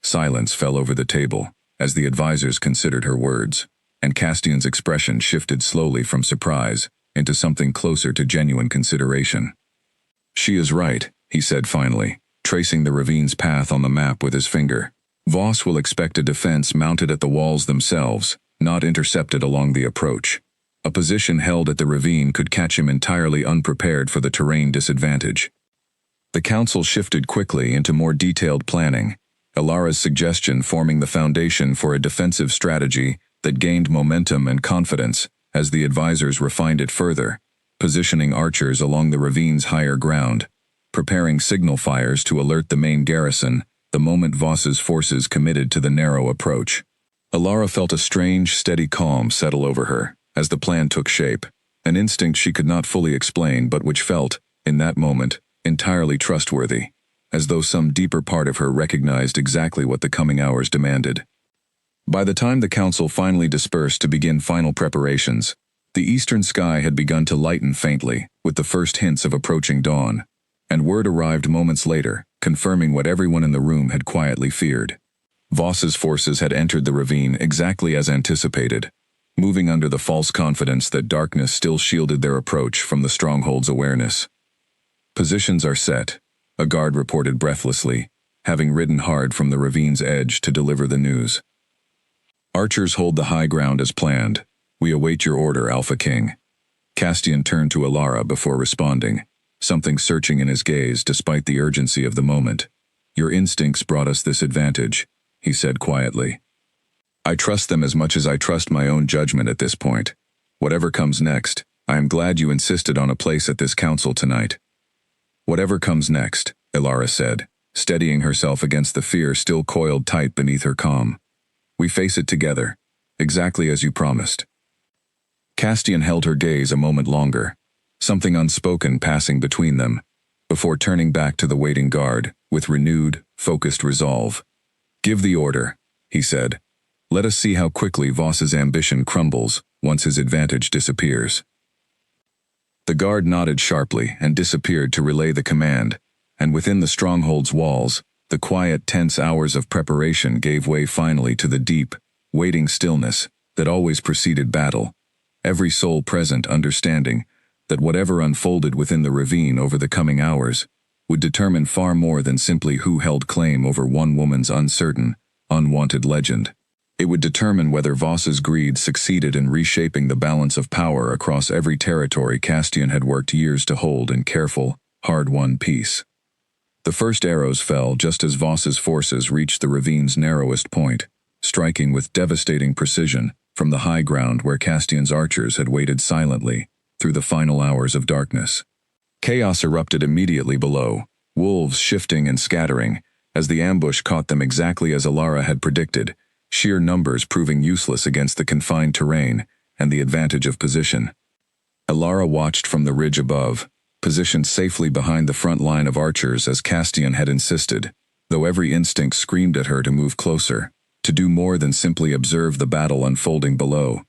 S1: Silence fell over the table as the advisors considered her words, and Castian's expression shifted slowly from surprise into something closer to genuine consideration. She is right, he said finally, tracing the ravine's path on the map with his finger. Voss will expect a defense mounted at the walls themselves, not intercepted along the approach. A position held at the ravine could catch him entirely unprepared for the terrain disadvantage. The council shifted quickly into more detailed planning, Elara's suggestion forming the foundation for a defensive strategy that gained momentum and confidence as the advisors refined it further, positioning archers along the ravine's higher ground, preparing signal fires to alert the main garrison the moment Voss's forces committed to the narrow approach. Elara felt a strange, steady calm settle over her as the plan took shape, an instinct she could not fully explain but which felt, in that moment, entirely trustworthy, as though some deeper part of her recognized exactly what the coming hours demanded. By the time the council finally dispersed to begin final preparations, the eastern sky had begun to lighten faintly with the first hints of approaching dawn, and word arrived moments later, confirming what everyone in the room had quietly feared. Voss's forces had entered the ravine exactly as anticipated, moving under the false confidence that darkness still shielded their approach from the stronghold's awareness. Positions are set, a guard reported breathlessly, having ridden hard from the ravine's edge to deliver the news. Archers hold the high ground as planned. We await your order, Alpha King. Castian turned to Elara before responding, something searching in his gaze despite the urgency of the moment. Your instincts brought us this advantage, he said quietly. I trust them as much as I trust my own judgment at this point. Whatever comes next, I am glad you insisted on a place at this council tonight. Whatever comes next, Elara said, steadying herself against the fear still coiled tight beneath her calm. We face it together, exactly as you promised. Castian held her gaze a moment longer, something unspoken passing between them, before turning back to the waiting guard with renewed, focused resolve. Give the order, he said. Let us see how quickly Voss's ambition crumbles once his advantage disappears. The guard nodded sharply and disappeared to relay the command, and within the stronghold's walls, the quiet, tense hours of preparation gave way finally to the deep, waiting stillness that always preceded battle, every soul present understanding that whatever unfolded within the ravine over the coming hours would determine far more than simply who held claim over one woman's uncertain, unwanted legend. It would determine whether Voss's greed succeeded in reshaping the balance of power across every territory Castian had worked years to hold in careful, hard-won peace. The first arrows fell just as Voss's forces reached the ravine's narrowest point, striking with devastating precision from the high ground where Castian's archers had waited silently through the final hours of darkness. Chaos erupted immediately below, wolves shifting and scattering, as the ambush caught them exactly as Alara had predicted, sheer numbers proving useless against the confined terrain and the advantage of position. Alara watched from the ridge above, positioned safely behind the front line of archers as Castian had insisted, though every instinct screamed at her to move closer, to do more than simply observe the battle unfolding below.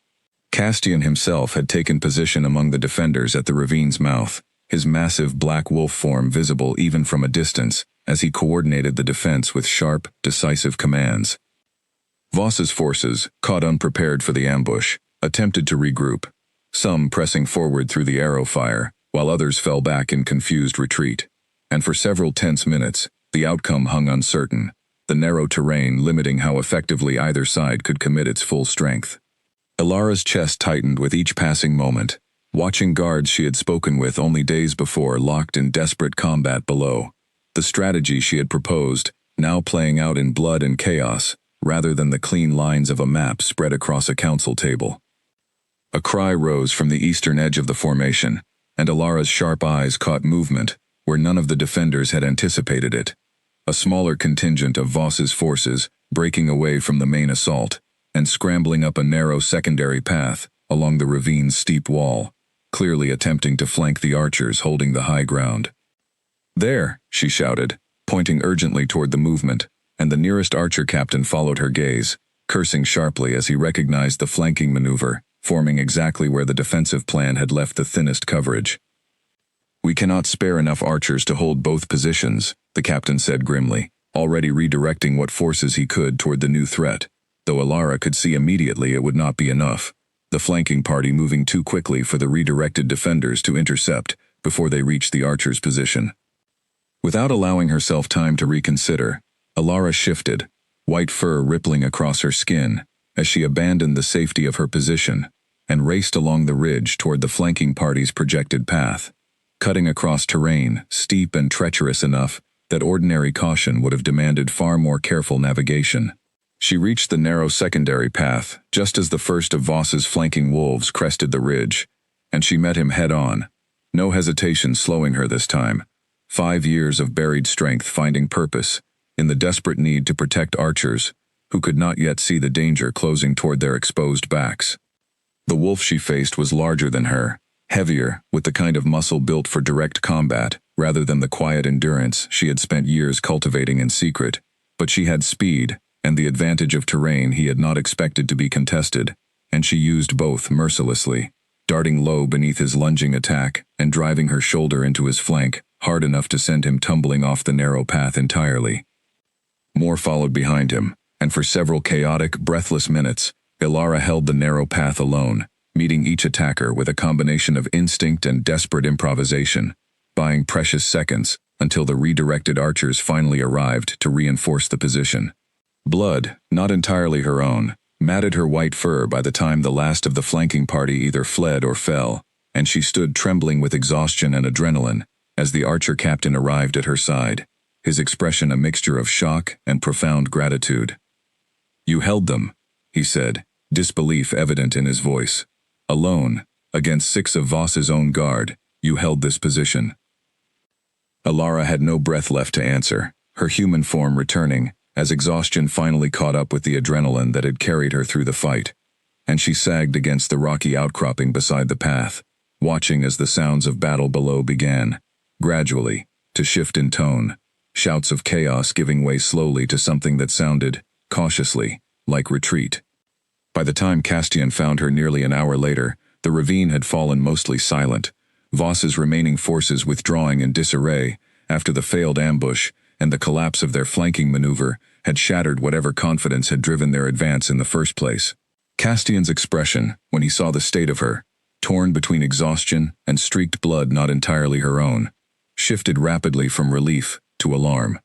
S1: Castian himself had taken position among the defenders at the ravine's mouth, his massive black wolf form visible even from a distance, as he coordinated the defense with sharp, decisive commands. Voss's forces, caught unprepared for the ambush, attempted to regroup, some pressing forward through the arrow fire, while others fell back in confused retreat. And for several tense minutes, the outcome hung uncertain, the narrow terrain limiting how effectively either side could commit its full strength. Alara's chest tightened with each passing moment, watching guards she had spoken with only days before locked in desperate combat below. The strategy she had proposed, now playing out in blood and chaos, rather than the clean lines of a map spread across a council table. A cry rose from the eastern edge of the formation, and Alara's sharp eyes caught movement where none of the defenders had anticipated it. A smaller contingent of Voss's forces breaking away from the main assault and scrambling up a narrow secondary path along the ravine's steep wall, clearly attempting to flank the archers holding the high ground. "There," she shouted, pointing urgently toward the movement, and the nearest archer captain followed her gaze, cursing sharply as he recognized the flanking maneuver, forming exactly where the defensive plan had left the thinnest coverage. "We cannot spare enough archers to hold both positions," the captain said grimly, already redirecting what forces he could toward the new threat, though Alara could see immediately it would not be enough, the flanking party moving too quickly for the redirected defenders to intercept before they reached the archers' position. Without allowing herself time to reconsider, Alara shifted, white fur rippling across her skin, as she abandoned the safety of her position and raced along the ridge toward the flanking party's projected path, cutting across terrain steep and treacherous enough that ordinary caution would have demanded far more careful navigation. She reached the narrow secondary path just as the first of Voss's flanking wolves crested the ridge, and she met him head-on, no hesitation slowing her this time, 5 years of buried strength finding purpose in the desperate need to protect archers who could not yet see the danger closing toward their exposed backs. The wolf she faced was larger than her, heavier, with the kind of muscle built for direct combat rather than the quiet endurance she had spent years cultivating in secret, but she had speed and the advantage of terrain he had not expected to be contested, and she used both mercilessly, darting low beneath his lunging attack and driving her shoulder into his flank hard enough to send him tumbling off the narrow path entirely. More followed behind him, and for several chaotic, breathless minutes, Alara held the narrow path alone, meeting each attacker with a combination of instinct and desperate improvisation, buying precious seconds until the redirected archers finally arrived to reinforce the position. Blood, not entirely her own, matted her white fur by the time the last of the flanking party either fled or fell, and she stood trembling with exhaustion and adrenaline as the archer captain arrived at her side, his expression a mixture of shock and profound gratitude. "You held them," he said, disbelief evident in his voice. "Alone, against 6 of Voss's own guard, you held this position." Alara had no breath left to answer, her human form returning, as exhaustion finally caught up with the adrenaline that had carried her through the fight, and she sagged against the rocky outcropping beside the path, watching as the sounds of battle below began, gradually, to shift in tone, shouts of chaos giving way slowly to something that sounded, cautiously, like retreat. By the time Castian found her nearly an hour later, the ravine had fallen mostly silent, Voss's remaining forces withdrawing in disarray after the failed ambush and the collapse of their flanking maneuver had shattered whatever confidence had driven their advance in the first place. Castian's expression, when he saw the state of her, torn between exhaustion and streaked blood not entirely her own, shifted rapidly from relief to alarm.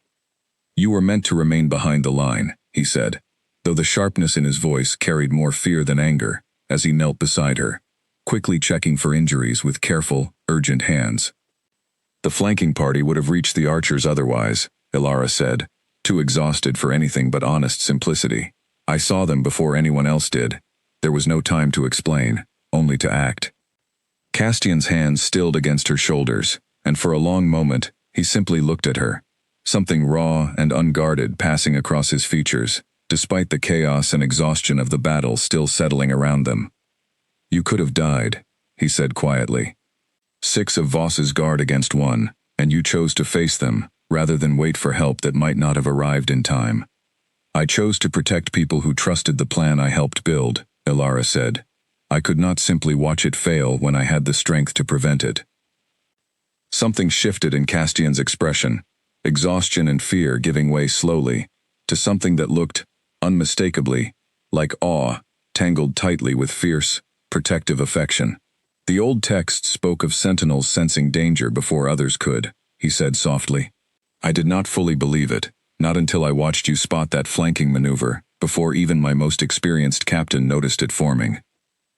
S1: "You were meant to remain behind the line," he said, though the sharpness in his voice carried more fear than anger, as he knelt beside her, quickly checking for injuries with careful, urgent hands. "The flanking party would have reached the archers otherwise," Alara said, too exhausted for anything but honest simplicity. "I saw them before anyone else did, There was no time to explain, only to act. Castian's hands stilled against her shoulders, and for a long moment, he simply looked at her, something raw and unguarded passing across his features, despite the chaos and exhaustion of the battle still settling around them. "You could have died," he said quietly. 6 of Voss's guard against 1, and you chose to face them, rather than wait for help that might not have arrived in time. "I chose to protect people who trusted the plan I helped build," Ilara said. "I could not simply watch it fail when I had the strength to prevent it." Something shifted in Castian's expression, exhaustion and fear giving way slowly, to something that looked, unmistakably, like awe, tangled tightly with fierce, protective affection. "The old text spoke of sentinels sensing danger before others could," he said softly. "I did not fully believe it, not until I watched you spot that flanking maneuver, before even my most experienced captain noticed it forming."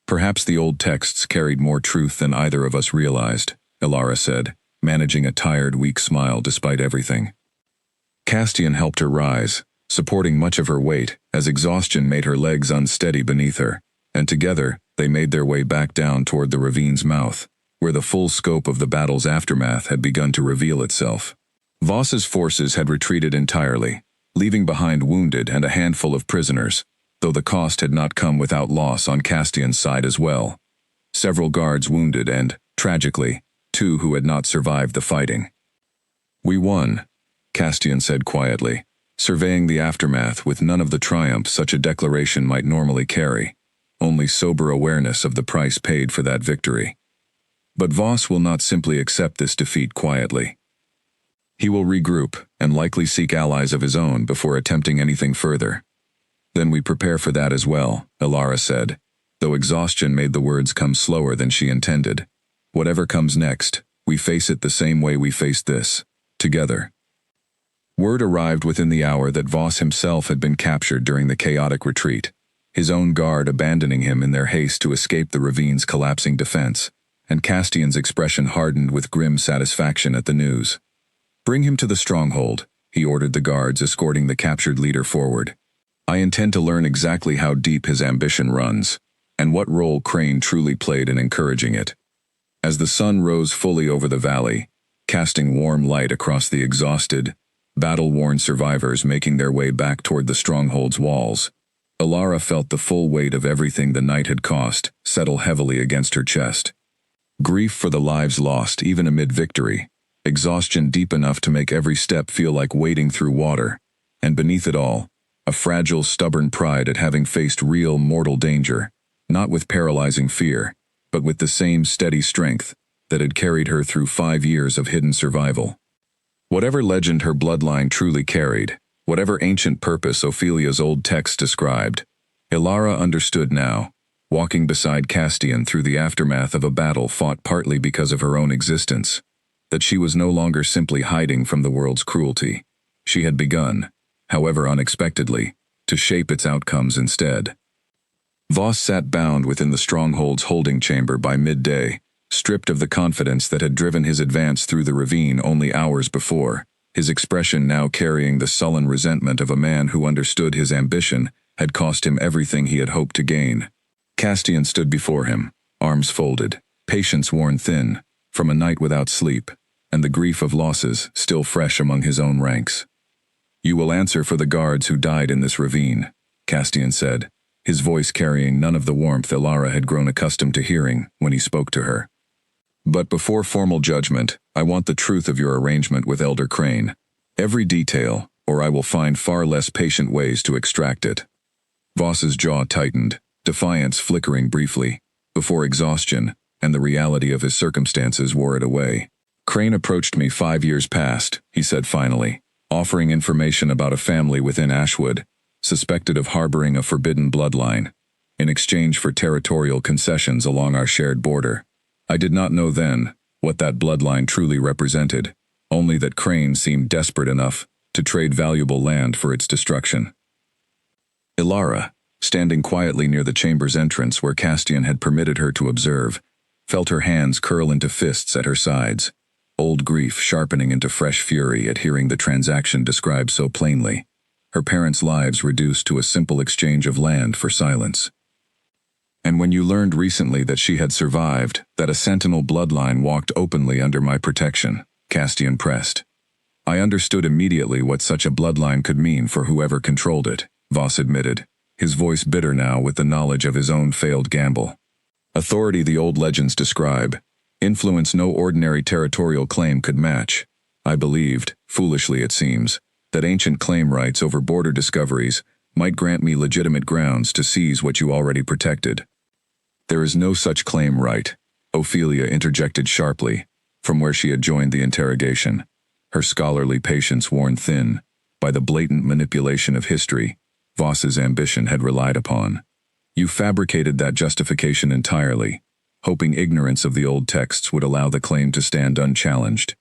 S1: "Perhaps the old texts carried more truth than either of us realized," Ilara said, managing a tired, weak smile despite everything. Castian helped her rise, supporting much of her weight as exhaustion made her legs unsteady beneath her, and together they made their way back down toward the ravine's mouth, where the full scope of the battle's aftermath had begun to reveal itself. Voss's forces had retreated entirely, leaving behind wounded and a handful of prisoners, though the cost had not come without loss on Castian's side as well. Several guards wounded and, tragically, 2 who had not survived the fighting. "We won," Castian said quietly, surveying the aftermath with none of the triumph such a declaration might normally carry, only sober awareness of the price paid for that victory. But Voss will not simply accept this defeat quietly. He will regroup and likely seek allies of his own before attempting anything further. "Then we prepare for that as well," Ilara said, though exhaustion made the words come slower than she intended. "Whatever comes next, we face it the same way we faced this, together." Word arrived within the hour that Voss himself had been captured during the chaotic retreat, his own guard abandoning him in their haste to escape the ravine's collapsing defense, and Castian's expression hardened with grim satisfaction at the news. "Bring him to the stronghold," he ordered the guards escorting the captured leader forward. "I intend to learn exactly how deep his ambition runs, and what role Crane truly played in encouraging it." As the sun rose fully over the valley, casting warm light across the exhausted, battle-worn survivors making their way back toward the stronghold's walls, Ilara felt the full weight of everything the night had cost settle heavily against her chest. Grief for the lives lost even amid victory, exhaustion deep enough to make every step feel like wading through water, and beneath it all, a fragile, stubborn pride at having faced real, mortal danger, not with paralyzing fear, but with the same steady strength that had carried her through 5 years of hidden survival. Whatever legend her bloodline truly carried, whatever ancient purpose Ophelia's old text described, Ilara understood now, walking beside Castian through the aftermath of a battle fought partly because of her own existence, that she was no longer simply hiding from the world's cruelty. She had begun, however unexpectedly, to shape its outcomes instead. Voss sat bound within the stronghold's holding chamber by midday, stripped of the confidence that had driven his advance through the ravine only hours before, his expression now carrying the sullen resentment of a man who understood his ambition had cost him everything he had hoped to gain. Castian stood before him, arms folded, patience worn thin, from a night without sleep, and the grief of losses still fresh among his own ranks. "You will answer for the guards who died in this ravine," Castian said, his voice carrying none of the warmth Ilara had grown accustomed to hearing when he spoke to her. "But before formal judgment, I want the truth of your arrangement with Elder Crane. Every detail, or I will find far less patient ways to extract it." Voss's jaw tightened, defiance flickering briefly, before exhaustion and the reality of his circumstances wore it away. "Crane approached me 5 years past," he said finally, offering information about a family within Ashwood, suspected of harboring a forbidden bloodline, in exchange for territorial concessions along our shared border. I did not know then what that bloodline truly represented, only that Crane seemed desperate enough to trade valuable land for its destruction. Ilara, standing quietly near the chamber's entrance where Castian had permitted her to observe, felt her hands curl into fists at her sides, old grief sharpening into fresh fury at hearing the transaction described so plainly, her parents' lives reduced to a simple exchange of land for silence. And when you learned recently that she had survived, that a sentinel bloodline walked openly under my protection, Castian pressed. I understood immediately what such a bloodline could mean for whoever controlled it, Voss admitted, his voice bitter now with the knowledge of his own failed gamble. Authority the old legends describe, influence no ordinary territorial claim could match. I believed, foolishly it seems, that ancient claim rights over border discoveries might grant me legitimate grounds to seize what you already protected. There is no such claim right, Ophelia interjected sharply, from where she had joined the interrogation, her scholarly patience worn thin by the blatant manipulation of history Voss's ambition had relied upon. You fabricated that justification entirely, hoping ignorance of the old texts would allow the claim to stand unchallenged.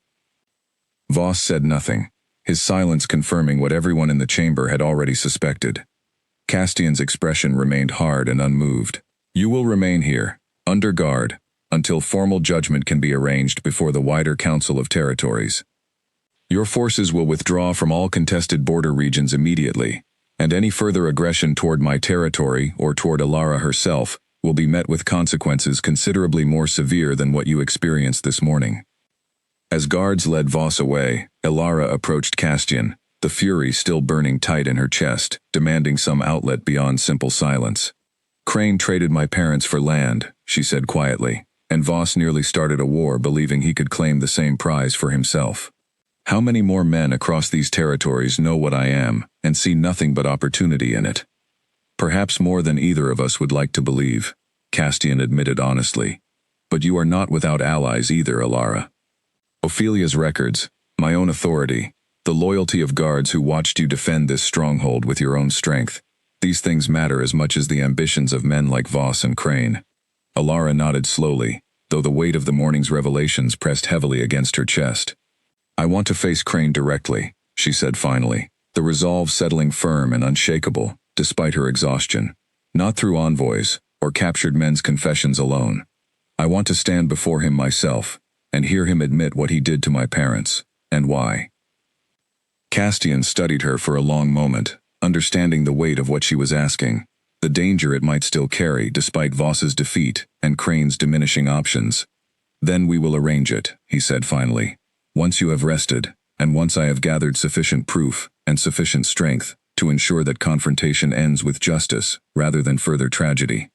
S1: Voss said nothing, his silence confirming what everyone in the chamber had already suspected. Castian's expression remained hard and unmoved. You will remain here, under guard, until formal judgment can be arranged before the wider Council of Territories. Your forces will withdraw from all contested border regions immediately, and any further aggression toward my territory or toward Alara herself will be met with consequences considerably more severe than what you experienced this morning. As guards led Voss away, Alara approached Castian, the fury still burning tight in her chest, demanding some outlet beyond simple silence. Crane traded my parents for land, she said quietly, and Voss nearly started a war believing he could claim the same prize for himself. How many more men across these territories know what I am and see nothing but opportunity in it? Perhaps more than either of us would like to believe, Castian admitted honestly. But you are not without allies either, Alara. Ophelia's records, my own authority, the loyalty of guards who watched you defend this stronghold with your own strength, these things matter as much as the ambitions of men like Voss and Crane. Alara nodded slowly, though the weight of the morning's revelations pressed heavily against her chest. I want to face Crane directly, she said finally, the resolve settling firm and unshakable, despite her exhaustion. Not through envoys, or captured men's confessions alone. I want to stand before him myself, and hear him admit what he did to my parents, and why. Castian studied her for a long moment, understanding the weight of what she was asking, the danger it might still carry despite Voss's defeat and Crane's diminishing options. Then we will arrange it, he said finally. Once you have rested, and once I have gathered sufficient proof and sufficient strength to ensure that confrontation ends with justice rather than further tragedy.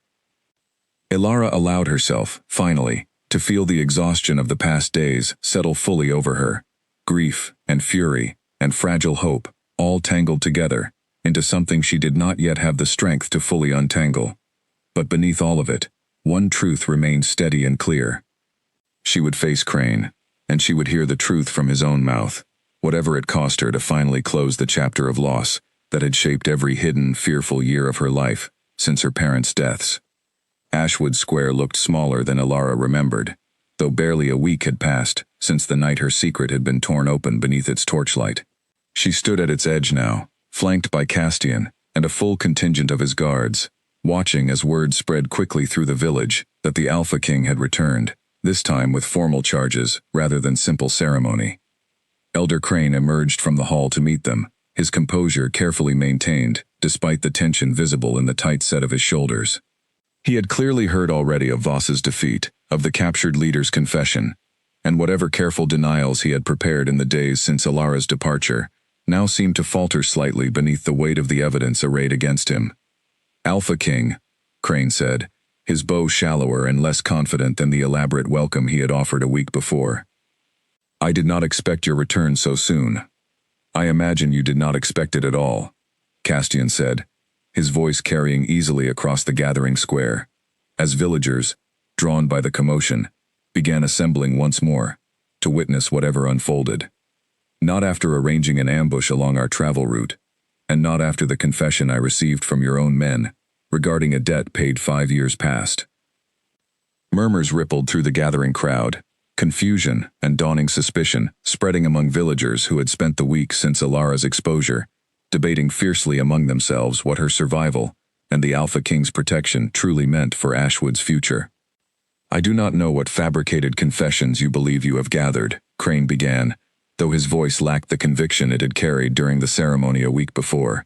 S1: Alara allowed herself, finally, to feel the exhaustion of the past days settle fully over her. Grief and fury and fragile hope, all tangled together, into something she did not yet have the strength to fully untangle. But beneath all of it, one truth remained steady and clear. She would face Crane, and she would hear the truth from his own mouth, whatever it cost her to finally close the chapter of loss that had shaped every hidden, fearful year of her life since her parents' deaths. Ashwood Square looked smaller than Alara remembered, though barely a week had passed since the night her secret had been torn open beneath its torchlight. She stood at its edge now, flanked by Castian and a full contingent of his guards, watching as word spread quickly through the village that the Alpha King had returned, this time with formal charges rather than simple ceremony. Elder Crane emerged from the hall to meet them, his composure carefully maintained, despite the tension visible in the tight set of his shoulders. He had clearly heard already of Voss's defeat, of the captured leader's confession, and whatever careful denials he had prepared in the days since Alara's departure now seemed to falter slightly beneath the weight of the evidence arrayed against him. Alpha King, Crane said, his bow shallower and less confident than the elaborate welcome he had offered a week before. I did not expect your return so soon. I imagine you did not expect it at all, Castian said, his voice carrying easily across the gathering square, as villagers, drawn by the commotion, began assembling once more, to witness whatever unfolded. Not after arranging an ambush along our travel route, and not after the confession I received from your own men, regarding a debt paid 5 years past. Murmurs rippled through the gathering crowd, confusion and dawning suspicion spreading among villagers who had spent the week since Alara's exposure, debating fiercely among themselves what her survival and the Alpha King's protection truly meant for Ashwood's future. I do not know what fabricated confessions you believe you have gathered, Crane began, though his voice lacked the conviction it had carried during the ceremony a week before.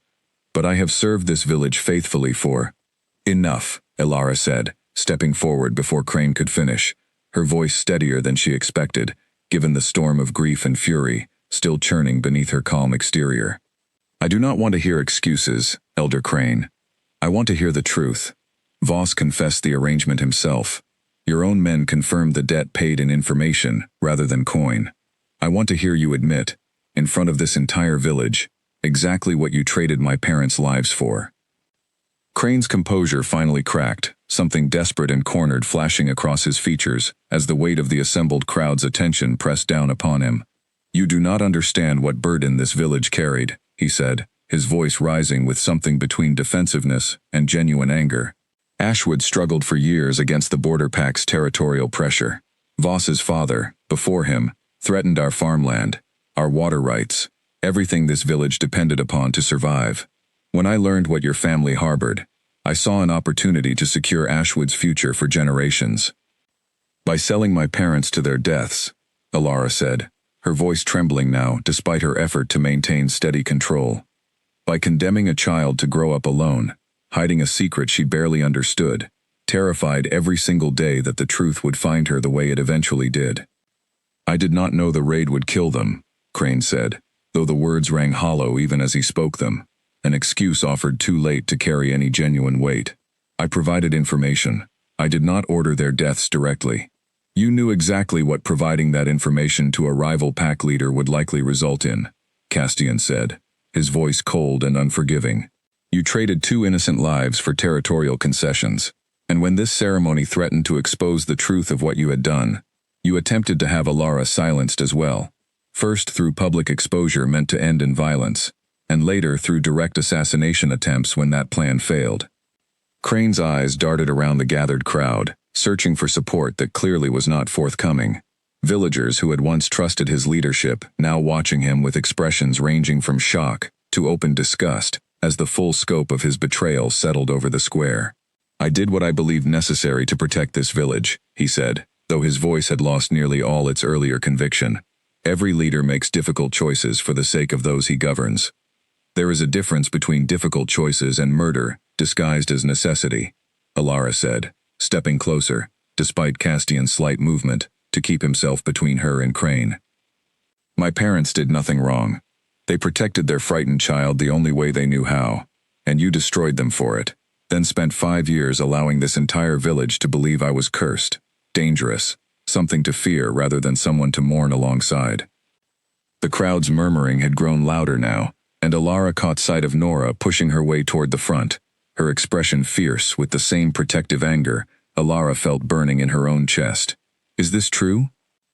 S1: But I have served this village faithfully for— Enough, Elara said, stepping forward before Crane could finish, her voice steadier than she expected, given the storm of grief and fury still churning beneath her calm exterior. I do not want to hear excuses, Elder Crane. I want to hear the truth. Voss confessed the arrangement himself. Your own men confirmed the debt paid in information rather than coin. I want to hear you admit, in front of this entire village, exactly what you traded my parents' lives for. Crane's composure finally cracked, something desperate and cornered flashing across his features as the weight of the assembled crowd's attention pressed down upon him. You do not understand what burden this village carried, he said, his voice rising with something between defensiveness and genuine anger. Ashwood struggled for years against the border pack's territorial pressure. Voss's father, before him, threatened our farmland, our water rights, everything this village depended upon to survive. When I learned what your family harbored, I saw an opportunity to secure Ashwood's future for generations. By selling my parents to their deaths, Elara said, her voice trembling now despite her effort to maintain steady control. By condemning a child to grow up alone, hiding a secret she barely understood, terrified every single day that the truth would find her the way it eventually did. I did not know the raid would kill them, Crane said, though the words rang hollow even as he spoke them, an excuse offered too late to carry any genuine weight. I provided information. I did not order their deaths directly. You knew exactly what providing that information to a rival pack leader would likely result in, Castian said, his voice cold and unforgiving. You traded 2 innocent lives for territorial concessions, and when this ceremony threatened to expose the truth of what you had done, you attempted to have Elara silenced as well, first through public exposure meant to end in violence, and later through direct assassination attempts when that plan failed. Crane's eyes darted around the gathered crowd, searching for support that clearly was not forthcoming. Villagers who had once trusted his leadership now watching him with expressions ranging from shock to open disgust as the full scope of his betrayal settled over the square. I did what I believed necessary to protect this village, he said, though his voice had lost nearly all its earlier conviction. Every leader makes difficult choices for the sake of those he governs. There is a difference between difficult choices and murder disguised as necessity, Elara said, stepping closer, despite Castian's slight movement, to keep himself between her and Crane. My parents did nothing wrong. They protected their frightened child the only way they knew how, and you destroyed them for it, then spent 5 years allowing this entire village to believe I was cursed, dangerous, something to fear rather than someone to mourn alongside. The crowd's murmuring had grown louder now, and Elara caught sight of Nora pushing her way toward the front, her expression fierce with the same protective anger Elara felt burning in her own chest. Is this true?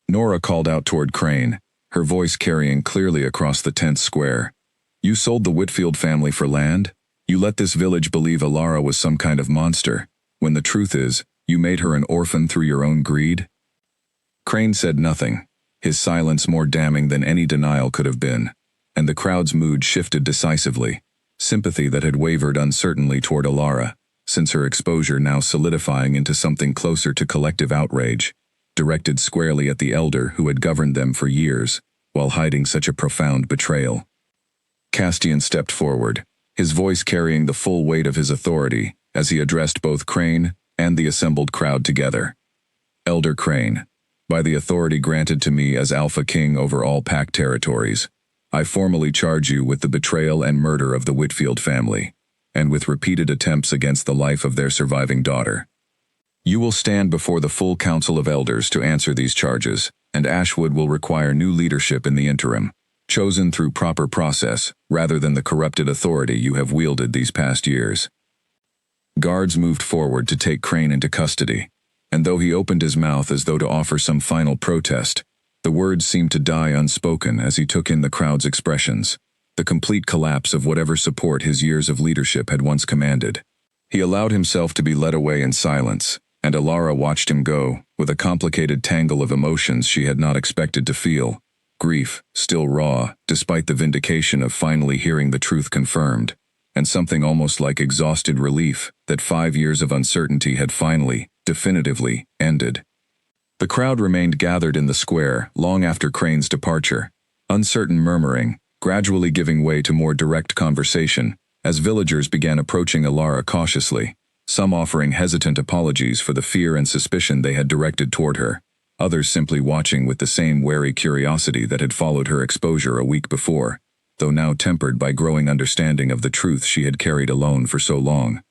S1: Nora called out toward Crane, her voice carrying clearly across the tense square. You sold the Whitfield family for land? You let this village believe Elara was some kind of monster, when the truth is, you made her an orphan through your own greed? Crane said nothing, his silence more damning than any denial could have been, and the crowd's mood shifted decisively, sympathy that had wavered uncertainly toward Elara, since her exposure now solidifying into something closer to collective outrage, directed squarely at the elder who had governed them for years, while hiding such a profound betrayal. Castian stepped forward, his voice carrying the full weight of his authority as he addressed both Crane and the assembled crowd together. Elder Crane, by the authority granted to me as Alpha King over all pack territories, I formally charge you with the betrayal and murder of the Whitfield family, and with repeated attempts against the life of their surviving daughter. You will stand before the full council of elders to answer these charges, and Ashwood will require new leadership in the interim, chosen through proper process rather than the corrupted authority you have wielded these past years. Guards moved forward to take Crane into custody, and though he opened his mouth as though to offer some final protest, the words seemed to die unspoken as he took in the crowd's expressions, the complete collapse of whatever support his years of leadership had once commanded. He allowed himself to be led away in silence, and Elara watched him go, with a complicated tangle of emotions she had not expected to feel. Grief, still raw, despite the vindication of finally hearing the truth confirmed, and something almost like exhausted relief that 5 years of uncertainty had finally, definitively, ended. The crowd remained gathered in the square long after Crane's departure, uncertain murmuring, gradually giving way to more direct conversation, as villagers began approaching Elara cautiously, some offering hesitant apologies for the fear and suspicion they had directed toward her, others simply watching with the same wary curiosity that had followed her exposure a week before, though now tempered by growing understanding of the truth she had carried alone for so long.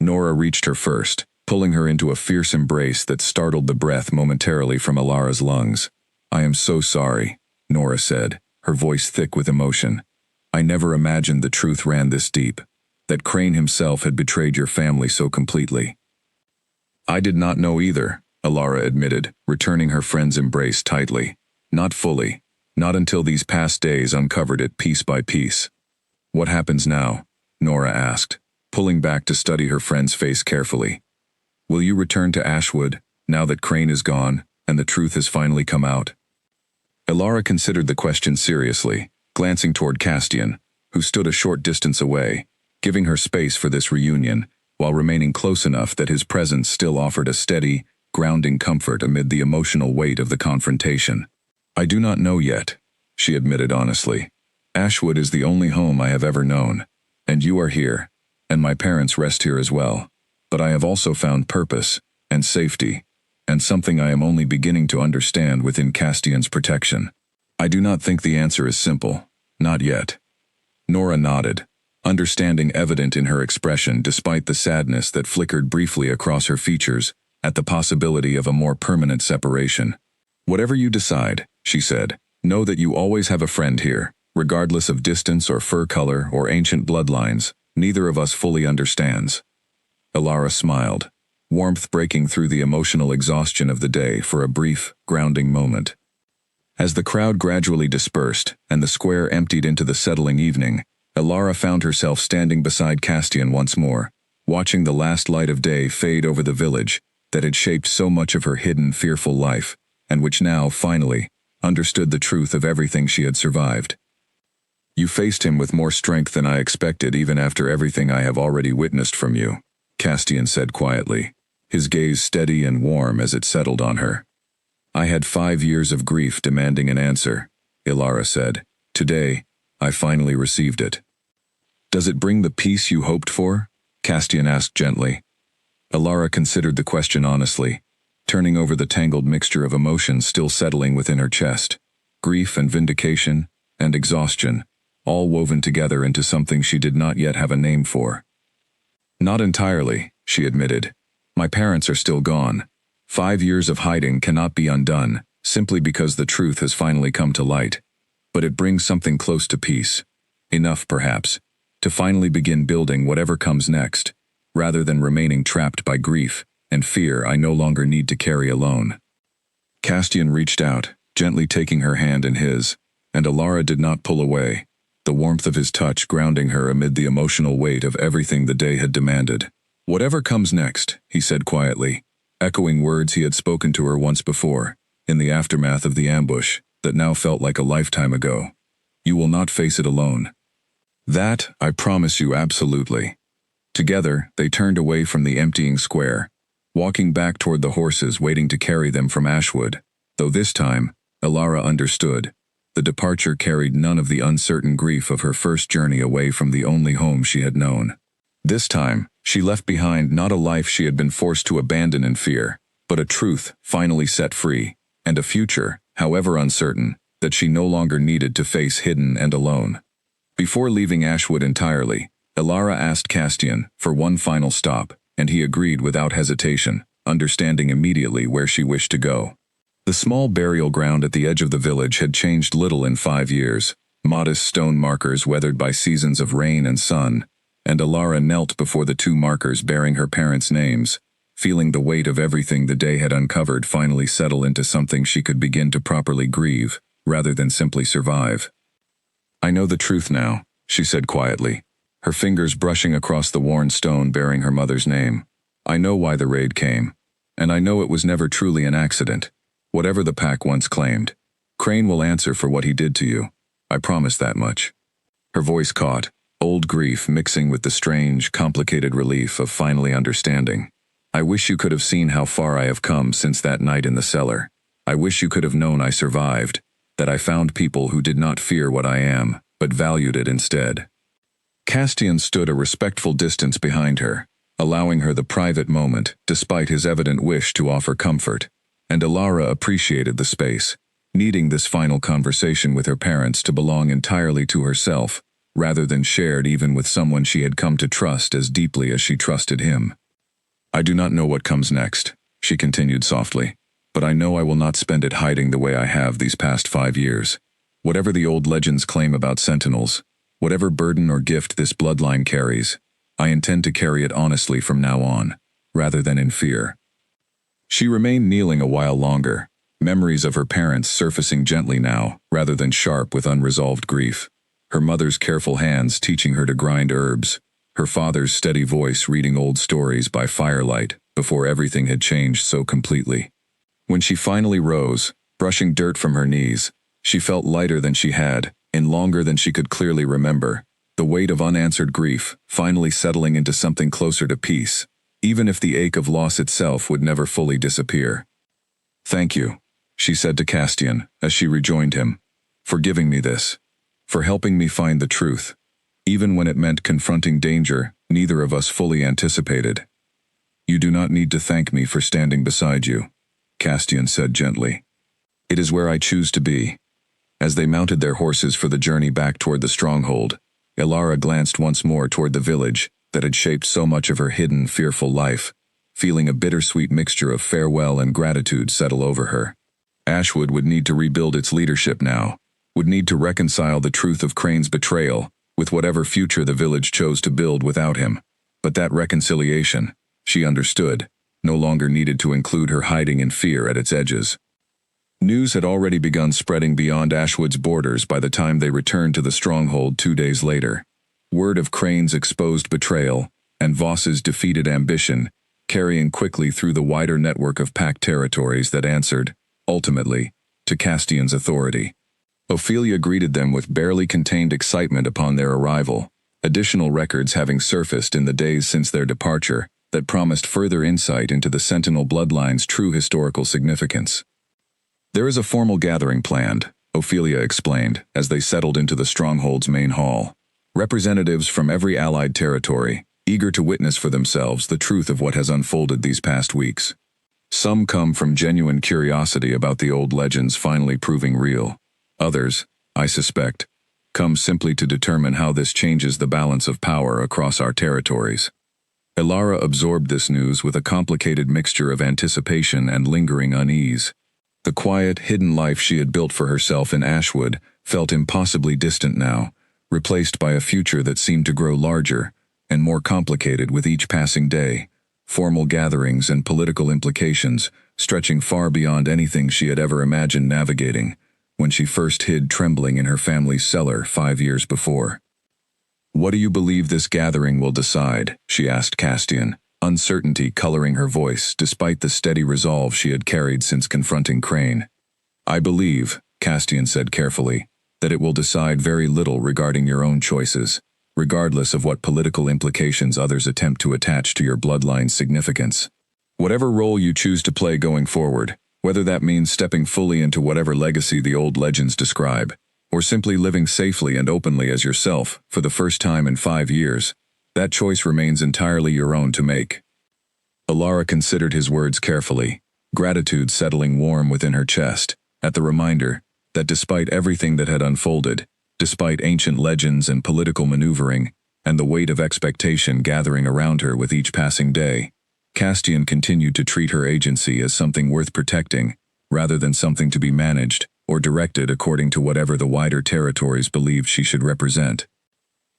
S1: Nora reached her first, pulling her into a fierce embrace that startled the breath momentarily from Alara's lungs. "I am so sorry," Nora said, her voice thick with emotion. "I never imagined the truth ran this deep, that Crane himself had betrayed your family so completely." "I did not know either," Alara admitted, returning her friend's embrace tightly. "Not fully. Not until these past days uncovered it piece by piece." "What happens now?" Nora asked, pulling back to study her friend's face carefully. "Will you return to Ashwood, now that Crane is gone, and the truth has finally come out?" Alara considered the question seriously, glancing toward Castian, who stood a short distance away, giving her space for this reunion, while remaining close enough that his presence still offered a steady, grounding comfort amid the emotional weight of the confrontation. "I do not know yet," she admitted honestly. "Ashwood is the only home I have ever known, and you are here, and my parents rest here as well. But I have also found purpose, and safety, and something I am only beginning to understand within Castian's protection. I do not think the answer is simple. Not yet." Nora nodded, understanding evident in her expression despite the sadness that flickered briefly across her features at the possibility of a more permanent separation. "Whatever you decide," she said, "know that you always have a friend here, regardless of distance or fur color or ancient bloodlines. Neither of us fully understands." Alara smiled, warmth breaking through the emotional exhaustion of the day for a brief, grounding moment. As the crowd gradually dispersed and the square emptied into the settling evening, Alara found herself standing beside Castian once more, watching the last light of day fade over the village that had shaped so much of her hidden, fearful life, and which now, finally, understood the truth of everything she had survived. "You faced him with more strength than I expected even after everything I have already witnessed from you," Castian said quietly, his gaze steady and warm as it settled on her. "I had 5 years of grief demanding an answer," Alara said. "Today, I finally received it." "Does it bring the peace you hoped for?" Castian asked gently. Alara considered the question honestly, turning over the tangled mixture of emotions still settling within her chest. Grief and vindication and exhaustion, all woven together into something she did not yet have a name for. "Not entirely," she admitted. "My parents are still gone. 5 years of hiding cannot be undone, simply because the truth has finally come to light. But it brings something close to peace. Enough, perhaps, to finally begin building whatever comes next, rather than remaining trapped by grief and fear I no longer need to carry alone." Castian reached out, gently taking her hand in his, and Alara did not pull away, the warmth of his touch grounding her amid the emotional weight of everything the day had demanded. "Whatever comes next," he said quietly, echoing words he had spoken to her once before, in the aftermath of the ambush that now felt like a lifetime ago. "You will not face it alone. That, I promise you absolutely." Together, they turned away from the emptying square, walking back toward the horses waiting to carry them from Ashwood, though this time, Alara understood. The departure carried none of the uncertain grief of her first journey away from the only home she had known. This time, she left behind not a life she had been forced to abandon in fear, but a truth finally set free, and a future, however uncertain, that she no longer needed to face hidden and alone. Before leaving Ashwood entirely, Alara asked Castian for one final stop, and he agreed without hesitation, understanding immediately where she wished to go. The small burial ground at the edge of the village had changed little in 5 years, modest stone markers weathered by seasons of rain and sun, and Alara knelt before the 2 markers bearing her parents' names, feeling the weight of everything the day had uncovered finally settle into something she could begin to properly grieve, rather than simply survive. "I know the truth now," she said quietly, her fingers brushing across the worn stone bearing her mother's name. "I know why the raid came, and I know it was never truly an accident, whatever the pack once claimed. Crane will answer for what he did to you. I promise that much." Her voice caught, old grief mixing with the strange, complicated relief of finally understanding. "I wish you could have seen how far I have come since that night in the cellar. I wish you could have known I survived, that I found people who did not fear what I am, but valued it instead." Castian stood a respectful distance behind her, allowing her the private moment despite his evident wish to offer comfort. And Alara appreciated the space, needing this final conversation with her parents to belong entirely to herself, rather than shared even with someone she had come to trust as deeply as she trusted him. "I do not know what comes next," she continued softly, "but I know I will not spend it hiding the way I have these past 5 years. Whatever the old legends claim about sentinels, whatever burden or gift this bloodline carries, I intend to carry it honestly from now on, rather than in fear." She remained kneeling a while longer, memories of her parents surfacing gently now, rather than sharp with unresolved grief. Her mother's careful hands teaching her to grind herbs, her father's steady voice reading old stories by firelight before everything had changed so completely. When she finally rose, brushing dirt from her knees, she felt lighter than she had, in longer than she could clearly remember, the weight of unanswered grief finally settling into something closer to peace, even if the ache of loss itself would never fully disappear. "Thank you," she said to Castian as she rejoined him, "for giving me this, for helping me find the truth, even when it meant confronting danger neither of us fully anticipated." "You do not need to thank me for standing beside you," Castian said gently. "It is where I choose to be." As they mounted their horses for the journey back toward the stronghold, Alara glanced once more toward the village that had shaped so much of her hidden, fearful life, feeling a bittersweet mixture of farewell and gratitude settle over her. Ashwood would need to rebuild its leadership now, would need to reconcile the truth of Crane's betrayal with whatever future the village chose to build without him. But that reconciliation, she understood, no longer needed to include her hiding in fear at its edges. News had already begun spreading beyond Ashwood's borders by the time they returned to the stronghold 2 days later. Word of Crane's exposed betrayal and Voss's defeated ambition, carrying quickly through the wider network of packed territories that answered, ultimately, to Castian's authority. Ophelia greeted them with barely contained excitement upon their arrival, additional records having surfaced in the days since their departure that promised further insight into the Sentinel bloodline's true historical significance. "There is a formal gathering planned," Ophelia explained as they settled into the stronghold's main hall. "Representatives from every allied territory, eager to witness for themselves the truth of what has unfolded these past weeks. Some come from genuine curiosity about the old legends finally proving real. Others, I suspect, come simply to determine how this changes the balance of power across our territories." Alara absorbed this news with a complicated mixture of anticipation and lingering unease. The quiet, hidden life she had built for herself in Ashwood felt impossibly distant now, replaced by a future that seemed to grow larger and more complicated with each passing day, formal gatherings and political implications stretching far beyond anything she had ever imagined navigating when she first hid trembling in her family's cellar 5 years before. "What do you believe this gathering will decide?" she asked Castian, uncertainty coloring her voice despite the steady resolve she had carried since confronting Crane. "I believe," Castian said carefully, "that it will decide very little regarding your own choices, regardless of what political implications others attempt to attach to your bloodline's significance. Whatever role you choose to play going forward, whether that means stepping fully into whatever legacy the old legends describe, or simply living safely and openly as yourself for the first time in 5 years, that choice remains entirely your own to make." Alara considered his words carefully, gratitude settling warm within her chest, at the reminder that despite everything that had unfolded, despite ancient legends and political maneuvering, and the weight of expectation gathering around her with each passing day, Castian continued to treat her agency as something worth protecting, rather than something to be managed or directed according to whatever the wider territories believed she should represent.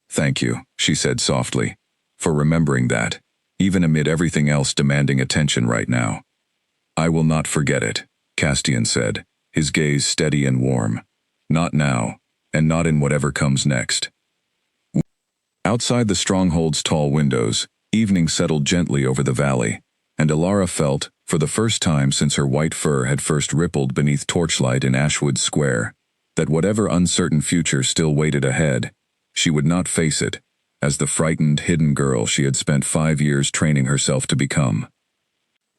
S1: "Thank you," she said softly, "for remembering that, even amid everything else demanding attention right now." "I will not forget it," Castian said, his gaze steady and warm. "Not now, and not in whatever comes next." Outside the stronghold's tall windows, evening settled gently over the valley, and Alara felt, for the first time since her white fur had first rippled beneath torchlight in Ashwood Square, that whatever uncertain future still waited ahead, she would not face it as the frightened, hidden girl she had spent 5 years training herself to become.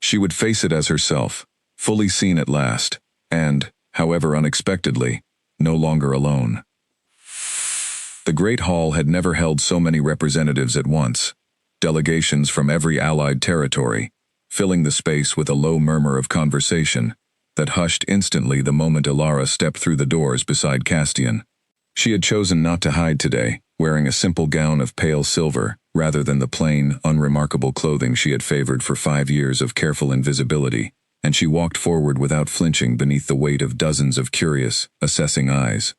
S1: She would face it as herself, fully seen at last, and, however unexpectedly, no longer alone. The great hall had never held so many representatives at once. delegations from every allied territory, filling the space with a low murmur of conversation that hushed instantly the moment Alara stepped through the doors beside Castian. She had chosen not to hide today, wearing a simple gown of pale silver, rather than the plain, unremarkable clothing she had favored for 5 years of careful invisibility, and she walked forward without flinching beneath the weight of dozens of curious, assessing eyes.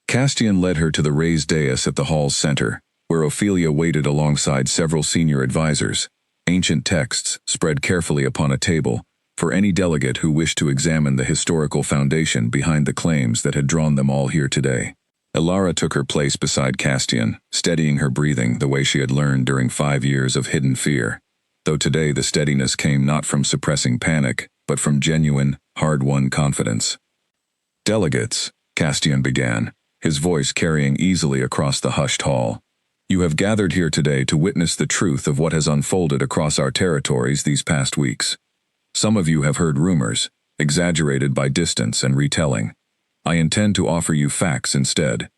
S1: Castian led her to the raised dais at the hall's center, where Ophelia waited alongside several senior advisors, ancient texts spread carefully upon a table, for any delegate who wished to examine the historical foundation behind the claims that had drawn them all here today. Alara took her place beside Castian, steadying her breathing the way she had learned during 5 years of hidden fear, though today the steadiness came not from suppressing panic, but from genuine, hard-won confidence. "Delegates," Castian began, his voice carrying easily across the hushed hall, "you have gathered here today to witness the truth of what has unfolded across our territories these past weeks. Some of you have heard rumors, exaggerated by distance and retelling. I intend to offer you facts instead."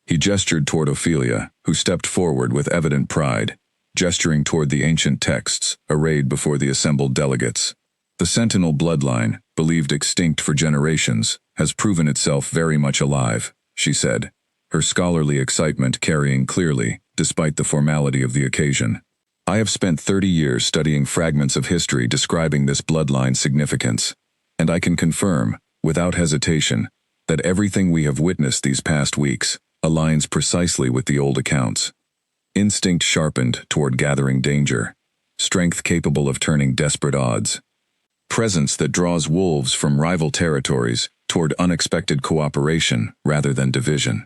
S1: He gestured toward Ophelia, who stepped forward with evident pride, gesturing toward the ancient texts arrayed before the assembled delegates. "The Sentinel bloodline, believed extinct for generations, has proven itself very much alive," she said, her scholarly excitement carrying clearly, despite the formality of the occasion. "I have spent 30 years studying fragments of history describing this bloodline's significance, and I can confirm, without hesitation, that everything we have witnessed these past weeks aligns precisely with the old accounts. Instinct sharpened toward gathering danger, strength capable of turning desperate odds, presence that draws wolves from rival territories toward unexpected cooperation rather than division."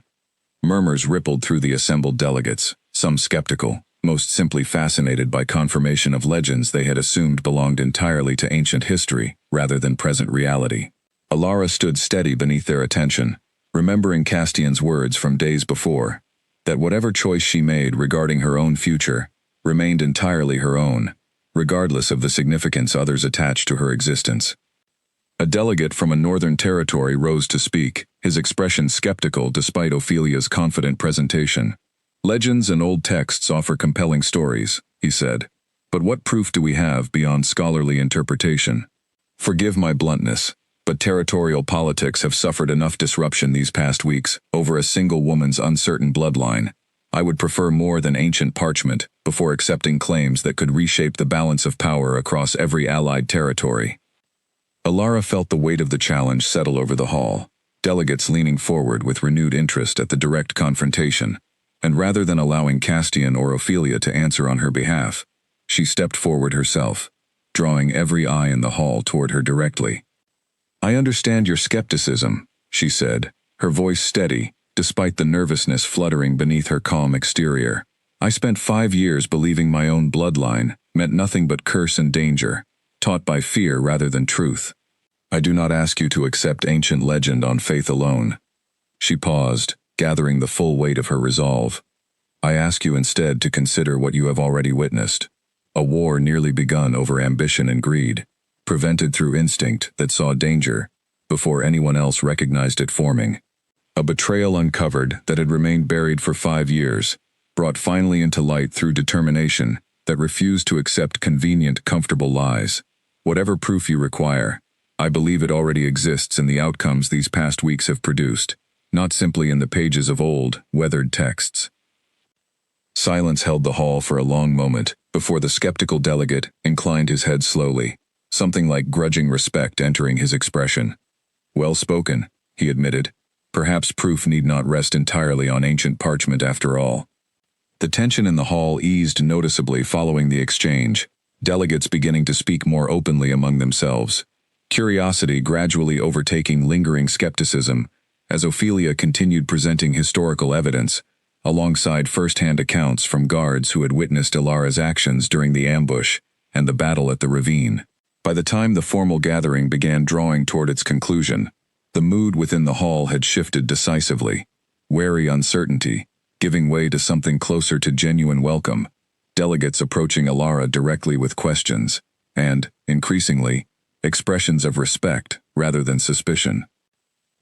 S1: Murmurs rippled through the assembled delegates, some skeptical, most simply fascinated by confirmation of legends they had assumed belonged entirely to ancient history rather than present reality. Alara stood steady beneath their attention, remembering Castian's words from days before, that whatever choice she made regarding her own future remained entirely her own, regardless of the significance others attached to her existence. A delegate from a northern territory rose to speak, his expression skeptical despite Ophelia's confident presentation. "Legends and old texts offer compelling stories," he said, "but what proof do we have beyond scholarly interpretation? Forgive my bluntness, but territorial politics have suffered enough disruption these past weeks over a single woman's uncertain bloodline. I would prefer more than ancient parchment before accepting claims that could reshape the balance of power across every allied territory." Alara felt the weight of the challenge settle over the hall, delegates leaning forward with renewed interest at the direct confrontation, and rather than allowing Castian or Ophelia to answer on her behalf, she stepped forward herself, drawing every eye in the hall toward her directly. "I understand your skepticism," she said, her voice steady, despite the nervousness fluttering beneath her calm exterior. "I spent 5 years believing my own bloodline meant nothing but curse and danger, taught by fear rather than truth. I do not ask you to accept ancient legend on faith alone." She paused, gathering the full weight of her resolve. "I ask you instead to consider what you have already witnessed. A war nearly begun over ambition and greed, prevented through instinct that saw danger before anyone else recognized it forming. A betrayal uncovered that had remained buried for 5 years, brought finally into light through determination that refused to accept convenient, comfortable lies. Whatever proof you require, I believe it already exists in the outcomes these past weeks have produced, not simply in the pages of old, weathered texts." Silence held the hall for a long moment before the skeptical delegate inclined his head slowly, something like grudging respect entering his expression. "Well spoken," he admitted. "Perhaps proof need not rest entirely on ancient parchment after all." The tension in the hall eased noticeably following the exchange, delegates beginning to speak more openly among themselves, curiosity gradually overtaking lingering skepticism as Ophelia continued presenting historical evidence, alongside first-hand accounts from guards who had witnessed Alara's actions during the ambush and the battle at the ravine. By the time the formal gathering began drawing toward its conclusion, the mood within the hall had shifted decisively, wary uncertainty, giving way to something closer to genuine welcome, delegates approaching Alara directly with questions, and, increasingly, expressions of respect rather than suspicion.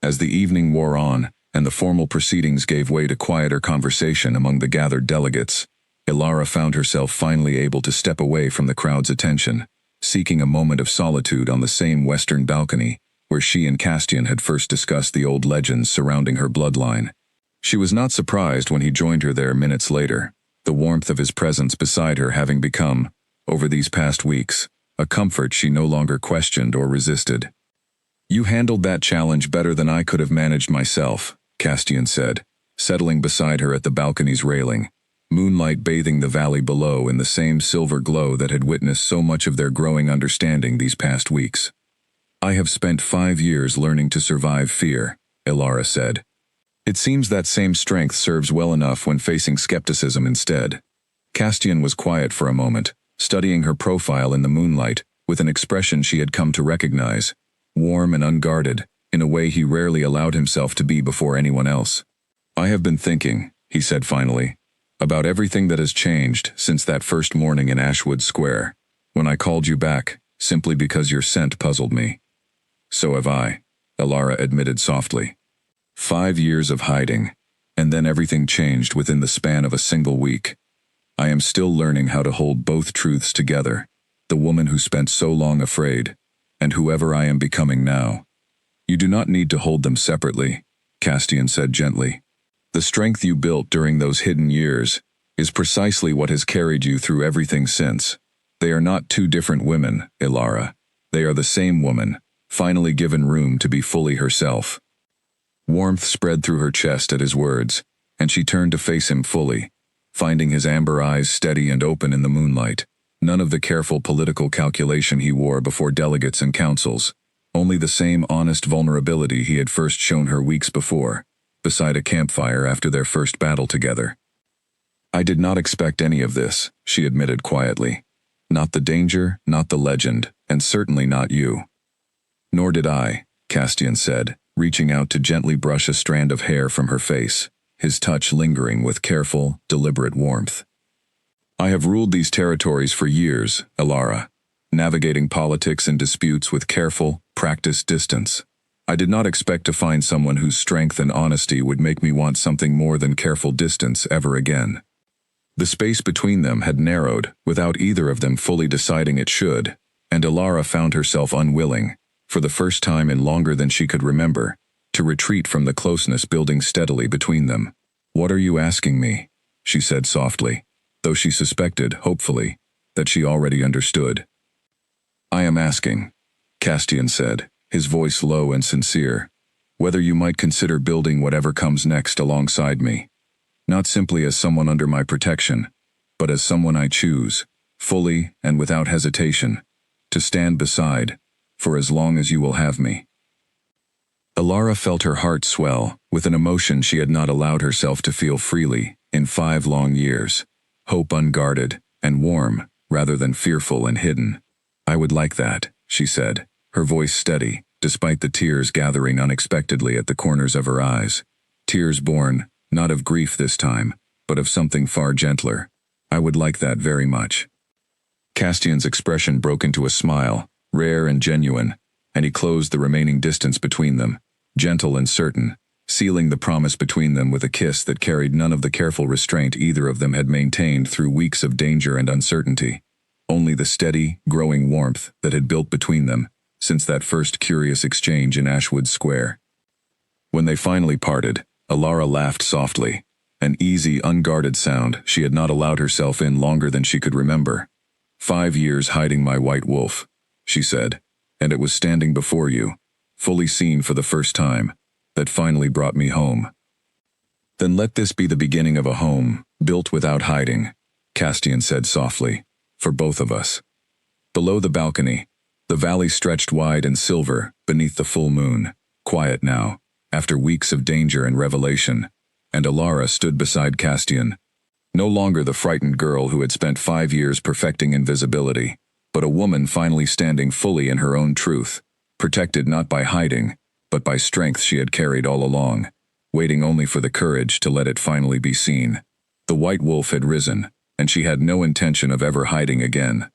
S1: As the evening wore on, and the formal proceedings gave way to quieter conversation among the gathered delegates, Ilara found herself finally able to step away from the crowd's attention, seeking a moment of solitude on the same western balcony where she and Castian had first discussed the old legends surrounding her bloodline. She was not surprised when he joined her there minutes later, the warmth of his presence beside her having become, over these past weeks, a comfort she no longer questioned or resisted. "You handled that challenge better than I could have managed myself," Castian said, settling beside her at the balcony's railing, moonlight bathing the valley below in the same silver glow that had witnessed so much of their growing understanding these past weeks. "I have spent 5 years learning to survive fear," Ilara said. "It seems that same strength serves well enough when facing skepticism instead." Castian was quiet for a moment, studying her profile in the moonlight with an expression she had come to recognize, warm and unguarded, in a way he rarely allowed himself to be before anyone else. "I have been thinking," he said finally, "about everything that has changed since that first morning in Ashwood Square, when I called you back, simply because your scent puzzled me." "So have I," Ilara admitted softly. 5 years of hiding, and then everything changed within the span of a single week. I am still learning how to hold both truths together, the woman who spent so long afraid, and whoever I am becoming now. "You do not need to hold them separately," Castian said gently. "The strength you built during those hidden years is precisely what has carried you through everything since. They are not two different women, Ilara. They are the same woman, finally given room to be fully herself." Warmth spread through her chest at his words, and she turned to face him fully, finding his amber eyes steady and open in the moonlight. None of the careful political calculation he wore before delegates and councils, only the same honest vulnerability he had first shown her weeks before, beside a campfire after their first battle together. "I did not expect any of this," she admitted quietly. "Not the danger, not the legend, and certainly not you." "Nor did I," Castian said, reaching out to gently brush a strand of hair from her face, his touch lingering with careful, deliberate warmth. "I have ruled these territories for years, Ilara, navigating politics and disputes with careful, practiced distance. I did not expect to find someone whose strength and honesty would make me want something more than careful distance ever again." The space between them had narrowed without either of them fully deciding it should, and Ilara found herself unwilling, for the first time in longer than she could remember, to retreat from the closeness building steadily between them. "What are you asking me?" she said softly, though she suspected, hopefully, that she already understood. "I am asking," Castian said, his voice low and sincere, "whether you might consider building whatever comes next alongside me. Not simply as someone under my protection, but as someone I choose, fully and without hesitation, to stand beside, for as long as you will have me." Ilara felt her heart swell with an emotion she had not allowed herself to feel freely in 5 long years, hope unguarded and warm rather than fearful and hidden. "I would like that," she said, her voice steady, despite the tears gathering unexpectedly at the corners of her eyes. Tears born, not of grief this time, but of something far gentler. "I would like that very much." Castian's expression broke into a smile, rare and genuine, and he closed the remaining distance between them, gentle and certain, sealing the promise between them with a kiss that carried none of the careful restraint either of them had maintained through weeks of danger and uncertainty, only the steady, growing warmth that had built between them since that first curious exchange in Ashwood Square. When they finally parted, Ilara laughed softly, an easy, unguarded sound she had not allowed herself in longer than she could remember. 5 years hiding my white wolf," she said, "and it was standing before you, fully seen for the first time, that finally brought me home." "Then let this be the beginning of a home, built without hiding," Castian said softly, "for both of us." Below the balcony, the valley stretched wide and silver beneath the full moon, quiet now, after weeks of danger and revelation, and Ilara stood beside Castian, no longer the frightened girl who had spent 5 years perfecting invisibility, but a woman finally standing fully in her own truth, protected not by hiding, but by strength she had carried all along, waiting only for the courage to let it finally be seen. The white wolf had risen, and she had no intention of ever hiding again.